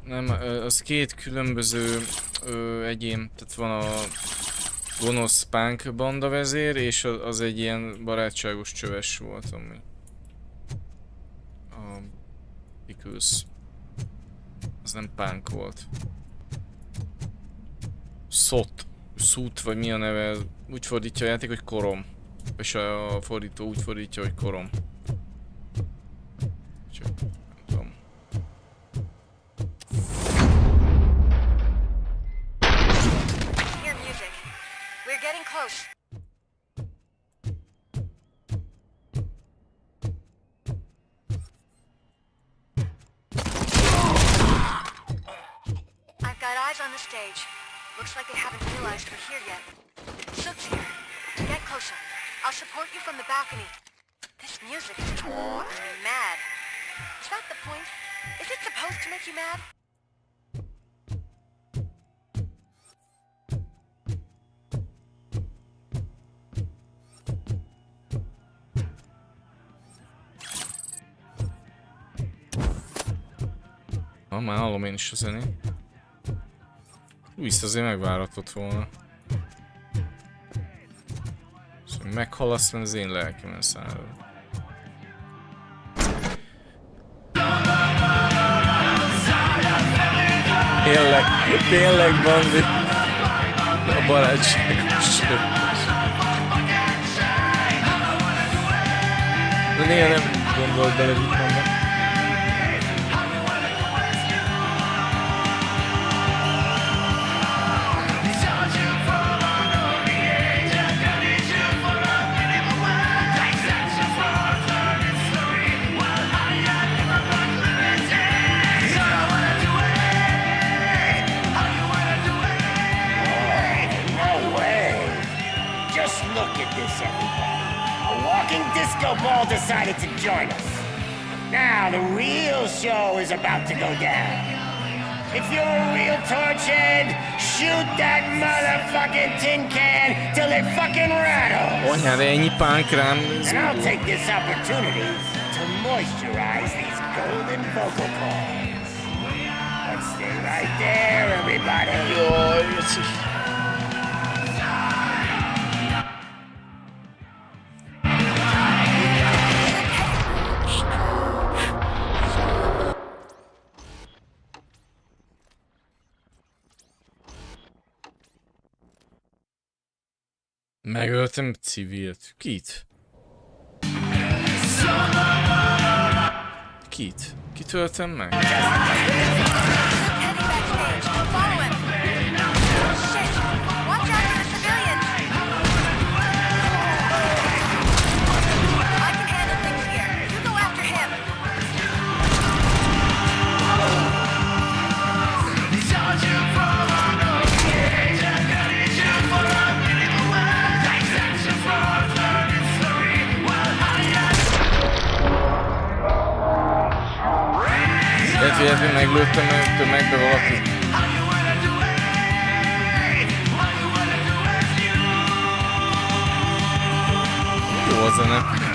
Nem, az két különböző egyén, tehát van a gonosz punk banda vezér, és az egy ilyen barátságos csöves volt, ami a Pickles. Az nem punk volt. Szút, vagy mi a neve, úgy fordítja a játék, hogy korom. És a fordító úgy fordítja, hogy korom. Csak nem tudom. Hear music. We're getting close. I've got eyes on the stage. Looks like they haven't realized we're here yet. Sook's here. Get closer. I'll support you from the balcony. This music is driving me mad. Is that the point? Is it supposed to make you mad? Már hallom én is a zenét. Luis azért megváratott volna. Szóval meghalasz, mert az én lelkemen szállod. Tényleg Bandi. A barátságos csöpés. De néha nem gondolt bele, mit mondom. Disco ball decided to join us. Now the real show is about to go down. If you're a real torchhead, shoot that motherfucking tin can till it fucking rattles. Anyára ennyi punk rám. And I'll take this opportunity to moisturize these golden vocal cords. Let's stay right there, everybody. Megöltem civilt. Kit? Kit? Kit öltem meg? Lehet, meglőttem tömegbe valakit. Jó a zene.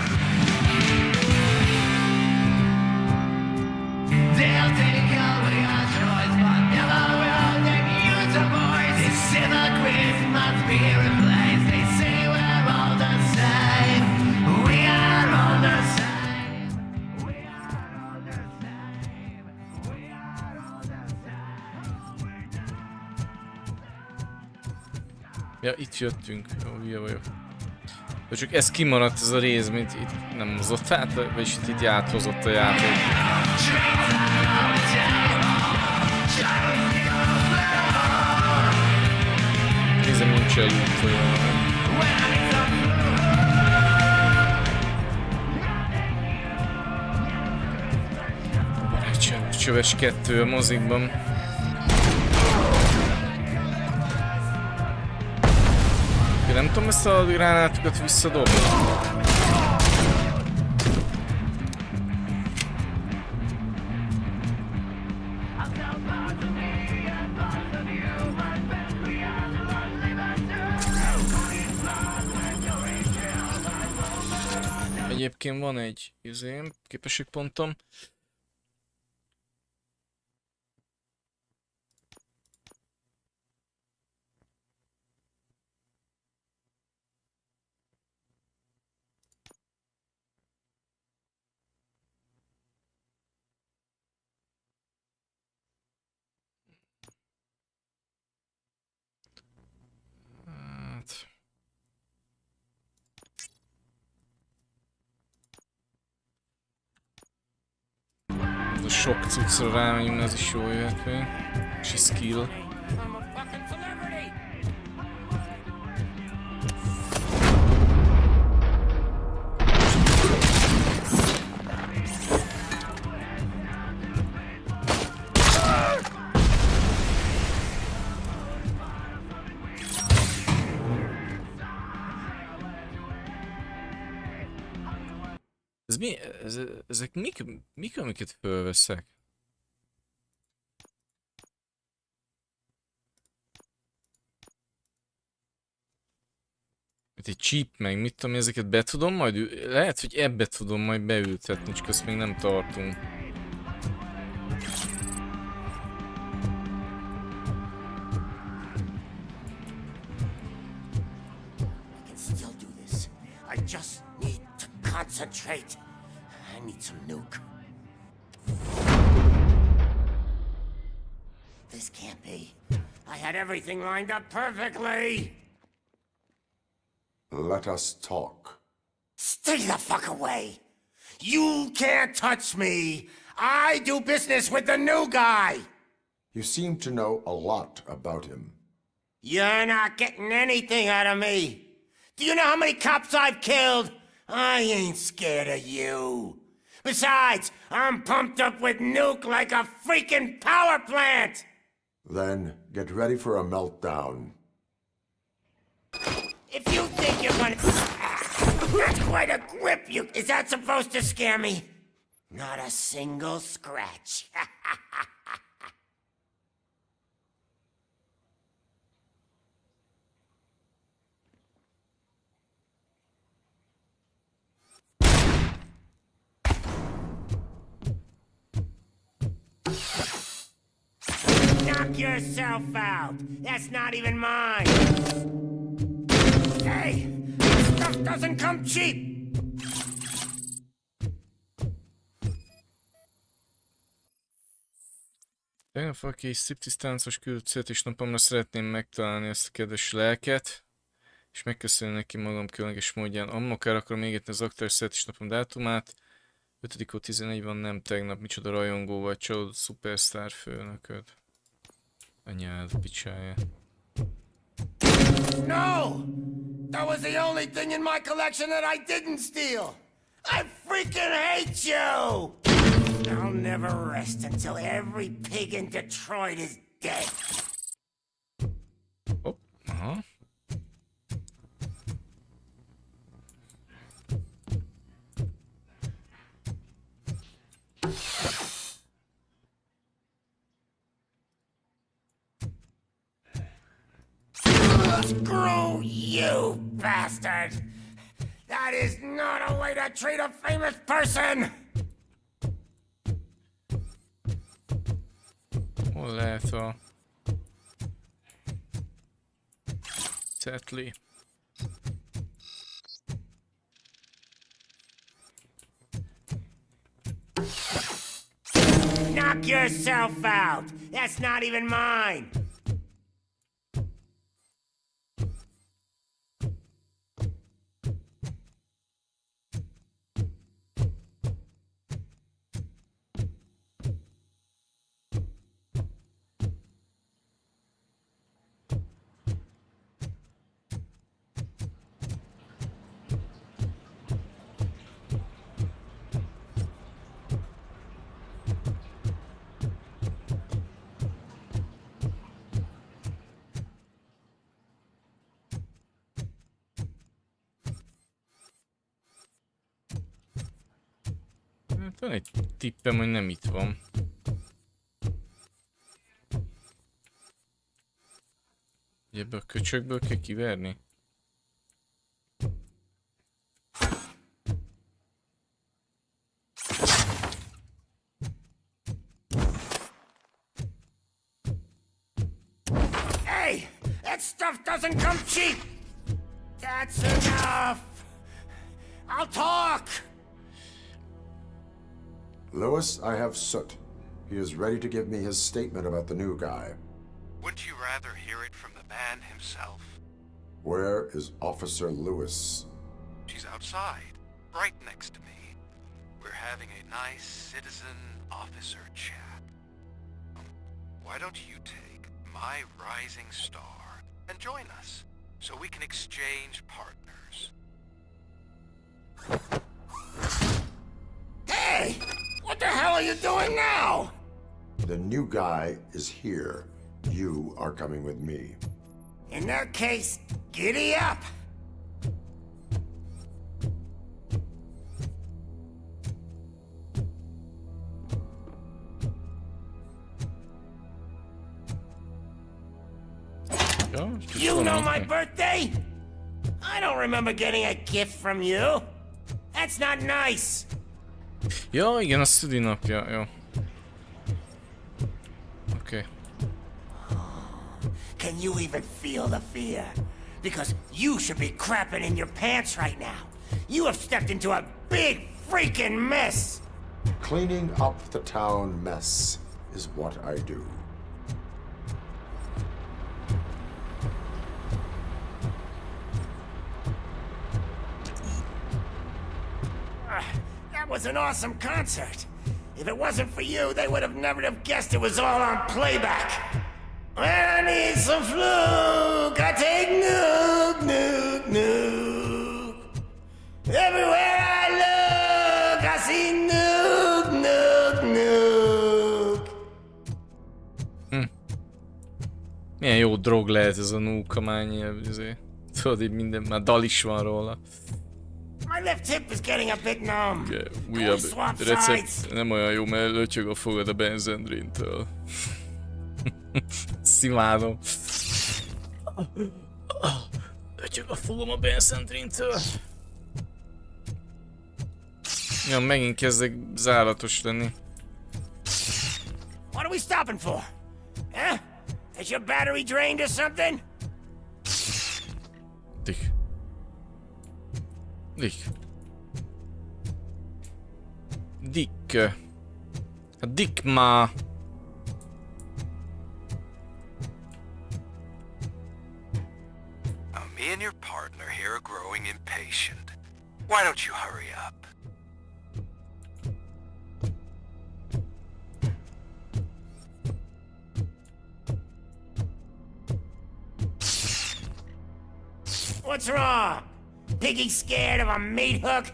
Ja, itt jöttünk. Jó, hülye vagyok. De csak ez kimaradt ez a rész, mint itt nem hozott át, vagyis itt áthozott a játék. Nézem, nincs elút olyan. Csöves 2 a mozikban. tudom ezt a gránátokat visszadobni? Egyébként van egy képességpontom. A sok cuccra rámegyünk, ez is jól jöhet még. És a skill. Ez mi? Ezek mik, amiket fölveszek? Itt egy chip meg, mit tudom, ezeket be tudom majd lehet, hogy ebbe tudom majd beültetni, csak azt még nem tartunk. Concentrate. I need some nuke. This can't be. I had everything lined up perfectly. Let us talk. Stay the fuck away. You can't touch me. I do business with the new guy. You seem to know a lot about him. You're not getting anything out of me. Do you know how many cops I've killed? I ain't scared of you. Besides, I'm pumped up with nuke like a freaking power plant! Then get ready for a meltdown. If you think you're gonna... That's quite a grip, you... Is that supposed to scare me? Not a single scratch. Knock yourself out. That's not even mine. Hey, this stuff doesn't come cheap. Tegnap valaki egy striptease táncos küldött születésnapomra, szeretném megtalálni ezt a kedves lelket, és megköszönni neki magam különleges módján. Ammokára akarom égetni az aktuális születésnapom dátumát. 5.11 van, nem tegnap. Micsoda rajongó vagy, csalódott szupersztár főnököd. Anyád picsája. No! That was the only thing in my collection that I didn't steal! I freaking hate you! I'll never rest until every pig in Detroit is dead. Oh, aha. Screw you, bastard! That is not a way to treat a famous person! Hol lehet a... Cetli? Knock yourself out! That's not even mine! Hát van egy tippem, hogy nem itt van. Ebből a köcsökből kell kiverni? Hey! That stuff doesn't come cheap! That's enough! I'll talk! Lewis, I have Soot. He is ready to give me his statement about the new guy. Wouldn't you rather hear it from the man himself? Where is Officer Lewis? She's outside, right next to me. We're having a nice citizen-officer chat. Why don't you take my rising star and join us, so we can exchange partners? Hey! What the hell are you doing now? The new guy is here. You are coming with me. In that case, giddy up! You know my birthday? I don't remember getting a gift from you. That's not nice. Ja, igen, a szüli napja, jó. Oké. Can you even feel the fear? Because you should be crapping in your pants right now. You have stepped into a big freaking mess. Cleaning up the town mess is what I do. That was an awesome concert. If it wasn't for you, they would have never have guessed it was all on playback. When I need some fluke, I take nuke, nuke, nuke. Everywhere I look, I see nuke, nuke, nuke. Milyen jó drog lehet ez a nukamány, azért. Tudod, így minden, már dal is van róla. My left hip is getting a bit numb. Okay, újabb recept nem olyan jó, mert lötyög a fogad a benzendrintől. Szimádom. Lötyög a fogom a benzendrintől. Ja, megint kezdek záratos lenni. What are we stopping for? Huh? Is your battery drained or something? Dick. Dick. A Dick ma. Me and your partner here are growing impatient. Why don't you hurry up? What's wrong? Piggy scared of a meat hook?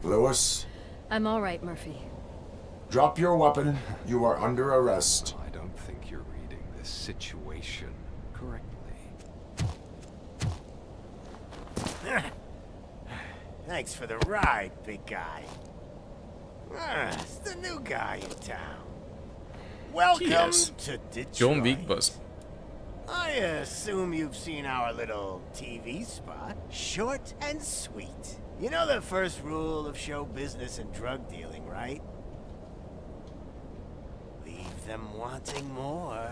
Lewis? I'm all right, Murphy. Drop your weapon. You are under arrest. I don't think you're reading this situation correctly. Thanks for the ride, big guy. It's the new guy in town. Welcome to Detroit. John Big Buzz. I assume you've seen our little TV spot. Short and sweet. You know the first rule of show business and drug dealing, right? Leave them wanting more.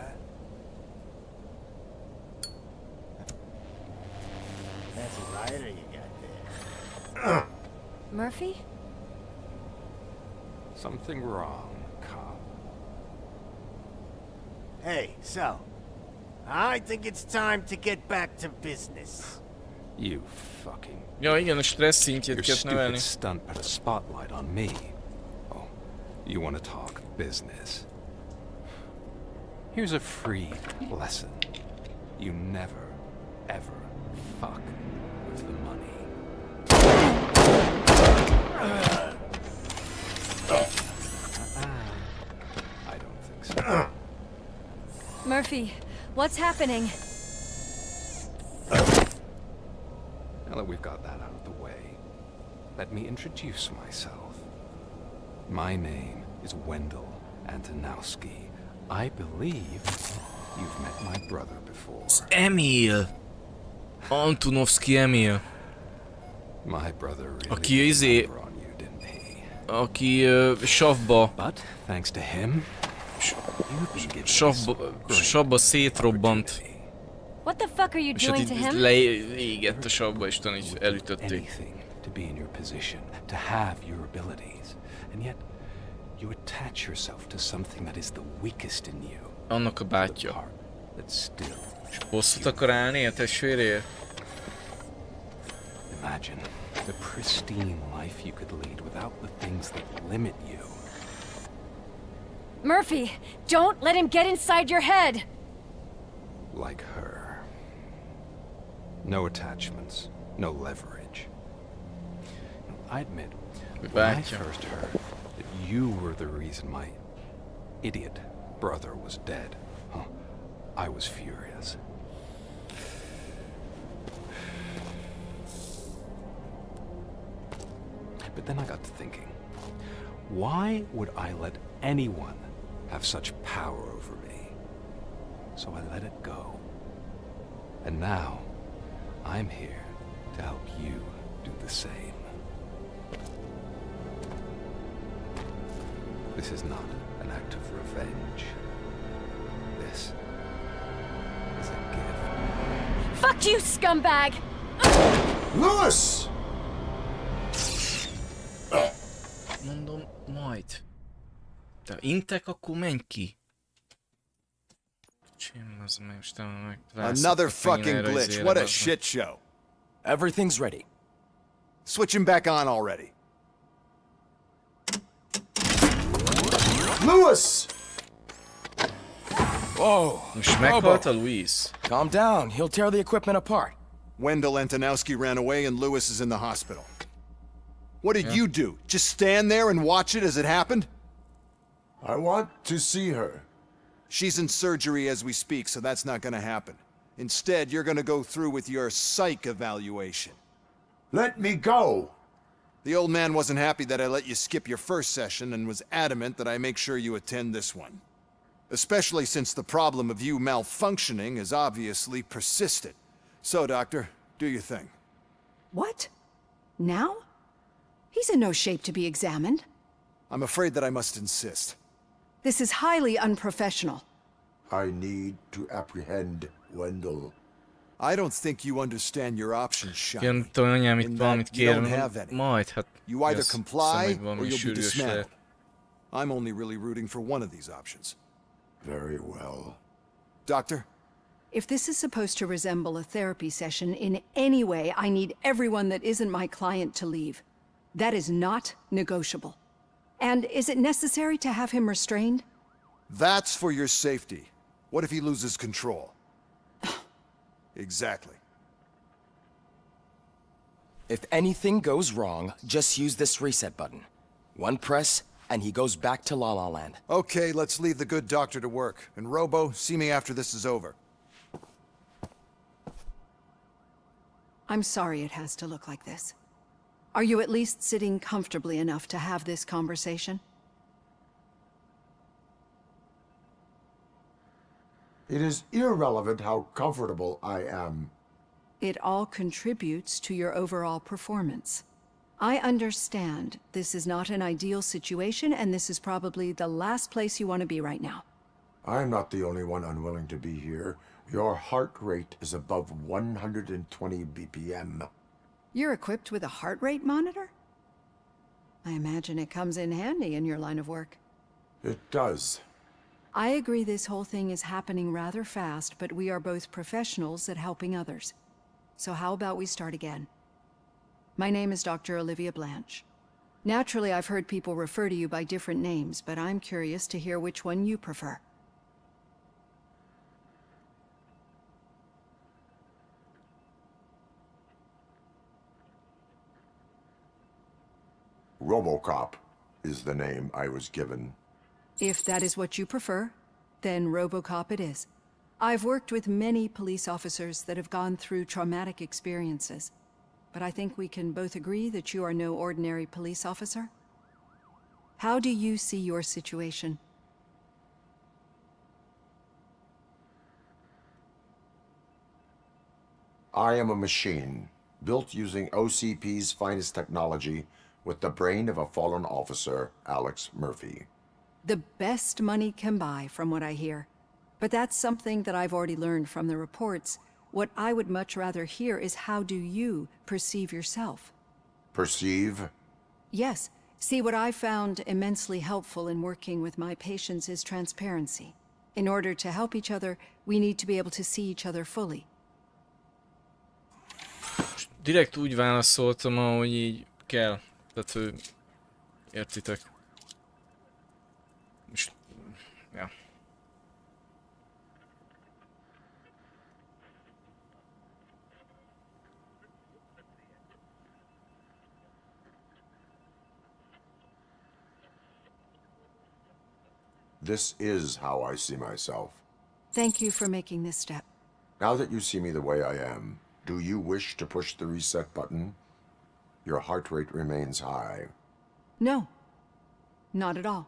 That's a rider you got there. Murphy? Something wrong, cop. Hey, so, I think it's time to get back to business. You fucking... Ja, igen, a stressz szintjét Your kell növelni. stupid stunt put a spotlight on me. Oh, you want to talk business? Here's a free lesson. You never, ever fuck with the money. I don't think so. Murphy, what's happening? that we've got that out of the way, let me introduce myself. My name is Wendell Antonowski. I believe you've met my brother before. Emil! Antonovsky Emil. My brother really aki aki savba savba szétrobbant. What the fuck are you És hát doing to him? leégett a savba, és talán így elütötték. To be in your position, to have your abilities, and yet you attach yourself to something that is the weakest in you. Annak a bátyja. És bosszút akar állni a testvérért? Imagine the pristine life you could lead without the things that limit you. Murphy, don't let him get inside your head! Like her. No attachments, no leverage. I admit, when I first heard that you were the reason my idiot brother was dead, I was furious. But then I got to thinking, why would I let anyone have such power over me? So I let it go. And now, I'm here to help you do the same. This is not an act of revenge. This is a gift. Fuck you, scumbag! Lewis! Mondom, majd. De intek, akkor menj ki. Another fucking glitch. What a shit show. Everything's ready. Switch him back on already. Lewis! Whoa. Most meghalt a Luis. Calm down. He'll tear the equipment apart. Wendell Antonowski ran away and Lewis is in the hospital. What did you do? Just stand there and watch it as it happened? I want to see her. She's in surgery as we speak, so that's not gonna happen. Instead, you're gonna go through with your psych evaluation. Let me go! The old man wasn't happy that I let you skip your first session and was adamant that I make sure you attend this one. Especially since the problem of you malfunctioning is obviously persistent. So, Doctor, do your thing. What? Now? He's in no shape to be examined. I'm afraid that I must insist. This is highly unprofessional. I need to apprehend Wendell. I don't think you understand your options, Shiny. Igen, tudom, anyám itt valamit You don't kér, have any. majd, hát... You either azt comply hiszem, hogy or valami you'll be sürgős dismantled. lehet. I'm only really rooting for one of these options. Very well. Doctor? If this is supposed to resemble a therapy session in any way, I need everyone that isn't my client to leave. That is not negotiable. And is it necessary to have him restrained? That's for your safety. What if he loses control? Exactly. If anything goes wrong, just use this reset button. One press, and he goes back to La La Land. Okay, let's leave the good doctor to work. And Robo, see me after this is over. I'm sorry it has to look like this. Are you at least sitting comfortably enough to have this conversation? It is irrelevant how comfortable I am. It all contributes to your overall performance. I understand this is not an ideal situation, and this is probably the last place you want to be right now. I'm not the only one unwilling to be here. Your heart rate is above 120 BPM. You're equipped with a heart rate monitor? I imagine it comes in handy in your line of work. It does. I agree this whole thing is happening rather fast, but we are both professionals at helping others. So how about we start again? My name is Dr. Olivia Blanche. Naturally, I've heard people refer to you by different names, but I'm curious to hear which one you prefer. Robocop is the name I was given. If that is what you prefer, then Robocop it is. I've worked with many police officers that have gone through traumatic experiences. but I think we can both agree that you are no ordinary police officer. How do you see your situation? I am a machine, built using OCP's finest technology with the brain of a fallen officer, Alex Murphy. The best money can buy, from what I hear. But that's something that I've already learned from the reports. What I would much rather hear is how do you perceive yourself? Perceive? Yes. See, what I found immensely helpful in working with my patients is transparency. In order to help each other, we need to be able to see each other fully. Direkt úgy válaszoltam, ahogy így kell. Tehát, értitek. És, ja. This is how I see myself. Thank you for making this step. Now that you see me the way I am, do you wish to push the reset button? Your heart rate remains high. No. Not at all.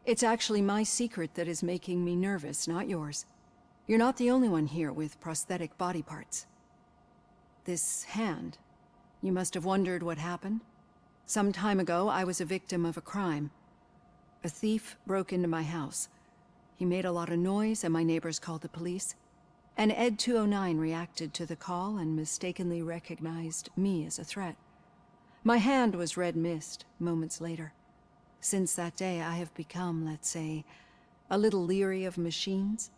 It's actually my secret that is making me nervous, not yours. You're not the only one here with prosthetic body parts. This hand, you must have wondered what happened. Some time ago, I was a victim of a crime. A thief broke into my house. He made a lot of noise and my neighbors called the police. And Ed 209 reacted to the call and mistakenly recognized me as a threat. My hand was red mist moments later. Since that day, I have become, let's say, a little leery of machines.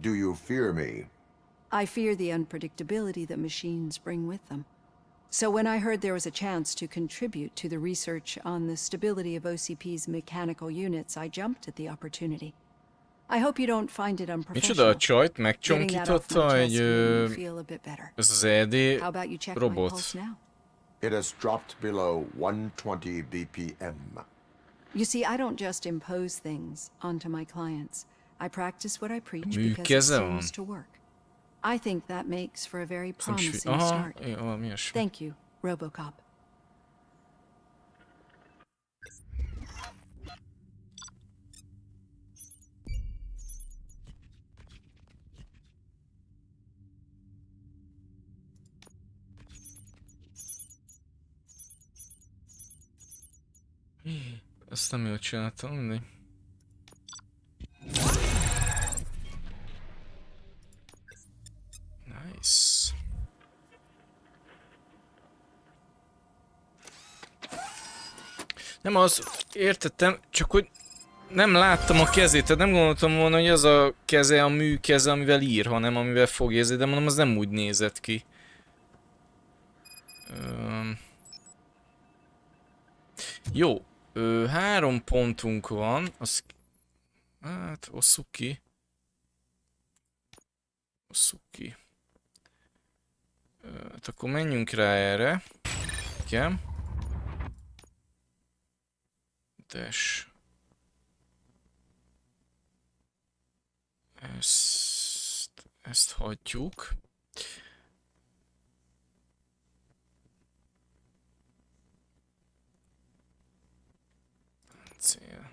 Do you fear me? I fear the unpredictability that machines bring with them. So when I heard there was a chance to contribute to the research on the stability of OCP's mechanical units, I jumped at the opportunity. I hope you don't find it Micsoda a unprofessional. csajt megcsonkította egy ez az ED How about you check my robot. pulse now? It has dropped below 120 BPM. You see, I don't just impose things onto my clients. I practice what I preach because it Műkeze van. seems to work. I think that makes for a very Nem is promising aha, start. valami ilyesmi. Thank you, Robocop. Ezt nem jól csináltam, mindegy. Nice. Nem az, értettem, csak hogy nem láttam a kezét, tehát nem gondoltam volna, hogy az a keze a műkeze, amivel ír, hanem amivel fog érzni, de mondom, az nem úgy nézett ki. Jó, 3 pontunk van, az... Hát, osszuk ki. Osszuk ki. Hát akkor menjünk rá erre. Igen. Dash. Ezt hagyjuk. Cél.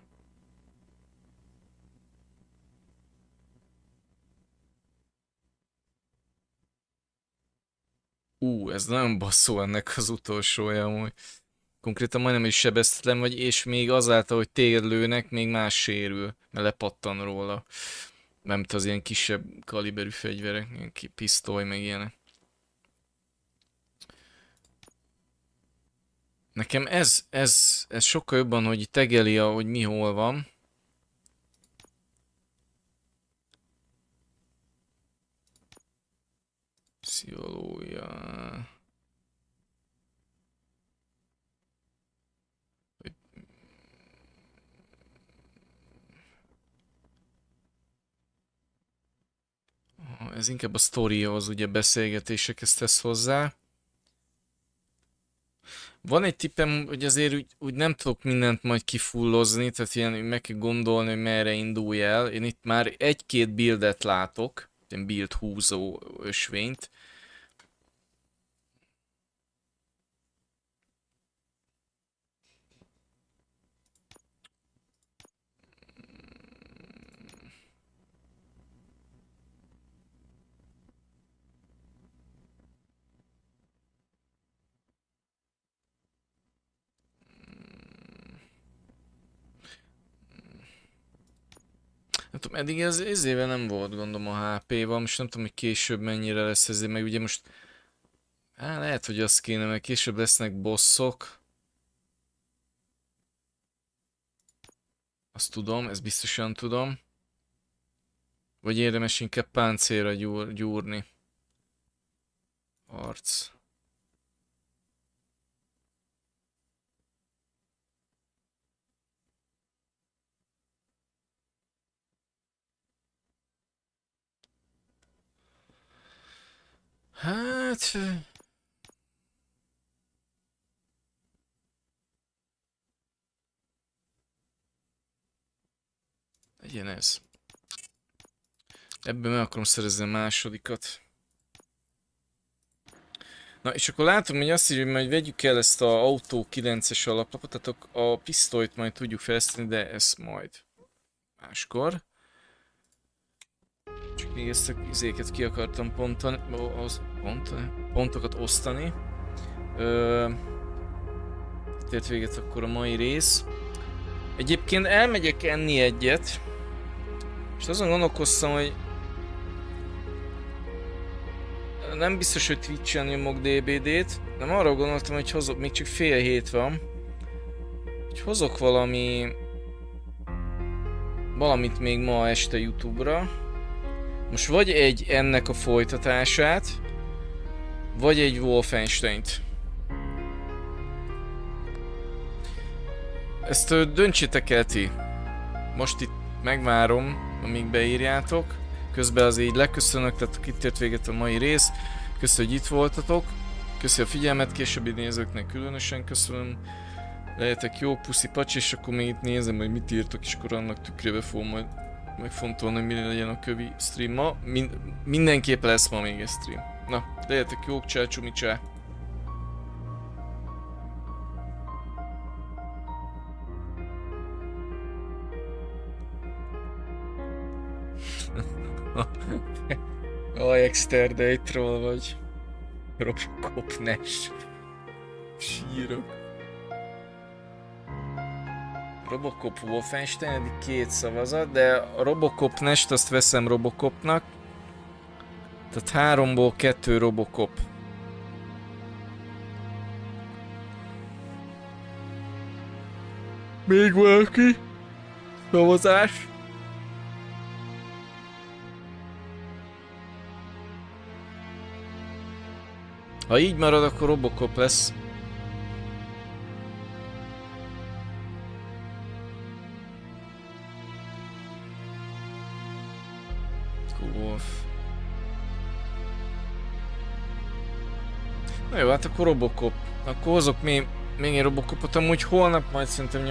Ez nagyon basszó ennek az utolsója, amúgy. Konkrétan majdnem is sebeztetlen vagy, és még azáltal, hogy téged lőnek, még más sérül, mert lepattan róla. Nem az ilyen kisebb kaliberű fegyverek, ilyen pisztoly, meg ilyenek. Nekem ez sokkal jobban, hogy tegeli, hogy mi hol van. Pszichológia. Ez inkább a sztorihoz, ugye beszélgetésekhez tesz hozzá. Van egy tippem, hogy azért úgy nem tudok mindent majd kifullozni, tehát ilyen meg kell gondolni, hogy merre indulj el. Én itt már 1-2 buildet látok. ilyen build húzó ösvényt. Nem tudom, eddig ez éve nem volt gondom a HP-val, most nem tudom, hogy később mennyire lesz ezért, meg ugye most... lehet, hogy az kéne, mert később lesznek bosszok. Azt tudom, ezt biztosan tudom. Vagy érdemes inkább páncélra gyúrni. Arc. Hát... legyen ez. Ebből meg akarom szerezni a másodikat. Na, és akkor látom, hogy azt írja, hogy majd vegyük el ezt a autó 9-es alaplapot, tehát a pisztolyt majd tudjuk fejleszteni, de ezt majd máskor. Csak még ezt a izéket ki akartam pontokat osztani. Tért véget akkor a mai rész. Egyébként elmegyek enni egyet. És azon gondolkoztam, hogy nem biztos, hogy Twitch-en nyomok DBD-t, nem arra gondoltam, hogy hozok, még csak fél hét van, hogy hozok valamit még ma este YouTube-ra. Most vagy ennek a folytatását, vagy egy Wolfensteint. Ezt döntsétek el ti. Most itt megvárom, amíg beírjátok. Közben az így leköszönök, tehát itt ért véget a mai rész. Köszönöm, hogy itt voltatok. Köszönöm a figyelmet, későbbi nézőknek különösen köszönöm. Legyetek jó, puszi pacs, és akkor még itt nézem, hogy mit írtok, és akkor annak tükrébe fogom majd megfontolni, hogy mire legyen a kövi stream ma. Mindenképp lesz ma még egy stream. Na, legyetek jók, csá, csumi, csá. Exterdate-ról vagy Robocop Nash. Sírok. Robocop Wolfenstein, eddig 2 szavazat, de a Robocop Nash-t azt veszem Robocopnak. Tehát 3-ból 2 Robocop. Még valaki? Szavazás? Ha így marad, akkor Robocop lesz. Wolf. Na jó, hát akkor Robocop. Akkor hozok még egy Robocopot, amúgy holnap majd szerintem